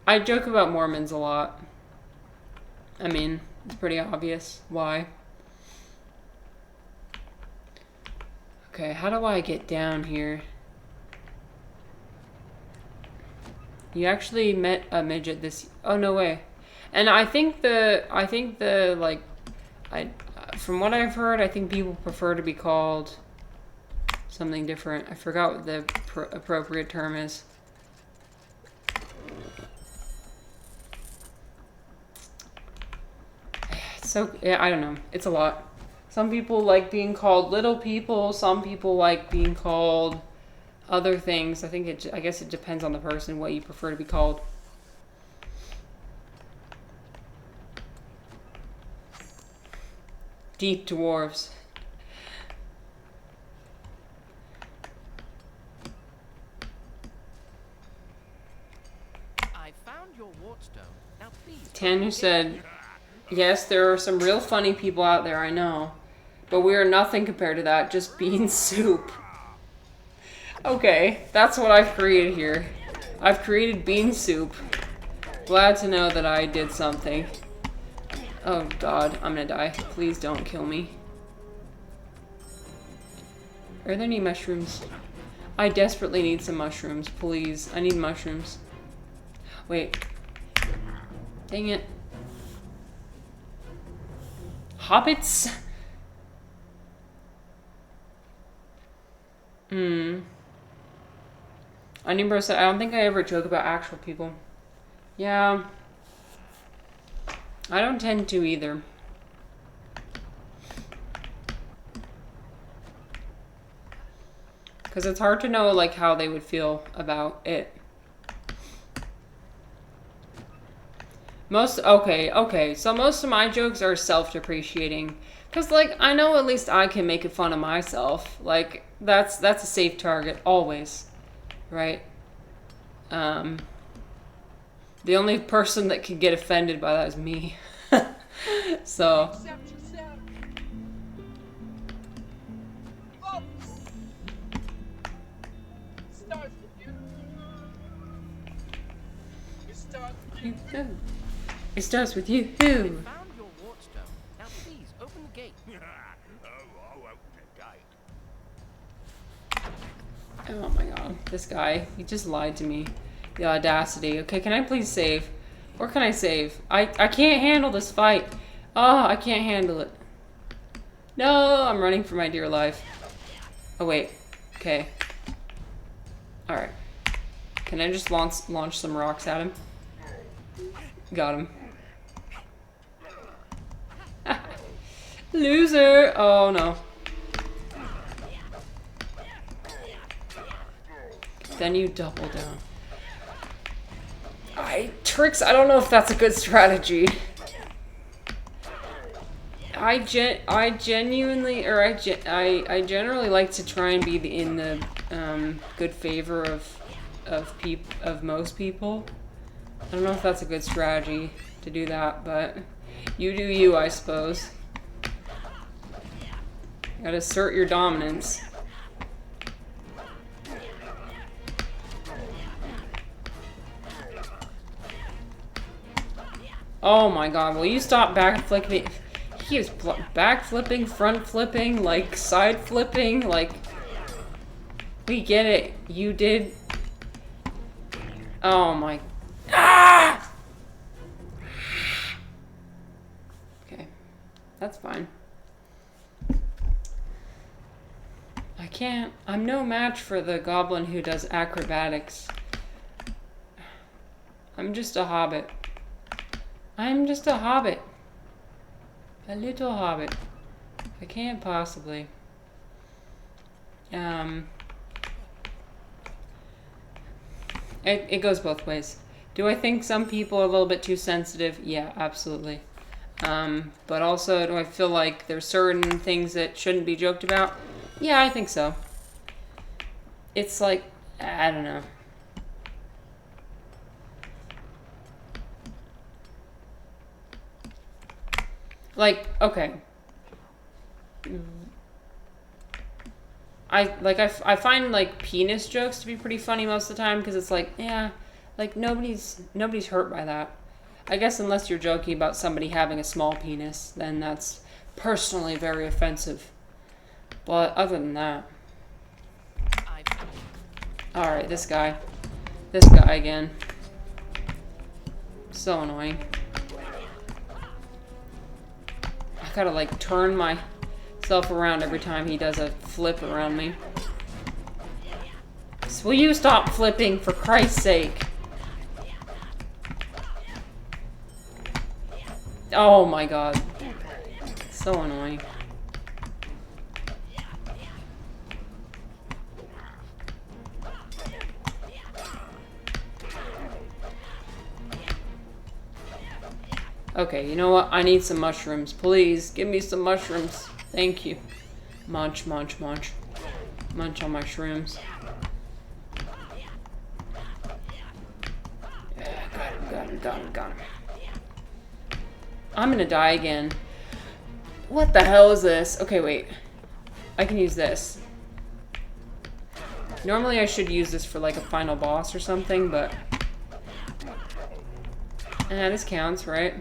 I joke about Mormons a lot. I mean, it's pretty obvious why. Okay, how do I get down here? You actually met a midget this... Oh, no way. And I think like... from what I've heard, I think people prefer to be called something different. I forgot what the appropriate term is. So, yeah, I don't know. It's a lot. Some people like being called little people. Some people like being called other things. I guess it depends on the person what you prefer to be called. Deep dwarves. I found your Wardstone. Now please. Tanu said, yes, there are some real funny people out there, I know. But we are nothing compared to that, just bean soup. Okay, that's what I've created here. I've created bean soup. Glad to know that I did something. Oh god, I'm gonna die. Please don't kill me. Are there any mushrooms? I desperately need some mushrooms, please. I need mushrooms. Wait. Dang it. Hobbits? Onibro said, I don't think I ever joke about actual people. Yeah. I don't tend to either. Because it's hard to know, like, how they would feel about it. Okay. So most of my jokes are self-depreciating. Because, like, I know at least I can make fun of myself. Like, that's a safe target, always. Right? The only person that can get offended by that is me. So... It starts with you. I found your wardstone. Now please, open the gate. I'll open the gate. Oh my god. This guy, he just lied to me. The audacity. Okay, can I please save? Or can I save? I can't handle this fight. Oh, I can't handle it. No, I'm running for my dear life. Oh, wait. Okay. Alright. Can I just launch some rocks at him? Got him. Loser! Oh, no. Then you double down. Tricks, I don't know if that's a good strategy. I generally like to try and be in the good favor of most people. I don't know if that's a good strategy to do that, but you do you, I suppose. You gotta assert your dominance. Oh my god, will you stop backflipping? He is backflipping, front flipping, like side flipping, like... We get it. You did... Oh my... Ah! Okay. That's fine. I can't... I'm no match for the goblin who does acrobatics. I'm just a hobbit. I'm just a hobbit. A little hobbit. I can't possibly. It goes both ways. Do I think some people are a little bit too sensitive? Yeah, absolutely. But also, do I feel like there's certain things that shouldn't be joked about? Yeah, I think so. It's like, I don't know. Like, okay. I find like penis jokes to be pretty funny most of the time because it's like, yeah, like nobody's hurt by that. I guess unless you're joking about somebody having a small penis, then that's personally very offensive. But other than that. Alright, this guy. This guy again. So annoying. I gotta like turn myself around every time he does a flip around me. So will you stop flipping for Christ's sake? Oh my god. So annoying. Okay, you know what? I need some mushrooms. Please, give me some mushrooms. Thank you. Munch, munch, munch. Munch on my shrooms. Yeah, got him. I'm gonna die again. What the hell is this? Okay, wait. I can use this. Normally I should use this for like a final boss or something, but... this counts, right?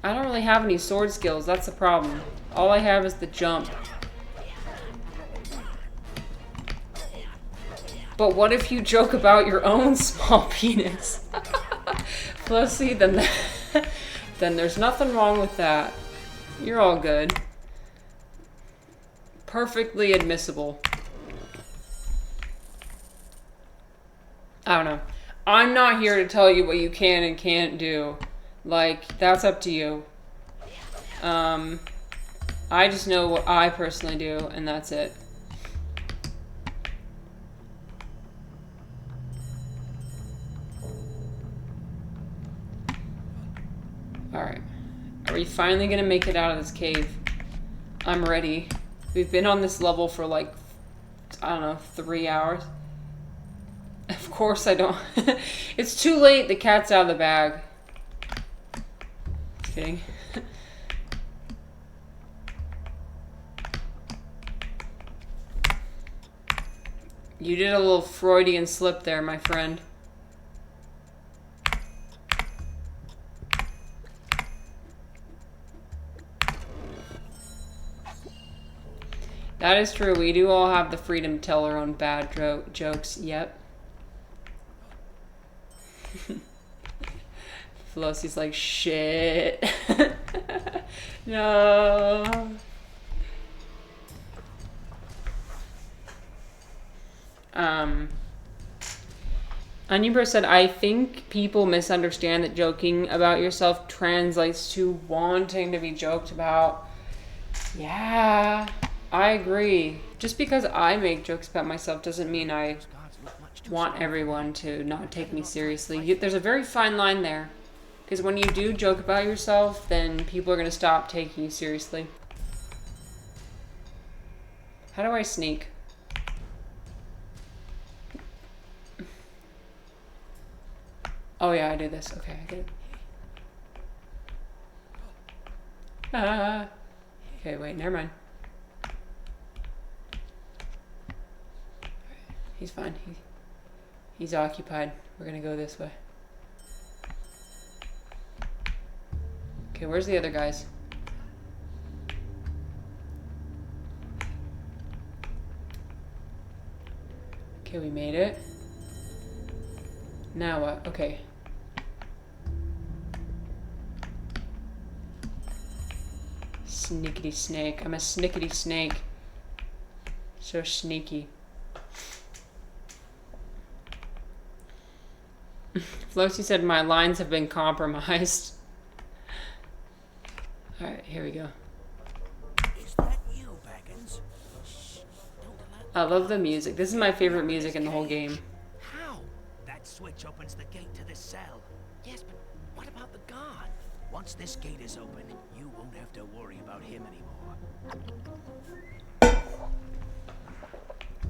I don't really have any sword skills, that's the problem. All I have is the jump. But what if you joke about your own small penis? Well, see, then there's nothing wrong with that. You're all good. perfectly admissible. I don't know. I'm not here to tell you what you can and can't do. Like, that's up to you. I just know what I personally do, and that's it. Alright. Are we finally gonna make it out of this cave? I'm ready. We've been on this level for like, I don't know, 3 hours. Of course I don't. It's too late. The cat's out of the bag. Just kidding. You did a little Freudian slip there, my friend. That is true. We do all have the freedom to tell our own bad jokes. Yep. Felicity's like, shit. No. Onion Bro said, I think people misunderstand that joking about yourself translates to wanting to be joked about. Yeah, I agree. Just because I make jokes about myself doesn't mean I want everyone to not take me seriously. There's a very fine line there. Because when you do joke about yourself, then people are going to stop taking you seriously. How do I sneak? Oh yeah, I do this. Okay, I get it. Ah. Okay, wait, never mind. He's fine. He's occupied. We're gonna go this way. Okay, where's the other guys? Okay, we made it. Now what? Okay. Sneakity snake. I'm a snickety snake. So sneaky. Flossy said my lines have been compromised. Alright, here we go. Is that you, Baggins? Shh, don't allow... I love the music. This is my favorite music in the whole game. How? That switch opens the gate to this cell. Yes, but what about the guard? Once this gate is open, you won't have to worry about him anymore.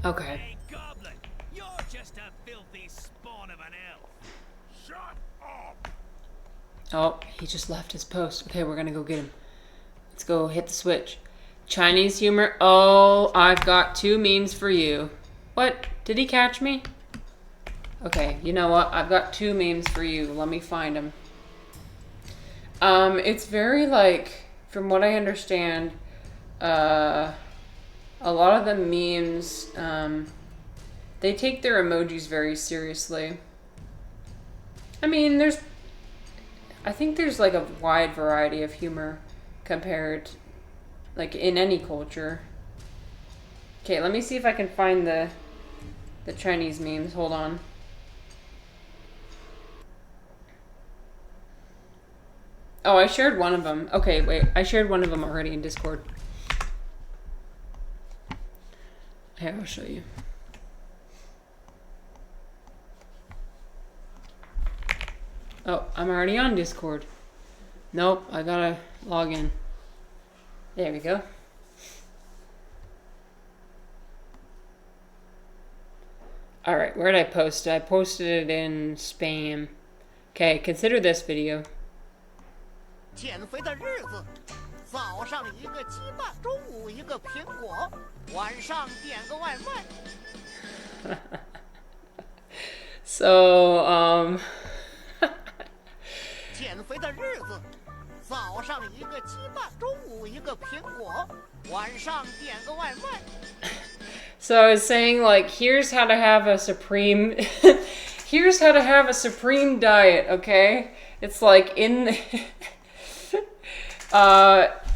Okay. Hey, Goblin! You're just a filthy spawn of an elf! Shut up! Oh, he just left his post. Okay, we're gonna go get him. Let's go hit the switch. Chinese humor. Oh, I've got 2 memes for you. What? Did he catch me? Okay, you know what? I've got 2 memes for you. Let me find them. It's very, like, from what I understand, a lot of the memes, they take their emojis very seriously. I mean, I think there's, like, a wide variety of humor compared, like, in any culture. Okay, let me see if I can find the Chinese memes. Hold on. Oh, I shared one of them. Okay, wait. I shared one of them already in Discord. Here, I'll show you. Oh, I'm already on Discord. Nope, I gotta log in. There we go. Alright, where did I post it? I posted it in spam. Okay, consider this video. 减肥的日子，早上一个鸡蛋，中午一个苹果，晚上点个外卖。So, 减肥的日子，早上一个鸡蛋，中午一个苹果，晚上点个外卖。 So I was saying, like, here's how to have a supreme, here's how to have a supreme diet, okay? It's like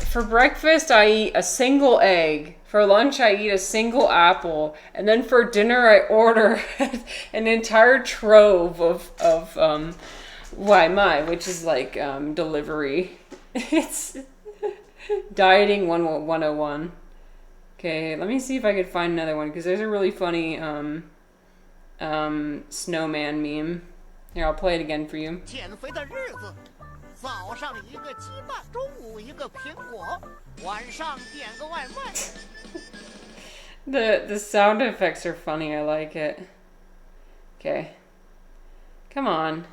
for breakfast, I eat a single egg. For lunch, I eat a single apple, and then for dinner, I order an entire trove of which is like delivery. It's dieting 101. Okay, let me see if I could find another one because there's a really funny snowman meme. Here, I'll play it again for you. 减肥的日子，早上一个鸡蛋，中午一个苹果，晚上点个外卖。The sound effects are funny. I like it. Okay. Come on.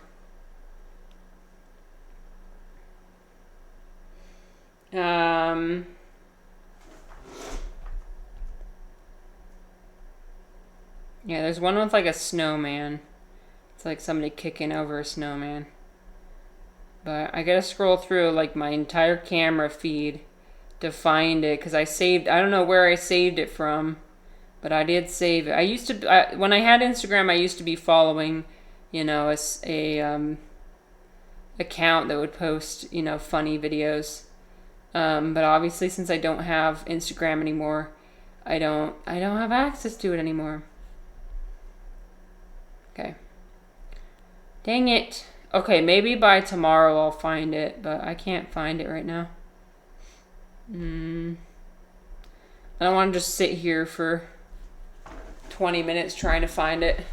Yeah, there's one with like a snowman. It's like somebody kicking over a snowman. But I gotta scroll through like my entire camera feed to find it because I don't know where I saved it from, but I did save it. I used to, when I had Instagram, I used to be following, a account that would post, funny videos. But obviously since I don't have Instagram anymore, I don't have access to it anymore. Okay. Dang it. Okay, maybe by tomorrow I'll find it, but I can't find it right now. I don't want to just sit here for 20 minutes trying to find it.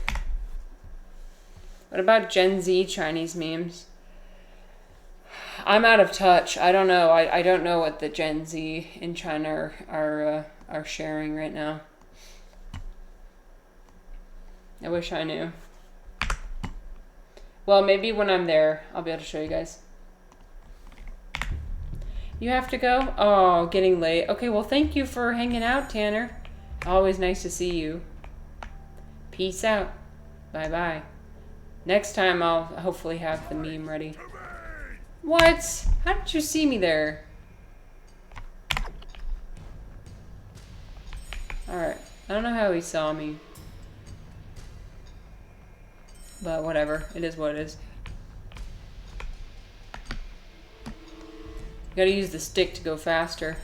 What about Gen Z Chinese memes? I'm out of touch. I don't know. I don't know what the Gen Z in China are sharing right now. I wish I knew. Well, maybe when I'm there, I'll be able to show you guys. You have to go? Oh, getting late. Okay, well, thank you for hanging out, Tanner. Always nice to see you. Peace out. Bye-bye. Next time, I'll hopefully have the meme ready. What? How did you see me there? Alright. I don't know how he saw me. But whatever. It is what it is. You gotta use the stick to go faster.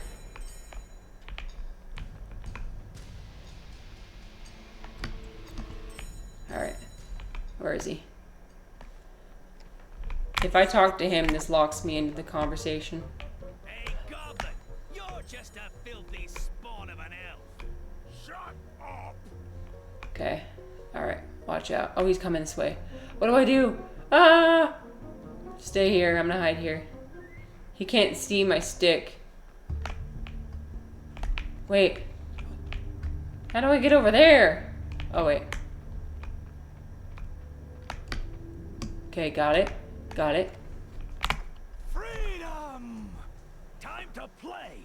Alright. Where is he? If I talk to him, this locks me into the conversation. Hey, Goblin! You're just a filthy spawn of an elf! Shut up! Okay. Alright. Watch out. Oh, he's coming this way. What do I do? Ah! Stay here. I'm gonna hide here. He can't see my stick. Wait. How do I get over there? Oh, wait. Okay, got it. Got it. Freedom! Time to play!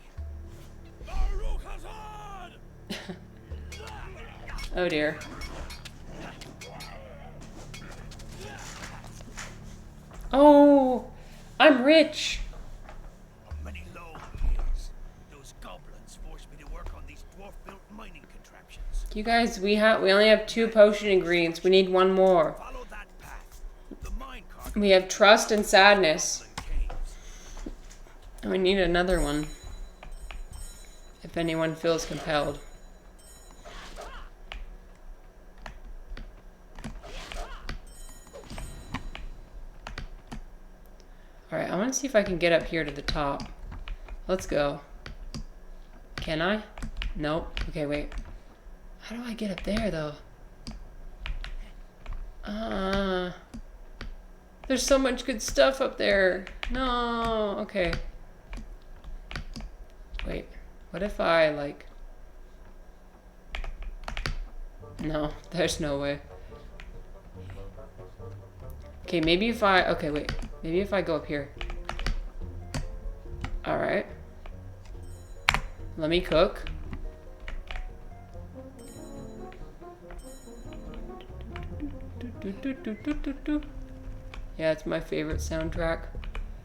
Oh, dear. Oh! I'm rich! Many long years, those goblins forced me to work on these dwarf-built mining contraptions. You guys, we only have 2 potion ingredients. We need 1 more. Follow that path. The minecart. We have trust and sadness. And we need another one. If anyone feels compelled. Alright, I want to see if I can get up here to the top. Let's go. Can I? Nope. Okay, wait. How do I get up there, though? There's so much good stuff up there. No. Okay. Wait. What if I, like... No, there's no way. Okay, maybe if I... Okay, wait. Maybe if I go up here. Alright. Let me cook. Yeah, it's my favorite soundtrack.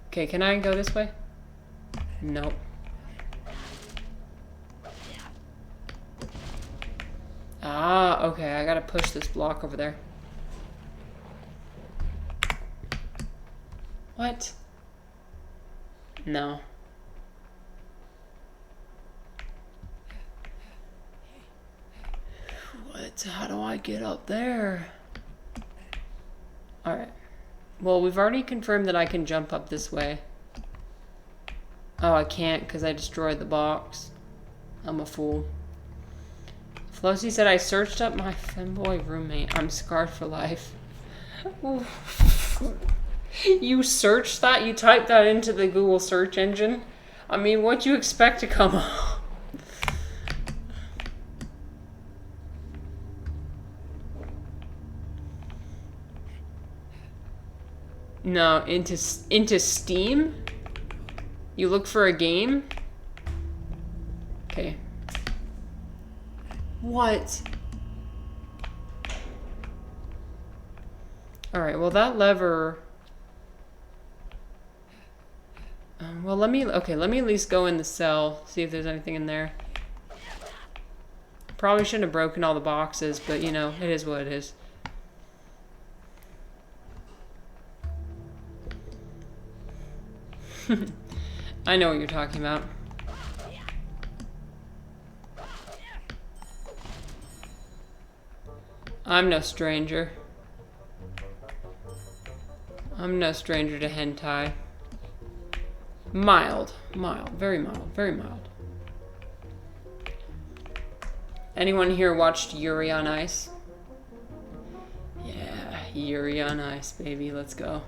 Okay, can I go this way? Nope. Ah, okay, I gotta push this block over there. What? No. What? How do I get up there? Alright. Well, we've already confirmed that I can jump up this way. Oh, I can't because I destroyed the box. I'm a fool. Flossy said I searched up my femboy roommate. I'm scarred for life. You searched that? You typed that into the Google search engine? I mean, what'd you expect to come up? No, into Steam? You look for a game? Okay. What? Alright, well that lever... well, let me at least go in the cell, see if there's anything in there. Probably shouldn't have broken all the boxes, but you know, it is what it is. I know what you're talking about. I'm no stranger. I'm no stranger to hentai. Mild. Mild. Very mild. Very mild. Anyone here watched Yuri on Ice? Yeah, Yuri on Ice, baby. Let's go.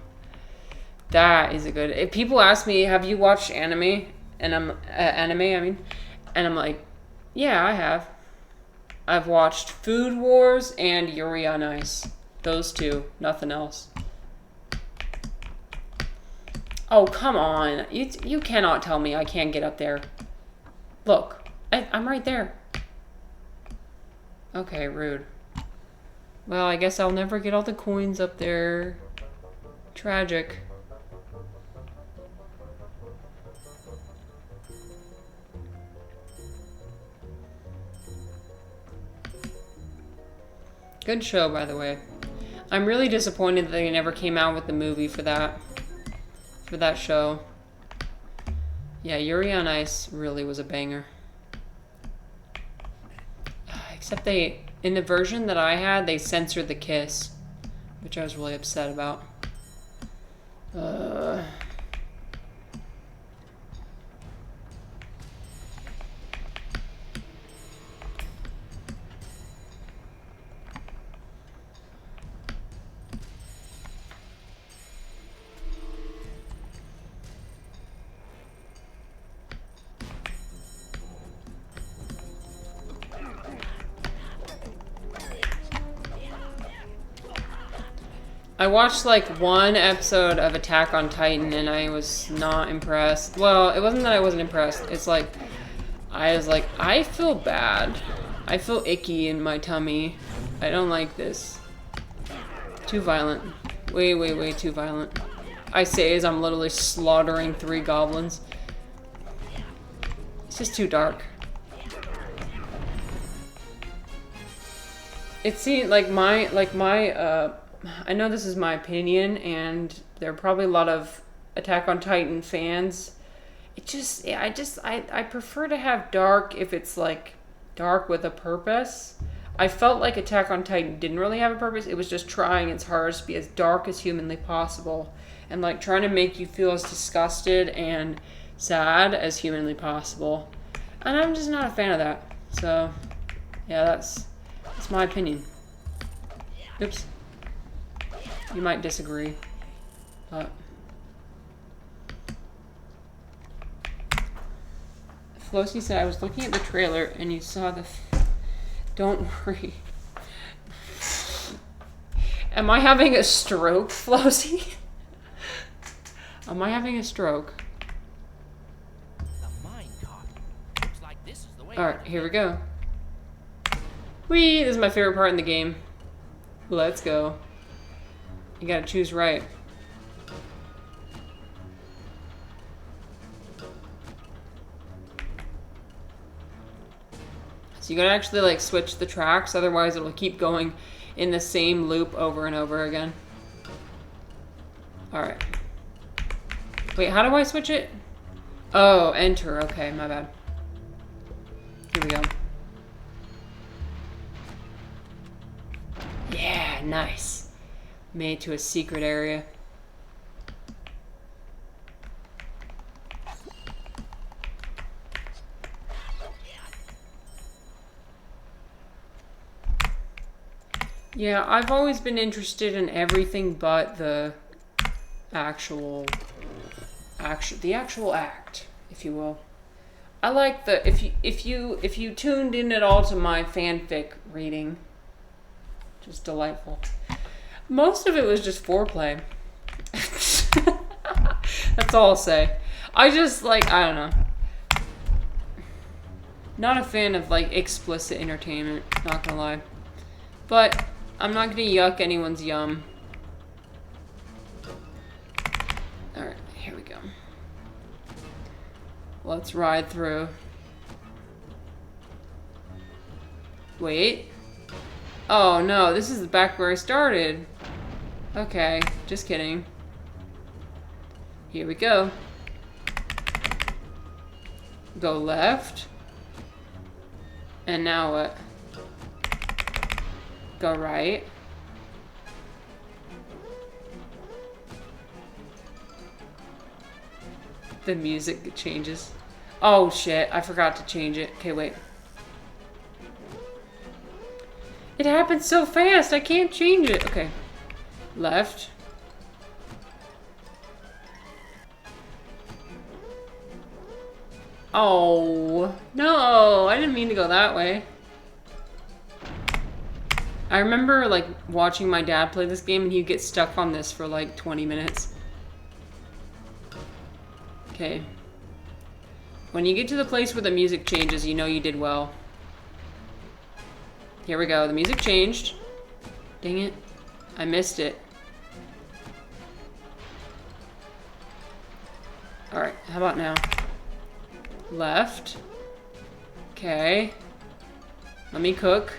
That is a good... If people ask me, have you watched anime? And I'm... and I'm like, yeah, I have. I've watched Food Wars and Yuri on Ice. Those two. Nothing else. Oh, come on. You cannot tell me I can't get up there. Look. I'm right there. Okay, rude. Well, I guess I'll never get all the coins up there. Tragic. Good show, by the way. I'm really disappointed that they never came out with the movie for that show. Yeah, Yuri on Ice really was a banger. Except in the version that I had, they censored the kiss, which I was really upset about. I watched like one episode of Attack on Titan and I was not impressed. Well, it wasn't that I wasn't impressed. It's like, I was like, I feel bad. I feel icky in my tummy. I don't like this. Too violent. Way too violent. I say as I'm literally slaughtering 3 goblins. It's just too dark. It seemed like my I know this is my opinion, and there are probably a lot of Attack on Titan fans. I prefer to have dark if it's like dark with a purpose. I felt like Attack on Titan didn't really have a purpose. It was just trying its hardest to be as dark as humanly possible, and like trying to make you feel as disgusted and sad as humanly possible. And I'm just not a fan of that. So, yeah, that's my opinion. Oops. You might disagree, but Flossy said I was looking at the trailer and you saw the... Don't worry. Am I having a stroke, Flossy? Am I having a stroke? Alright, here we go. Whee! This is my favorite part in the game. Let's go. You gotta choose right. So you gotta actually like switch the tracks, otherwise it'll keep going in the same loop over and over again. Alright. Wait, how do I switch it? Oh, enter. Okay, my bad. Here we go. Yeah, nice. Made it to a secret area. Yeah, I've always been interested in everything but the actual act, if you will. I like the if you tuned in at all to my fanfic reading, just delightful. Most of it was just foreplay. That's all I'll say. I just I don't know. Not a fan of explicit entertainment, not gonna lie. But I'm not gonna yuck anyone's yum. Alright, here we go. Let's ride through. Wait. Oh no, this is back where I started. Okay, just kidding. Here we go. Go left. And now what? Go right. The music changes. Oh shit, I forgot to change it. Okay, wait. It happened so fast, I can't change it. Okay. Left. Oh, no, I didn't mean to go that way. I remember watching my dad play this game and he'd get stuck on this for 20 minutes. Okay. When you get to the place where the music changes, you know you did well. Here we go. The music changed. Dang it. I missed it. Alright, how about now? Left. Okay. Let me cook.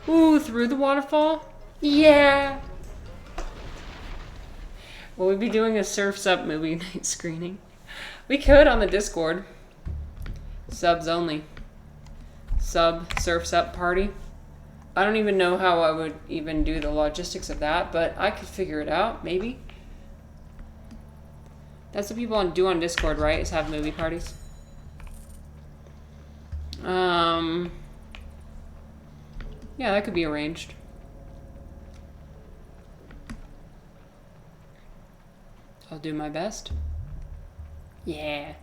Ooh, through the waterfall? Yeah! Will we be doing a Surf's Up movie night screening? We could on the Discord. Subs only. Surf's Up party. I don't even know how I would even do the logistics of that, but I could figure it out, maybe. That's what people do on Discord, right? Is have movie parties. Yeah, that could be arranged. I'll do my best. Yeah.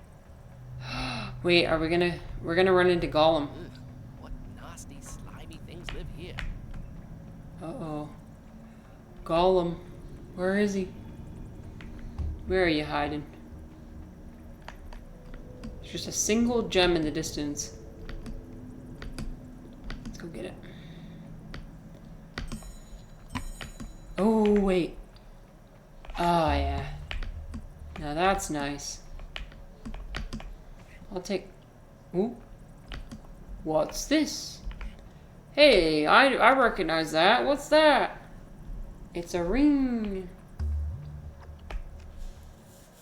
Wait, are we gonna... We're gonna run into Gollum. Ugh, what nasty, slimy things live here. Uh-oh. Gollum. Where is he? Where are you hiding? There's just a single gem in the distance. Let's go get it. Oh, wait. Oh, yeah. Now that's nice. I'll take... Ooh. What's this? Hey, I recognize that. What's that? It's a ring.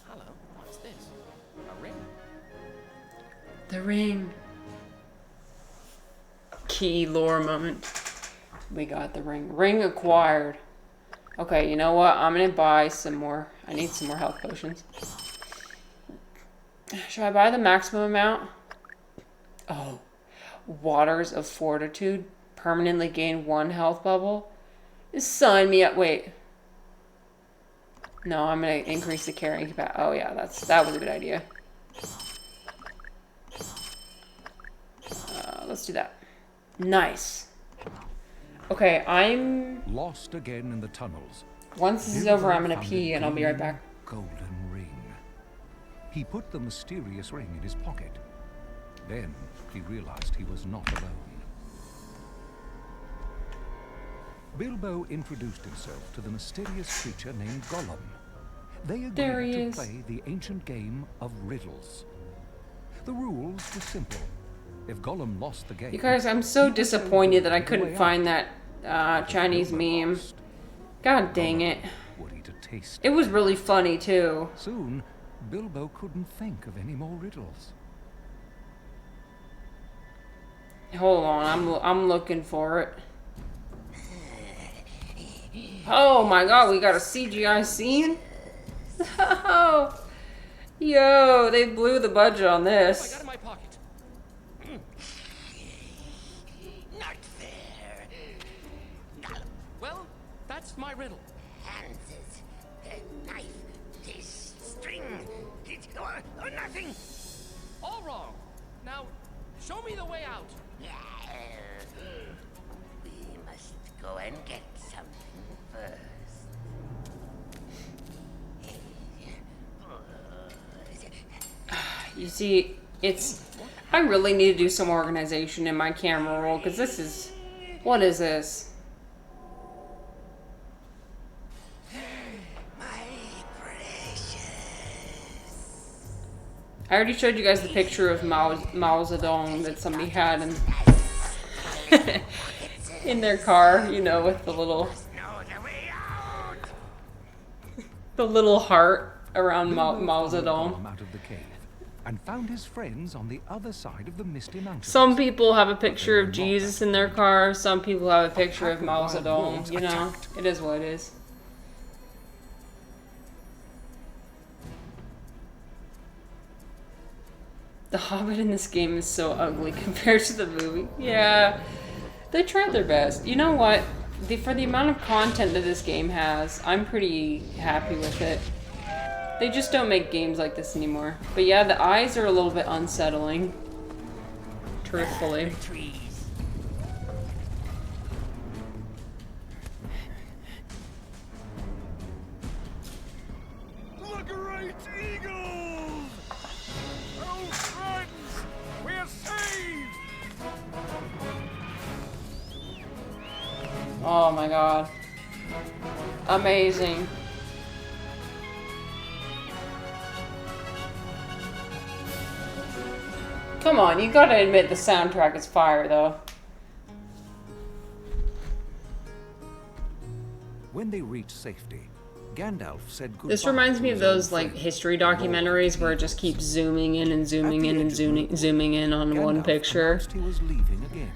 Hello, what's this? A ring? The ring. Key lore moment. We got the ring. Ring acquired. Okay, you know what? I'm gonna buy some more. I need some more health potions. Should I buy the maximum amount? Oh. Waters of Fortitude. Permanently gain 1 health bubble. Sign me up. Wait. No, I'm gonna increase the carrying capacity. Oh yeah, that was a good idea. Let's do that. Nice. Okay, I'm... Lost again in the tunnels. Once this is over, I'm gonna pee and I'll be right back. Golden ring. He put the mysterious ring in his pocket. Then he realized he was not alone. Bilbo introduced himself to the mysterious creature named Gollum. They agreed to play the ancient game of riddles. The rules were simple. If Gollum lost the game... You guys, I'm so disappointed that I couldn't find that Chinese meme. God dang it. It was really funny, too. Soon, Bilbo couldn't think of any more riddles. Hold on, I'm looking for it. Oh my god, we got a CGI scene? Oh, yo, they blew the budget on I got this. in my pocket. Not fair. Gollum, Well, that's my riddle. hands the knife, this string, or nothing. All wrong. Now, show me the way out. We must go and get something first. You see, I really need to do some organization in my camera roll, because what is this? My precious. I already showed you guys the picture of Mao Zedong that somebody had in their car, you know, with the little heart around Mao Zedong. Out of the cave and found his friends on the other side of the misty mountains. Some people have a picture of Jesus in their car. Some people have a picture of Mao Zedong. You know, it is what it is. The Hobbit in this game is so ugly compared to the movie. Yeah, they tried their best. You know what? For the amount of content that this game has, I'm pretty happy with it. They just don't make games like this anymore. But yeah, the eyes are a little bit unsettling. Truthfully. Trees. The great eagles! Oh, friends, we're saved! Oh my god. Amazing. Come on, you gotta admit the soundtrack is fire though. When they reached safety, Gandalf said goodbye. This reminds me to of his old those like friend, history the Lord documentaries of where it Evil. just keeps zooming in and zooming At the in and edge of Mordor, zooming in on one Gandalf picture. announced he was leaving again.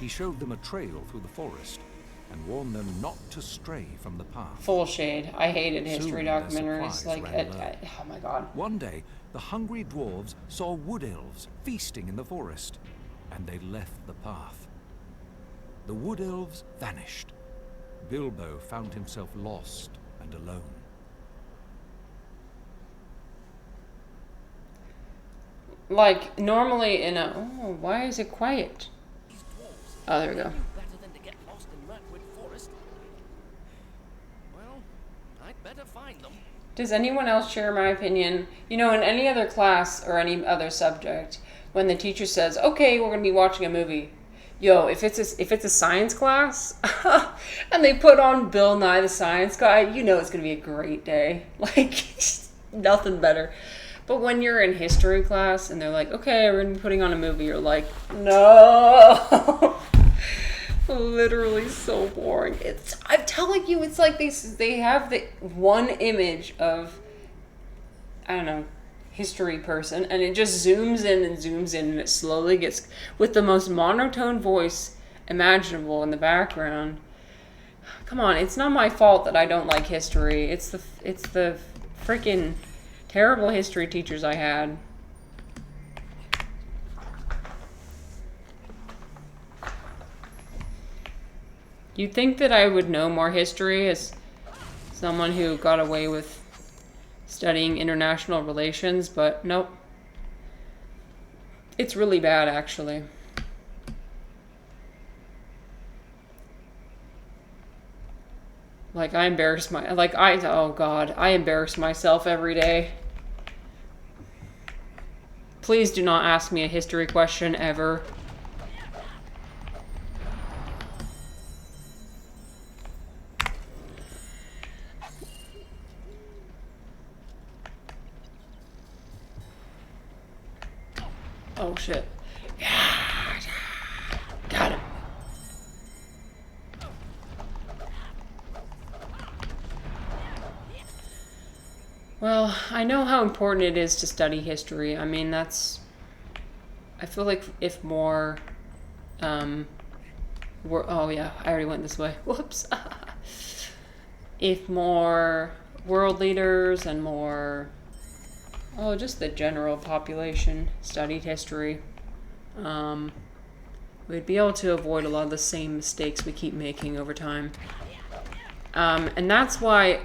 He showed them a trail through the forest and warned them not to stray from the path. Full shade. I hated history Soon their documentaries. supplies Like, ran low. oh my god. One day, the hungry dwarves saw wood elves feasting in the forest, and they left the path. The wood elves vanished. Bilbo found himself lost and alone. Like, normally in a... Oh, why is it quiet? Oh, there we go. Better than to get lost in Mirkwood Forest. Well, I'd better find them. Does anyone else share my opinion? You know, in any other class or any other subject, when the teacher says, okay, we're going to be watching a movie. Yo, if it's a science class, and they put on Bill Nye the Science Guy, you know it's going to be a great day. Like, nothing better. But when you're in history class and they're like, okay, we're going to be putting on a movie, you're like, no. Literally so boring. I'm telling you, it's like they have the one image of, I don't know, history person, and it just zooms in and it slowly gets, with the most monotone voice imaginable in the background. Come on, it's not my fault that I don't like history. It's the freaking terrible history teachers I had. You'd think that I would know more history as someone who got away with studying international relations, but nope. It's really bad, actually. Like, I embarrass oh God, I embarrass myself every day. Please do not ask me a history question ever. Oh shit. Got him. Well, I know how important it is to study history. I mean, I feel like if more, oh yeah, I already went this way. Whoops. if more world leaders and more, oh, just the general population studied history, we'd be able to avoid a lot of the same mistakes we keep making over time. And that's why,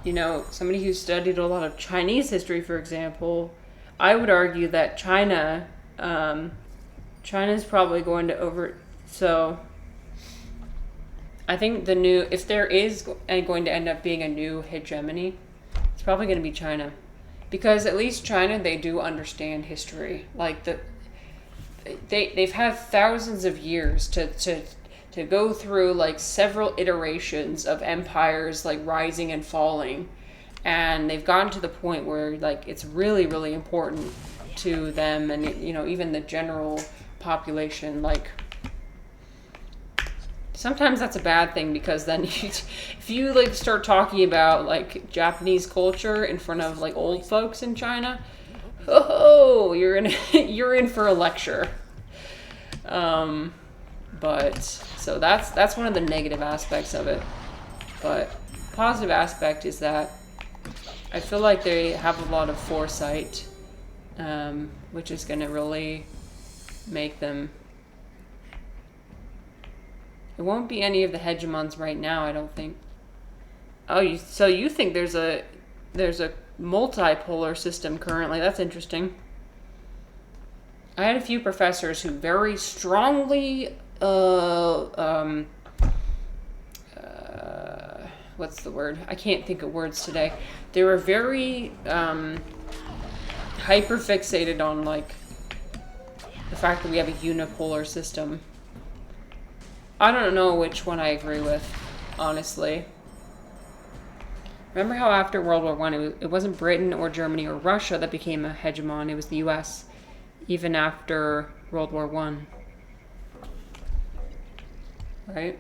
you know, somebody who studied a lot of Chinese history, for example, I would argue that China's probably going to so I think if there is going to end up being a new hegemony, it's probably going to be China. Because at least China, they do understand history. Like, they've had thousands of years to go through, like, several iterations of empires, like, rising and falling. And they've gotten to the point where, like, it's really, really important to them and, you know, even the general population. Like, sometimes that's a bad thing, because then if you, like, start talking about, like, Japanese culture in front of, like, old folks in China, oh, you're in for a lecture. But so that's one of the negative aspects of it. But positive aspect is that I feel like they have a lot of foresight, which is going to really make them. It won't be any of the hegemons right now, I don't think. Oh, so you think there's a multipolar system currently? That's interesting. I had a few professors who very strongly, what's the word? I can't think of words today. They were very hyper-fixated on, like, the fact that we have a unipolar system. I don't know which one I agree with, honestly. Remember how after World War I, it wasn't Britain or Germany or Russia that became a hegemon, it was the US, even after World War I. Right?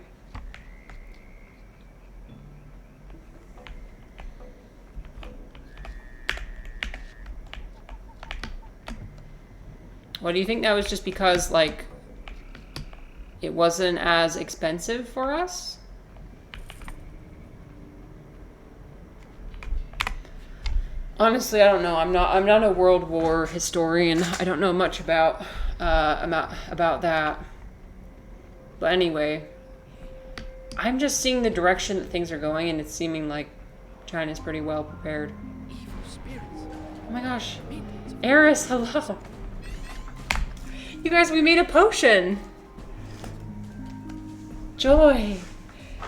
What do you think? That was just because, like, it wasn't as expensive for us? Honestly, I don't know. I'm not a World War historian. I don't know much about that. But anyway, I'm just seeing the direction that things are going, and it's seeming like China's pretty well prepared. Oh my gosh. Eris, hello. You guys, we made a potion. Joy.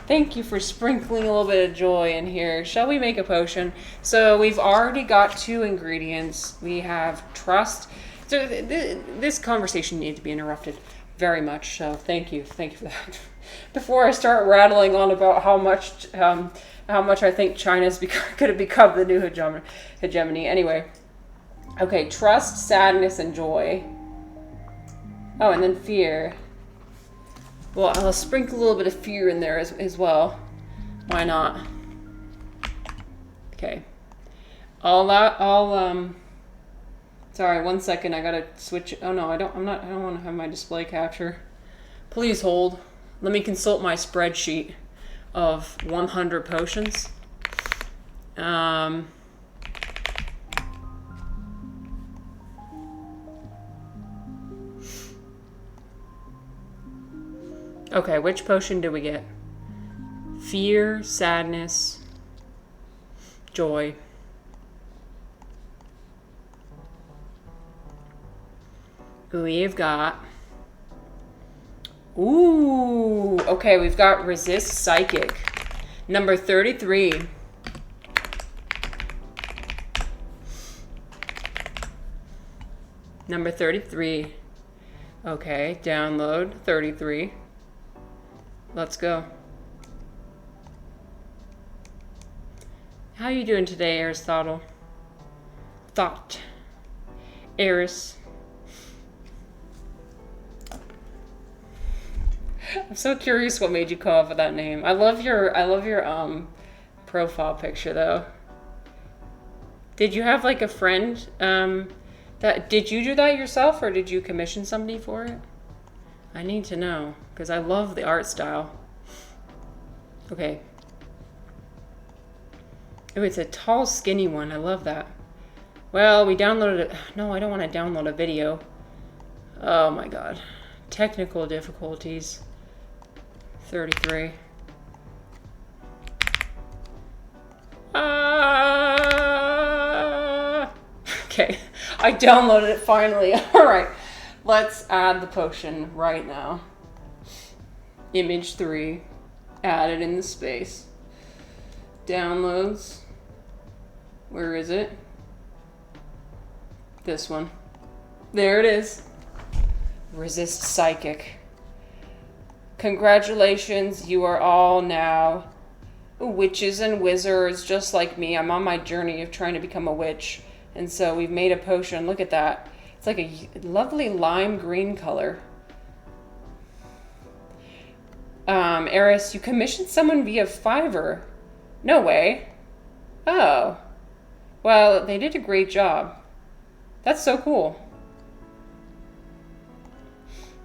Thank you for sprinkling a little bit of joy in here. Shall we make a potion? So we've already got 2 ingredients. We have trust. So this conversation needed to be interrupted very much. So thank you for that. Before I start rattling on about how much I think China's going to become the new hegemony. Anyway, okay, trust, sadness, and joy. Oh, and then fear. Well, I'll sprinkle a little bit of fear in there as well. Why not? Okay. Sorry, 1 second. I gotta switch. Oh no, I don't want to have my display capture. Please hold. Let me consult my spreadsheet of 100 potions. Okay, which potion did we get? Fear, sadness, joy. We've got... Ooh, okay, we've got resist psychic. Number 33. Number 33. Okay, download 33. Let's go. How you doing today, Aristotle? Thought. Eris. I'm so curious what made you come up with that name. I love your profile picture though. Did you have like a friend did you do that yourself, or did you commission somebody for it? I need to know, because I love the art style. Okay, Oh, it's a tall, skinny one. I love that. Well, we downloaded it. No, I don't want to download a video. Oh my god. Technical difficulties. 33. Okay, I downloaded it finally. Alright, let's add the potion right now. Image 3. Added in the space. Downloads. Where is it? This one. There it is. Resist Psychic. Congratulations, you are all now witches and wizards just like me. I'm on my journey of trying to become a witch. And so we've made a potion. Look at that. It's like a lovely lime green color. Eris, you commissioned someone via Fiverr. No way. Oh. Well, they did a great job. That's so cool.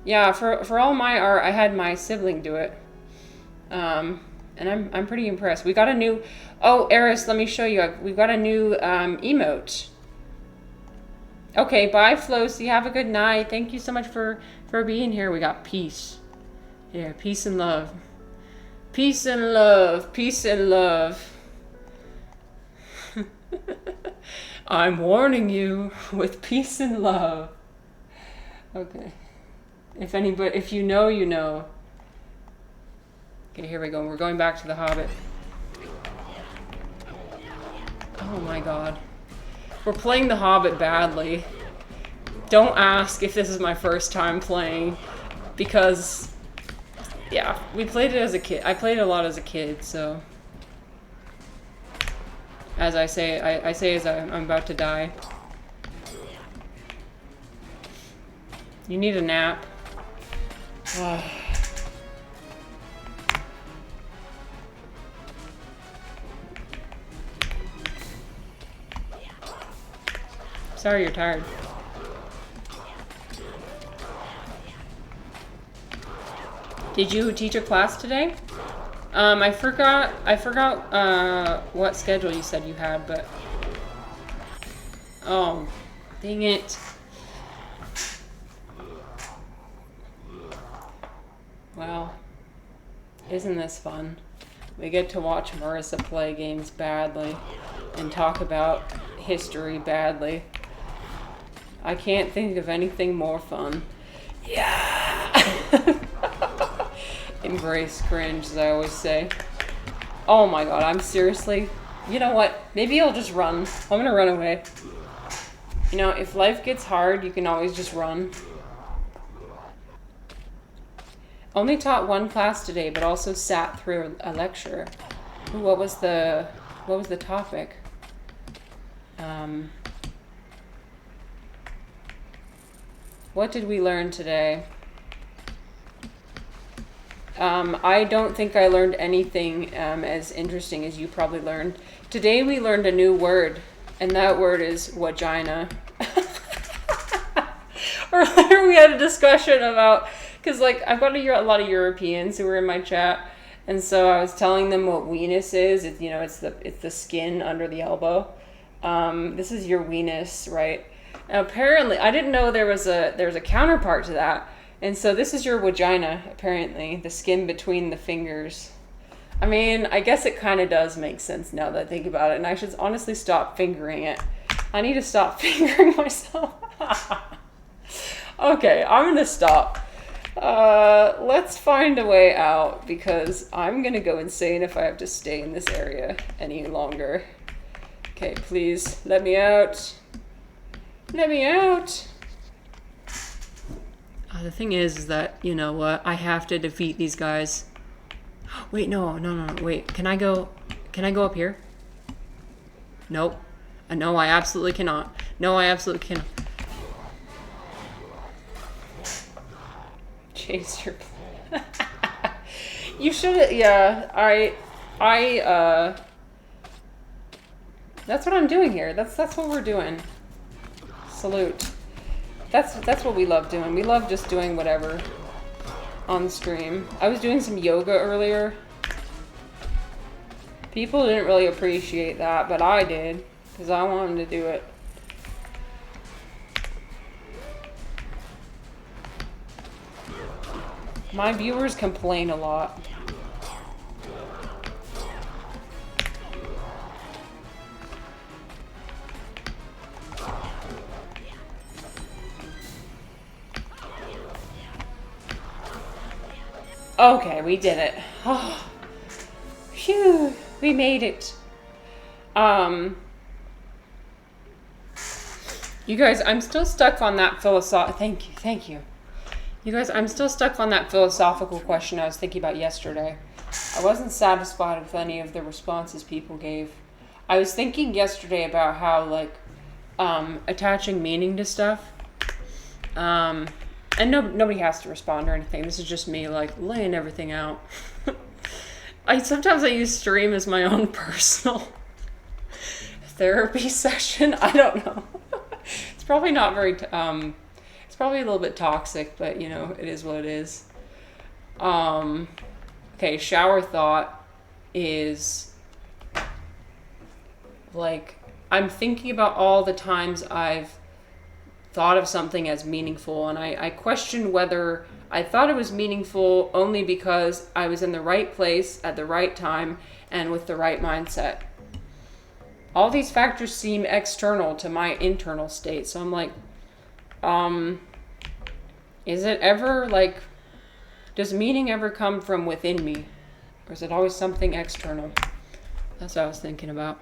Yeah, for all my art, I had my sibling do it. And I'm pretty impressed. We got a new... Oh, Eris, let me show you. We've got a new emote. Okay, bye, Flossy. Have a good night. Thank you so much for being here. We got peace. Yeah, peace and love. Peace and love. Peace and love. I'm warning you with peace and love. Okay. If you know, you know. Okay, here we go. We're going back to the Hobbit. Oh my god. We're playing the Hobbit badly. Don't ask if this is my first time playing, because, yeah, we played it as a kid. I played it a lot as a kid, so. As I say as I'm about to die. You need a nap. Sorry you're tired. Did you teach a class today? I forgot what schedule you said you had, but oh, dang it. Well, isn't this fun? We get to watch Marissa play games badly and talk about history badly. I can't think of anything more fun. Yeah! Embrace cringe, as I always say. Oh my god, I'm seriously... You know what? Maybe I'll just run. I'm gonna run away. You know, if life gets hard, you can always just run. Only taught one class today, but also sat through a lecture. Ooh, what was the topic? What did we learn today? I don't think I learned anything as interesting as you probably learned. Today we learned a new word, and that word is vagina. Earlier we had a discussion about, because like I've got a lot of Europeans who were in my chat, and so I was telling them what weenus is. It's, you know, it's the skin under the elbow. This is your weenus, right? Now, apparently, I didn't know there was a counterpart to that. And so this is your vagina, apparently, the skin between the fingers. I mean, I guess it kind of does make sense now that I think about it, and I should honestly stop fingering it. I need to stop fingering myself. Okay, I'm gonna stop. Let's find a way out, because I'm gonna go insane if I have to stay in this area any longer. Okay, please, let me out. Let me out. The thing is that, you know what, I have to defeat these guys. Wait, no, wait, can I go up here? Nope. No, I absolutely cannot. No, I absolutely cannot. Chase your... You should, yeah, that's what I'm doing here. That's what we're doing. Salute. That's what we love doing. We love just doing whatever on stream. I was doing some yoga earlier. People didn't really appreciate that, but I did, because I wanted to do it. My viewers complain a lot. Okay, we did it. Oh, phew, we made it. You guys, I'm still stuck on that thank you. You guys, I'm still stuck on that philosophical question I was thinking about yesterday. I wasn't satisfied with any of the responses people gave. I was thinking yesterday about how, like, attaching meaning to stuff. And nobody has to respond or anything. This is just me, like, laying everything out. Sometimes I use stream as my own personal therapy session. I don't know. It's probably not very, it's probably a little bit toxic, but, you know, it is what it is. Okay, shower thought is, like, I'm thinking about all the times I've thought of something as meaningful, and I question whether I thought it was meaningful only because I was in the right place at the right time and with the right mindset. All these factors seem external to my internal state, so I'm like, is it ever, like, does meaning ever come from within me, or is it always something external? That's what I was thinking about.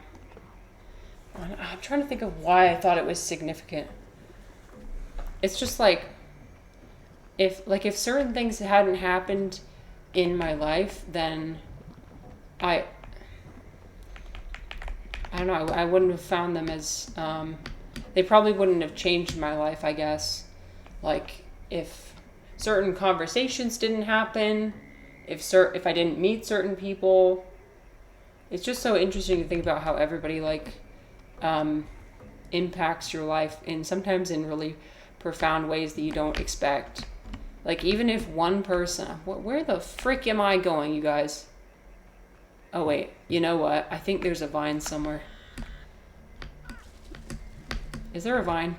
I'm trying to think of why I thought it was significant. It's just like, if certain things hadn't happened in my life, then I don't know, I wouldn't have found them as, they probably wouldn't have changed my life, I guess. Like, if certain conversations didn't happen, if I didn't meet certain people. It's just so interesting to think about how everybody, like, impacts your life, and sometimes in really profound ways that you don't expect. Like, even if one person, where the frick am I going, you guys? Oh wait, you know what? I think there's a vine somewhere. Is there a vine?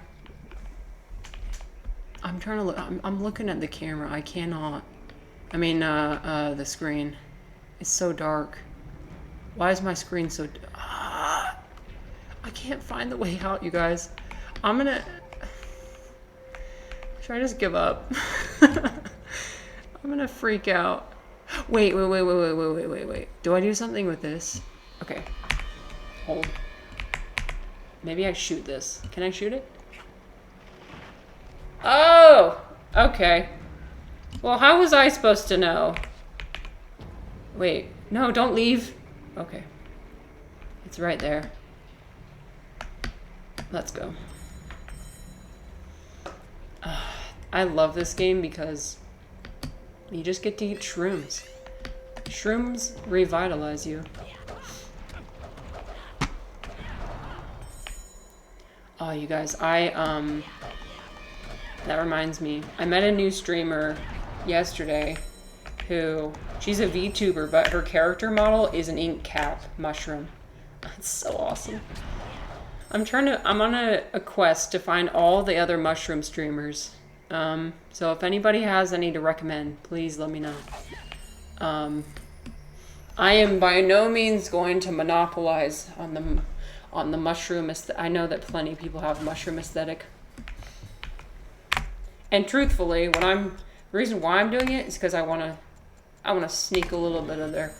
I'm trying to look. I'm looking at the camera. I cannot. I mean, the screen. It's so dark. Why is my screen so? I can't find the way out, you guys. Should I just give up? I'm gonna freak out. Wait. Do I do something with this? Okay. Hold. Maybe I shoot this. Can I shoot it? Oh! Okay. Well, how was I supposed to know? Wait. No, don't leave. Okay. It's right there. Let's go. I love this game because you just get to eat shrooms. Shrooms revitalize you. Oh, you guys, that reminds me. I met a new streamer yesterday who, she's a VTuber, but her character model is an ink cap mushroom. That's so awesome. I'm on a quest to find all the other mushroom streamers. So if anybody has any to recommend, please let me know. I am by no means going to monopolize on the mushroom aesthetic. I know that plenty of people have mushroom aesthetic. And truthfully, the reason why I'm doing it is because I want to sneak a little bit of their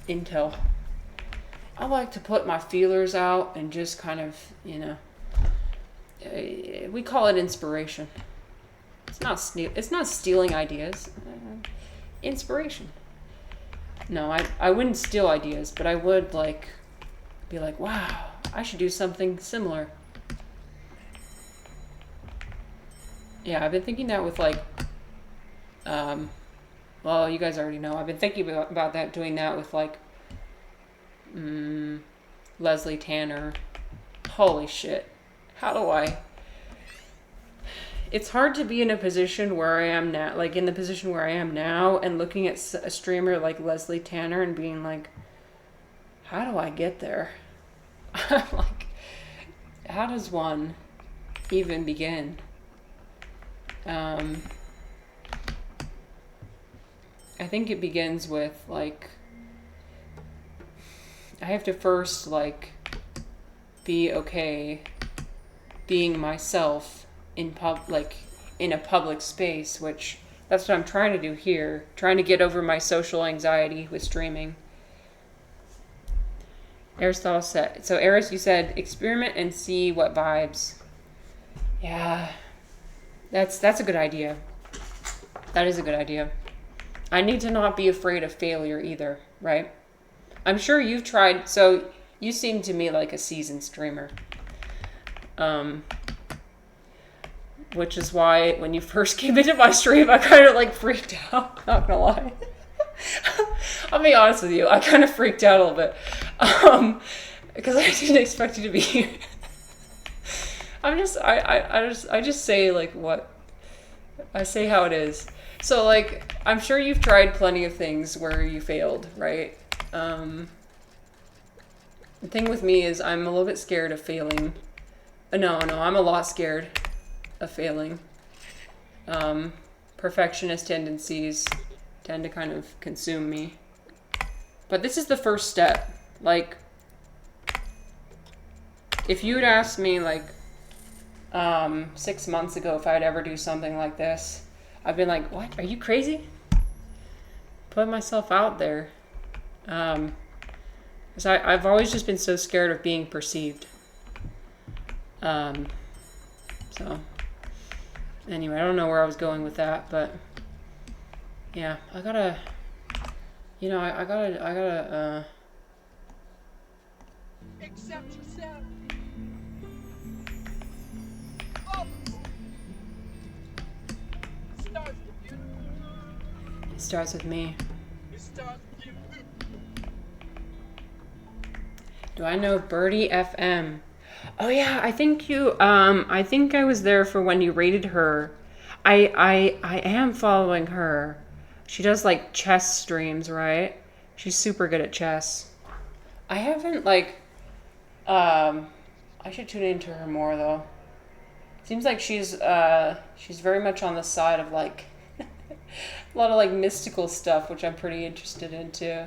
intel. I like to put my feelers out and just kind of, you know, we call it inspiration. It's not stealing ideas. Inspiration. No, I wouldn't steal ideas, but I would, like, be like, wow, I should do something similar. Yeah, I've been thinking that with, like, well, you guys already know. I've been thinking about that, doing that with, like, Leslie Tanner. Holy shit. How do I... It's hard to be in a position where I am now, like in the position where I am now, and looking at a streamer like Leslie Tanner and being like, how do I get there? I'm like, how does one even begin? I think it begins with, like, I have to first, like, be okay being myself in in a public space, which that's what I'm trying to do here, trying to get over my social anxiety with streaming. Aristotle said, so Eris, you said experiment and see what vibes. Yeah, that's a good idea. That is a good idea. I need to not be afraid of failure either, right? I'm sure you've tried, so you seem to me like a seasoned streamer. Which is why when you first came into my stream, I kind of like freaked out, not gonna lie. I'll be honest with you, I kind of freaked out a little bit. Because I didn't expect you to be here. I just say like what, I say how it is. So like, I'm sure you've tried plenty of things where you failed, right? The thing with me is I'm a little bit scared of failing. No, I'm a lot scared of failing. Perfectionist tendencies tend to kind of consume me. But this is the first step. Like, if you had asked me like 6 months ago if I'd ever do something like this, I've been like, what? Are you crazy? Put myself out there. Because I've always just been so scared of being perceived. So, anyway, I don't know where I was going with that, but yeah, I gotta, Accept yourself. Oh. It starts with me. It starts with you. Do I know Birdie FM? Oh yeah, I think you, I think I was there for when you rated her. I am following her. She does like chess streams, right? She's super good at chess. I haven't like, I should tune into her more though. Seems like she's very much on the side of like, a lot of like mystical stuff, which I'm pretty interested in too.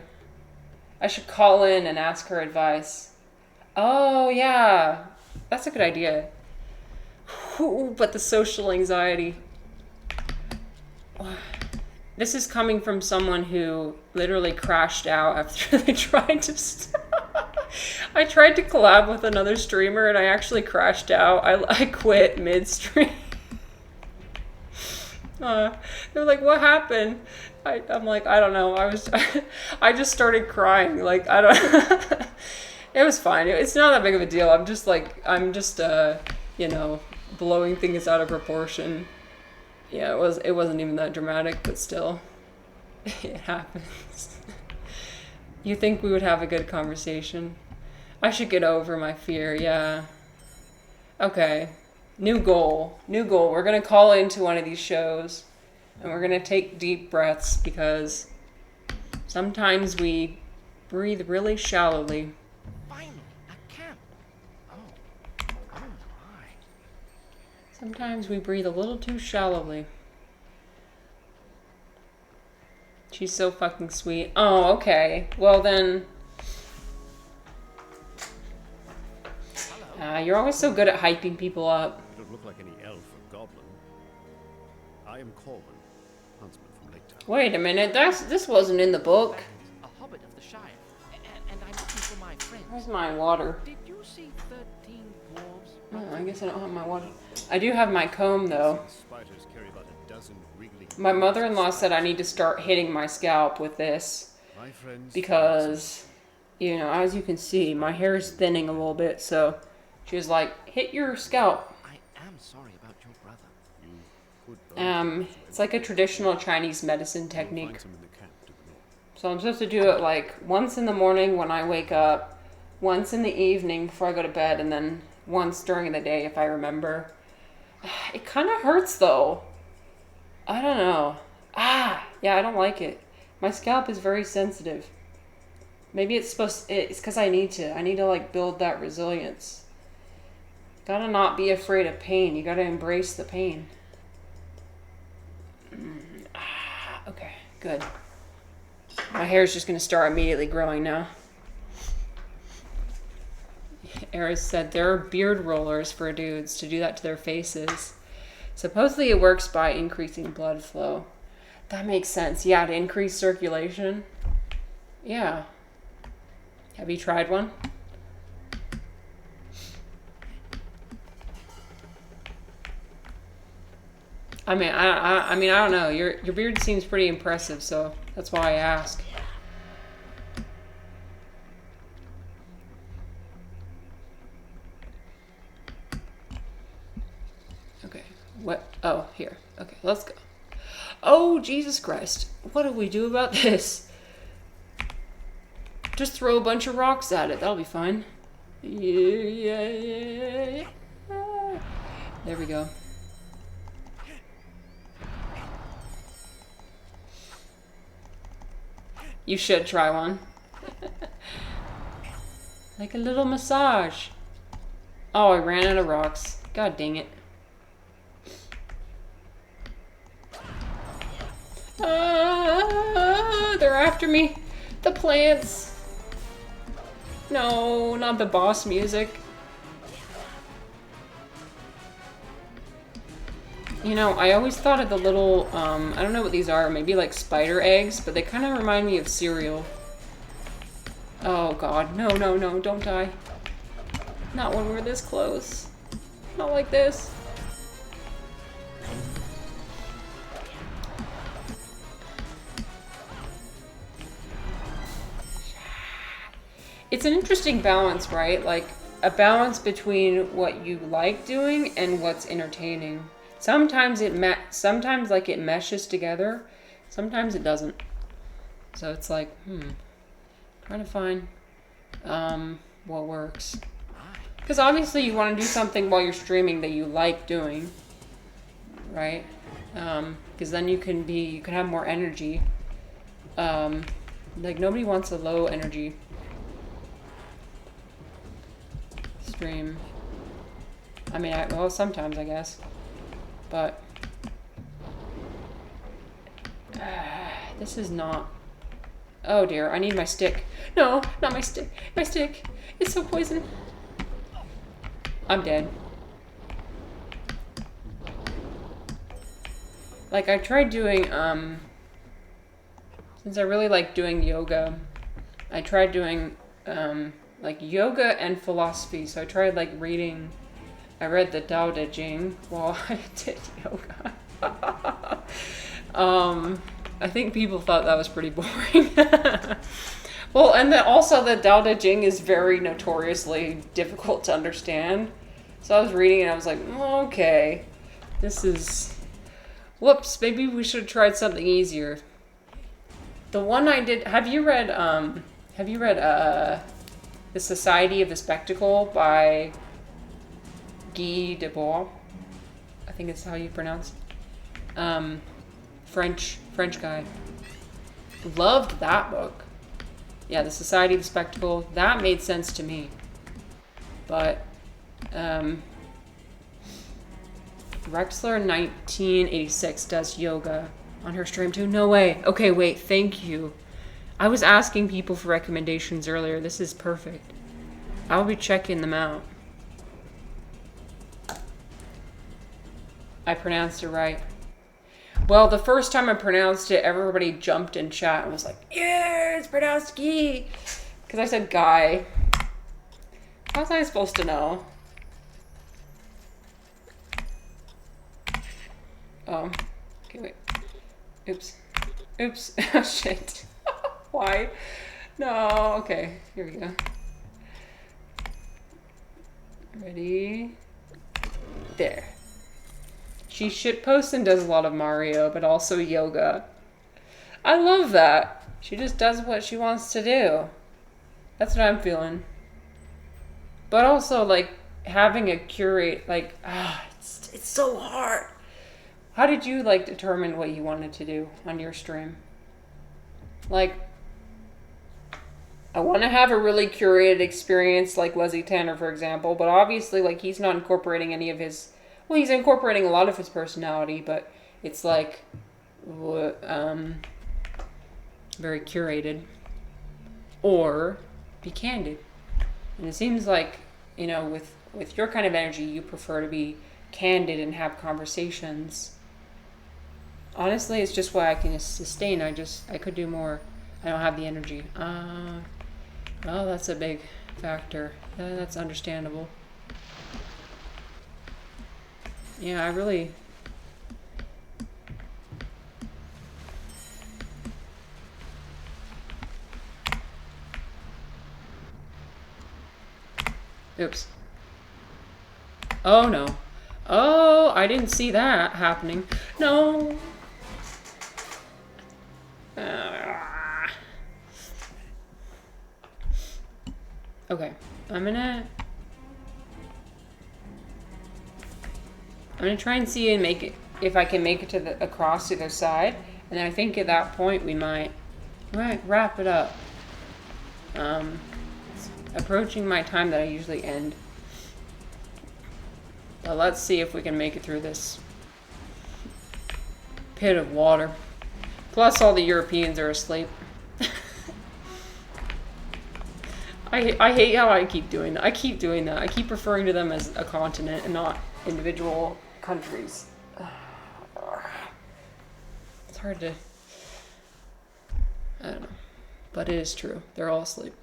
I should call in and ask her advice. Oh, yeah. That's a good idea. Ooh, but the social anxiety. This is coming from someone who literally crashed out after they tried to... I tried to collab with another streamer and I actually crashed out. I quit mid-stream. They were like, what happened? I'm like, I don't know. I just started crying. Like, I don't... It was fine. It's not that big of a deal. I'm just blowing things out of proportion. Yeah, it wasn't even that dramatic, but still, it happens. You think we would have a good conversation? I should get over my fear, yeah. Okay, new goal. We're gonna call into one of these shows, and we're gonna take deep breaths, because sometimes we breathe really shallowly. Sometimes we breathe a little too shallowly. She's so fucking sweet. Oh, okay. Well then... you're always so good at hyping people up. You don't look like any elf or goblin. I am Corbin, huntsman from Lake Town. Wait a minute, this wasn't in the book. A hobbit of the Shire, and I'm looking for my friend. Where's my water? Did you see 13 dwarves? Oh, I guess I don't have my water. I do have my comb, though. Spiders carry about a dozen wriggling... My mother-in-law said I need to start hitting my scalp with this. My friends... Because, as you can see, my hair is thinning a little bit, so she was like, hit your scalp. I am sorry about your brother. You could It's like a traditional Chinese medicine technique. find some in the camp to the north. So I'm supposed to do it like once in the morning when I wake up, once in the evening before I go to bed, and then once during the day if I remember. It kind of hurts though. I don't know. Yeah, I don't like it. My scalp is very sensitive. Maybe it's because I need to like build that resilience. Gotta not be afraid of pain. You gotta embrace the pain. Okay, good. My hair's just gonna start immediately growing now. Eris said there are beard rollers for dudes to do that to their faces. Supposedly it works by increasing blood flow. That makes sense. Yeah, to increase circulation. Yeah. Have you tried one? I mean, I don't know. Your beard seems pretty impressive, so that's why I ask. Okay. What? Oh, here. Okay, let's go. Oh, Jesus Christ. What do we do about this? Just throw a bunch of rocks at it. That'll be fine. Yeah. There we go. You should try one. Like a little massage. Oh, I ran out of rocks. God dang it. They're after me. The plants. No, not the boss music. You know, I always thought of the little, I don't know what these are, maybe like spider eggs, but they kind of remind me of cereal. Oh god, no, don't die. Not when we're this close. Not like this. It's an interesting balance, right? Like, a balance between what you like doing and what's entertaining. Sometimes it meshes together. Sometimes it doesn't. So it's like, trying to find what works. Because obviously you want to do something while you're streaming that you like doing, right? Because then you can have more energy. Like nobody wants a low energy stream. I mean, well, sometimes I guess. But this is not. Oh dear, I need my stick. No, not my stick. My stick. It's so poison. I'm dead. Like I tried doing since I really like doing yoga, I tried doing like yoga and philosophy. So I tried like reading. I read the Tao Te Ching while I did yoga. I think people thought that was pretty boring. Well, and then also the Tao Te Ching is very notoriously difficult to understand. So I was reading and I was like, okay, this is, whoops, maybe we should have tried something easier. The one I did, have you read The Society of the Spectacle by Guy Debord? I think it's how you pronounce it. French guy. Loved that book. Yeah, The Society of the Spectacle. That made sense to me. But Rexler 1986 does yoga on her stream too. No way. Okay, wait. Thank you. I was asking people for recommendations earlier. This is perfect. I'll be checking them out. I pronounced it right. Well, the first time I pronounced it, everybody jumped in chat and was like, yeah, it's pronounced Guy. Because I said guy. How was I supposed to know? Oh. Okay, wait. Oops. Oh, shit. Why? No. Okay. Here we go. Ready? There. She shitposts and does a lot of Mario, but also yoga. I love that. She just does what she wants to do. That's what I'm feeling. But also, like, having a curate, like, it's so hard. How did you, like, determine what you wanted to do on your stream? Like, I want to have a really curated experience like Leslie Tanner, for example, but obviously, like, he's not incorporating any of his... Well, he's incorporating a lot of his personality, but it's, like, very curated. Or be candid. And it seems like, you know, with your kind of energy, you prefer to be candid and have conversations. Honestly, it's just why I can sustain. I could do more. I don't have the energy. Well, that's a big factor. That's understandable. Yeah, I really... Oops. Oh, no. Oh, I didn't see that happening. No. Okay. I'm gonna try and see and make it, if I can make it to the across the other side, and I think at that point we might wrap it up. It's approaching my time that I usually end. But let's see if we can make it through this pit of water. Plus all the Europeans are asleep. I hate how I keep doing that. I keep doing that. I keep referring to them as a continent and not individual countries. It's hard to... I don't know. But it is true. They're all asleep.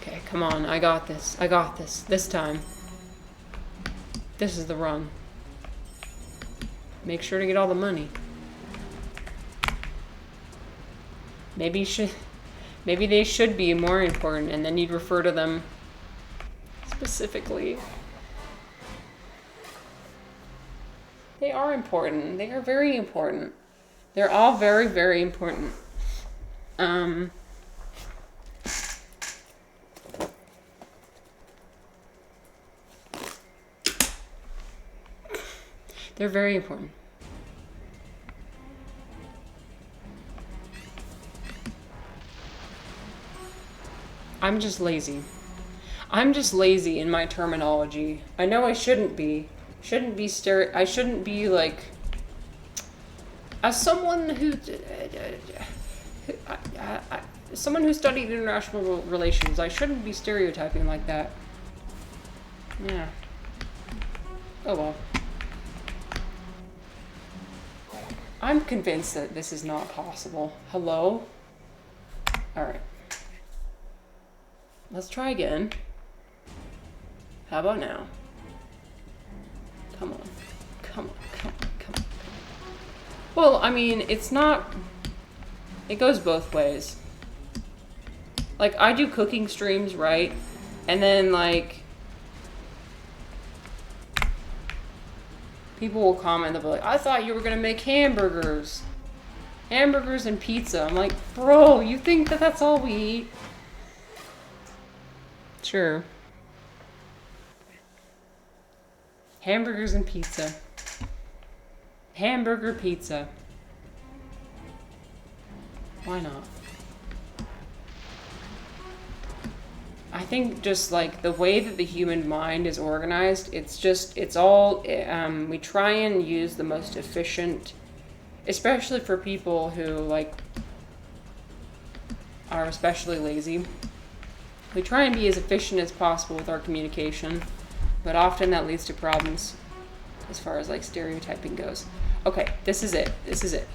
Okay, come on. I got this. I got this. This time. This is the run. Make sure to get all the money. Maybe they should be more important, and then you'd refer to them specifically. They are important. They are very important. They're all very, very important. They're very important. I'm just lazy. I'm just lazy in my terminology. I know I shouldn't be. I shouldn't be like... As someone who studied international relations, I shouldn't be stereotyping like that. Yeah. Oh well. I'm convinced that this is not possible. Hello? Alright. Let's try again. How about now? Come on. Come on, come on, come on. Well, I mean, it's not... It goes both ways. Like, I do cooking streams, right? And then, like... People will comment, they'll be like, I thought you were gonna make hamburgers. Hamburgers and pizza. I'm like, bro, you think that that's all we eat? Sure. Hamburgers and pizza. Hamburger pizza. Why not? I think just like the way that the human mind is organized, it's all, we try and use the most efficient, especially for people who like are especially lazy. We try and be as efficient as possible with our communication, but often that leads to problems as far as like stereotyping goes. Okay, this is it. This is it.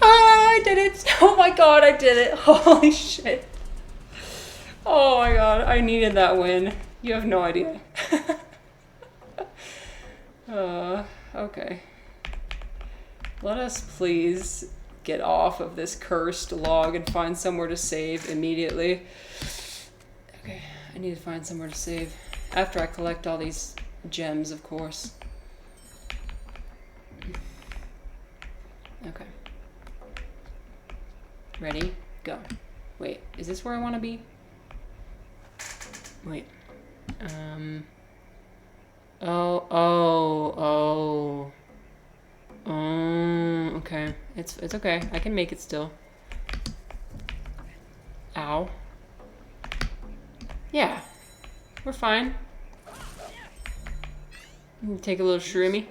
Ah, I did it! Oh my god, I did it! Holy shit. Oh my god, I needed that win. You have no idea. Okay. Let us please get off of this cursed log and find somewhere to save immediately. Okay, I need to find somewhere to save. After I collect all these gems, of course. Okay. Ready? Go. Wait, is this where I want to be? Wait. Oh. Okay. It's okay. I can make it still. Ow. Yeah. We're fine. Take a little shroomy.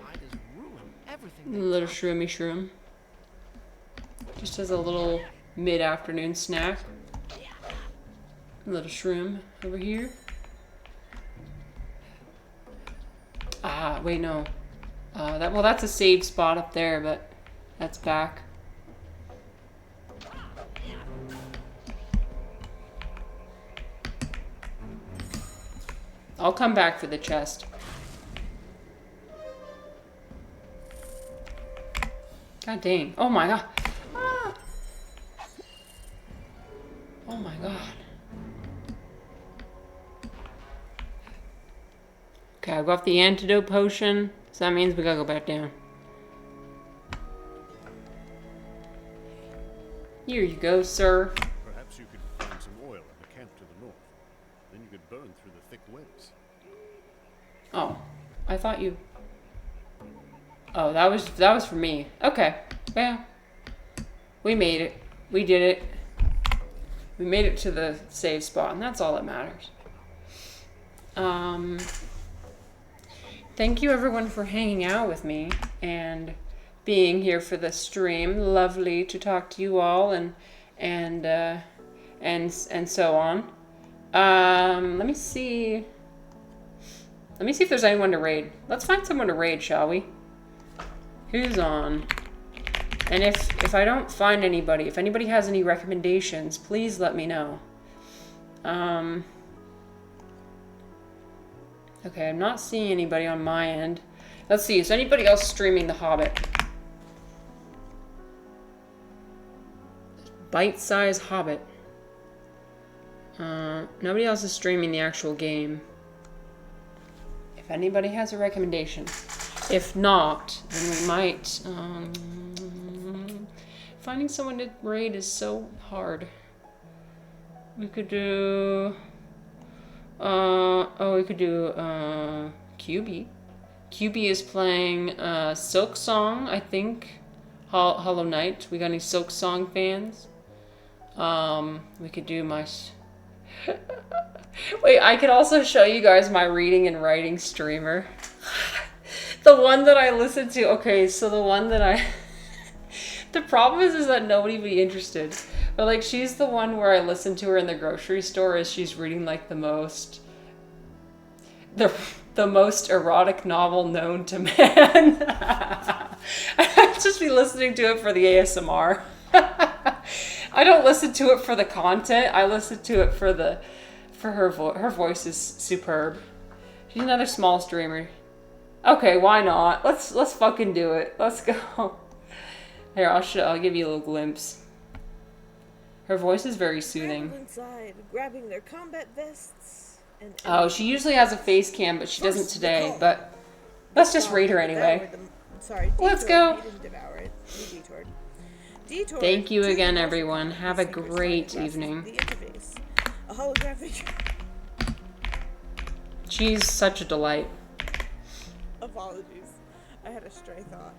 A little shroomy shroom. Just as a little mid-afternoon snack. A little shroom over here. Ah, wait, no. Well, that's a saved spot up there, but that's back. I'll come back for the chest. God dang. Oh my god. Ah. Oh my god. Okay, I got the antidote potion, so that means we gotta go back down. Here you go, sir. Perhaps you could find some oil at the camp to the north. Then you could burn through the thick webs. Oh, I thought you... Oh, that was for me. Okay, well, we made it. We did it. We made it to the save spot, and that's all that matters. Thank you everyone for hanging out with me and being here for the stream. Lovely to talk to you all and so on. Let me see. Let me see if there's anyone to raid. Let's find someone to raid, shall we? Who's on? And if I don't find anybody, if anybody has any recommendations, please let me know. Okay, I'm not seeing anybody on my end. Let's see, is anybody else streaming The Hobbit? Bite-sized Hobbit. Nobody else is streaming the actual game. If anybody has a recommendation. If not, then we might... finding someone to raid is so hard. We could do... we could do QB. QB is playing Silk Song, I think. Hollow Knight. We got any Silk Song fans? We could do my... Wait, I could also show you guys my reading and writing streamer. The one that I listen to. Okay, so the one that I... The problem is that nobody would be interested. But like, she's the one where I listen to her in the grocery store as she's reading like the most erotic novel known to man. I'd just be listening to it for the ASMR. I don't listen to it for the content. I listen to it for her her voice is superb. She's another small streamer. Okay, why not? Let's fucking do it. Let's go. Here, I'll give you a little glimpse. Her voice is very soothing. Inside, grabbing their combat vests. Oh, she usually has a face cam, but she doesn't today. But let's just raid her anyway. Sorry, let's go. He didn't devour it. He detoured. Detoured. Thank you again, everyone. Have a great evening. The interface. A holographic. She's such a delight. Apologies. I had a stray thought.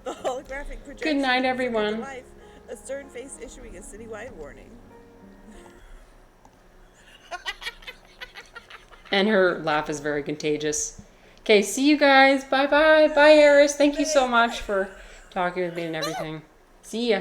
The holographic projection. Good night, everyone. Life, a stern face issuing a citywide warning. And her laugh is very contagious. Okay, see you guys. Bye-bye. Bye, Eris. Thank you so much for talking with me and everything. See ya.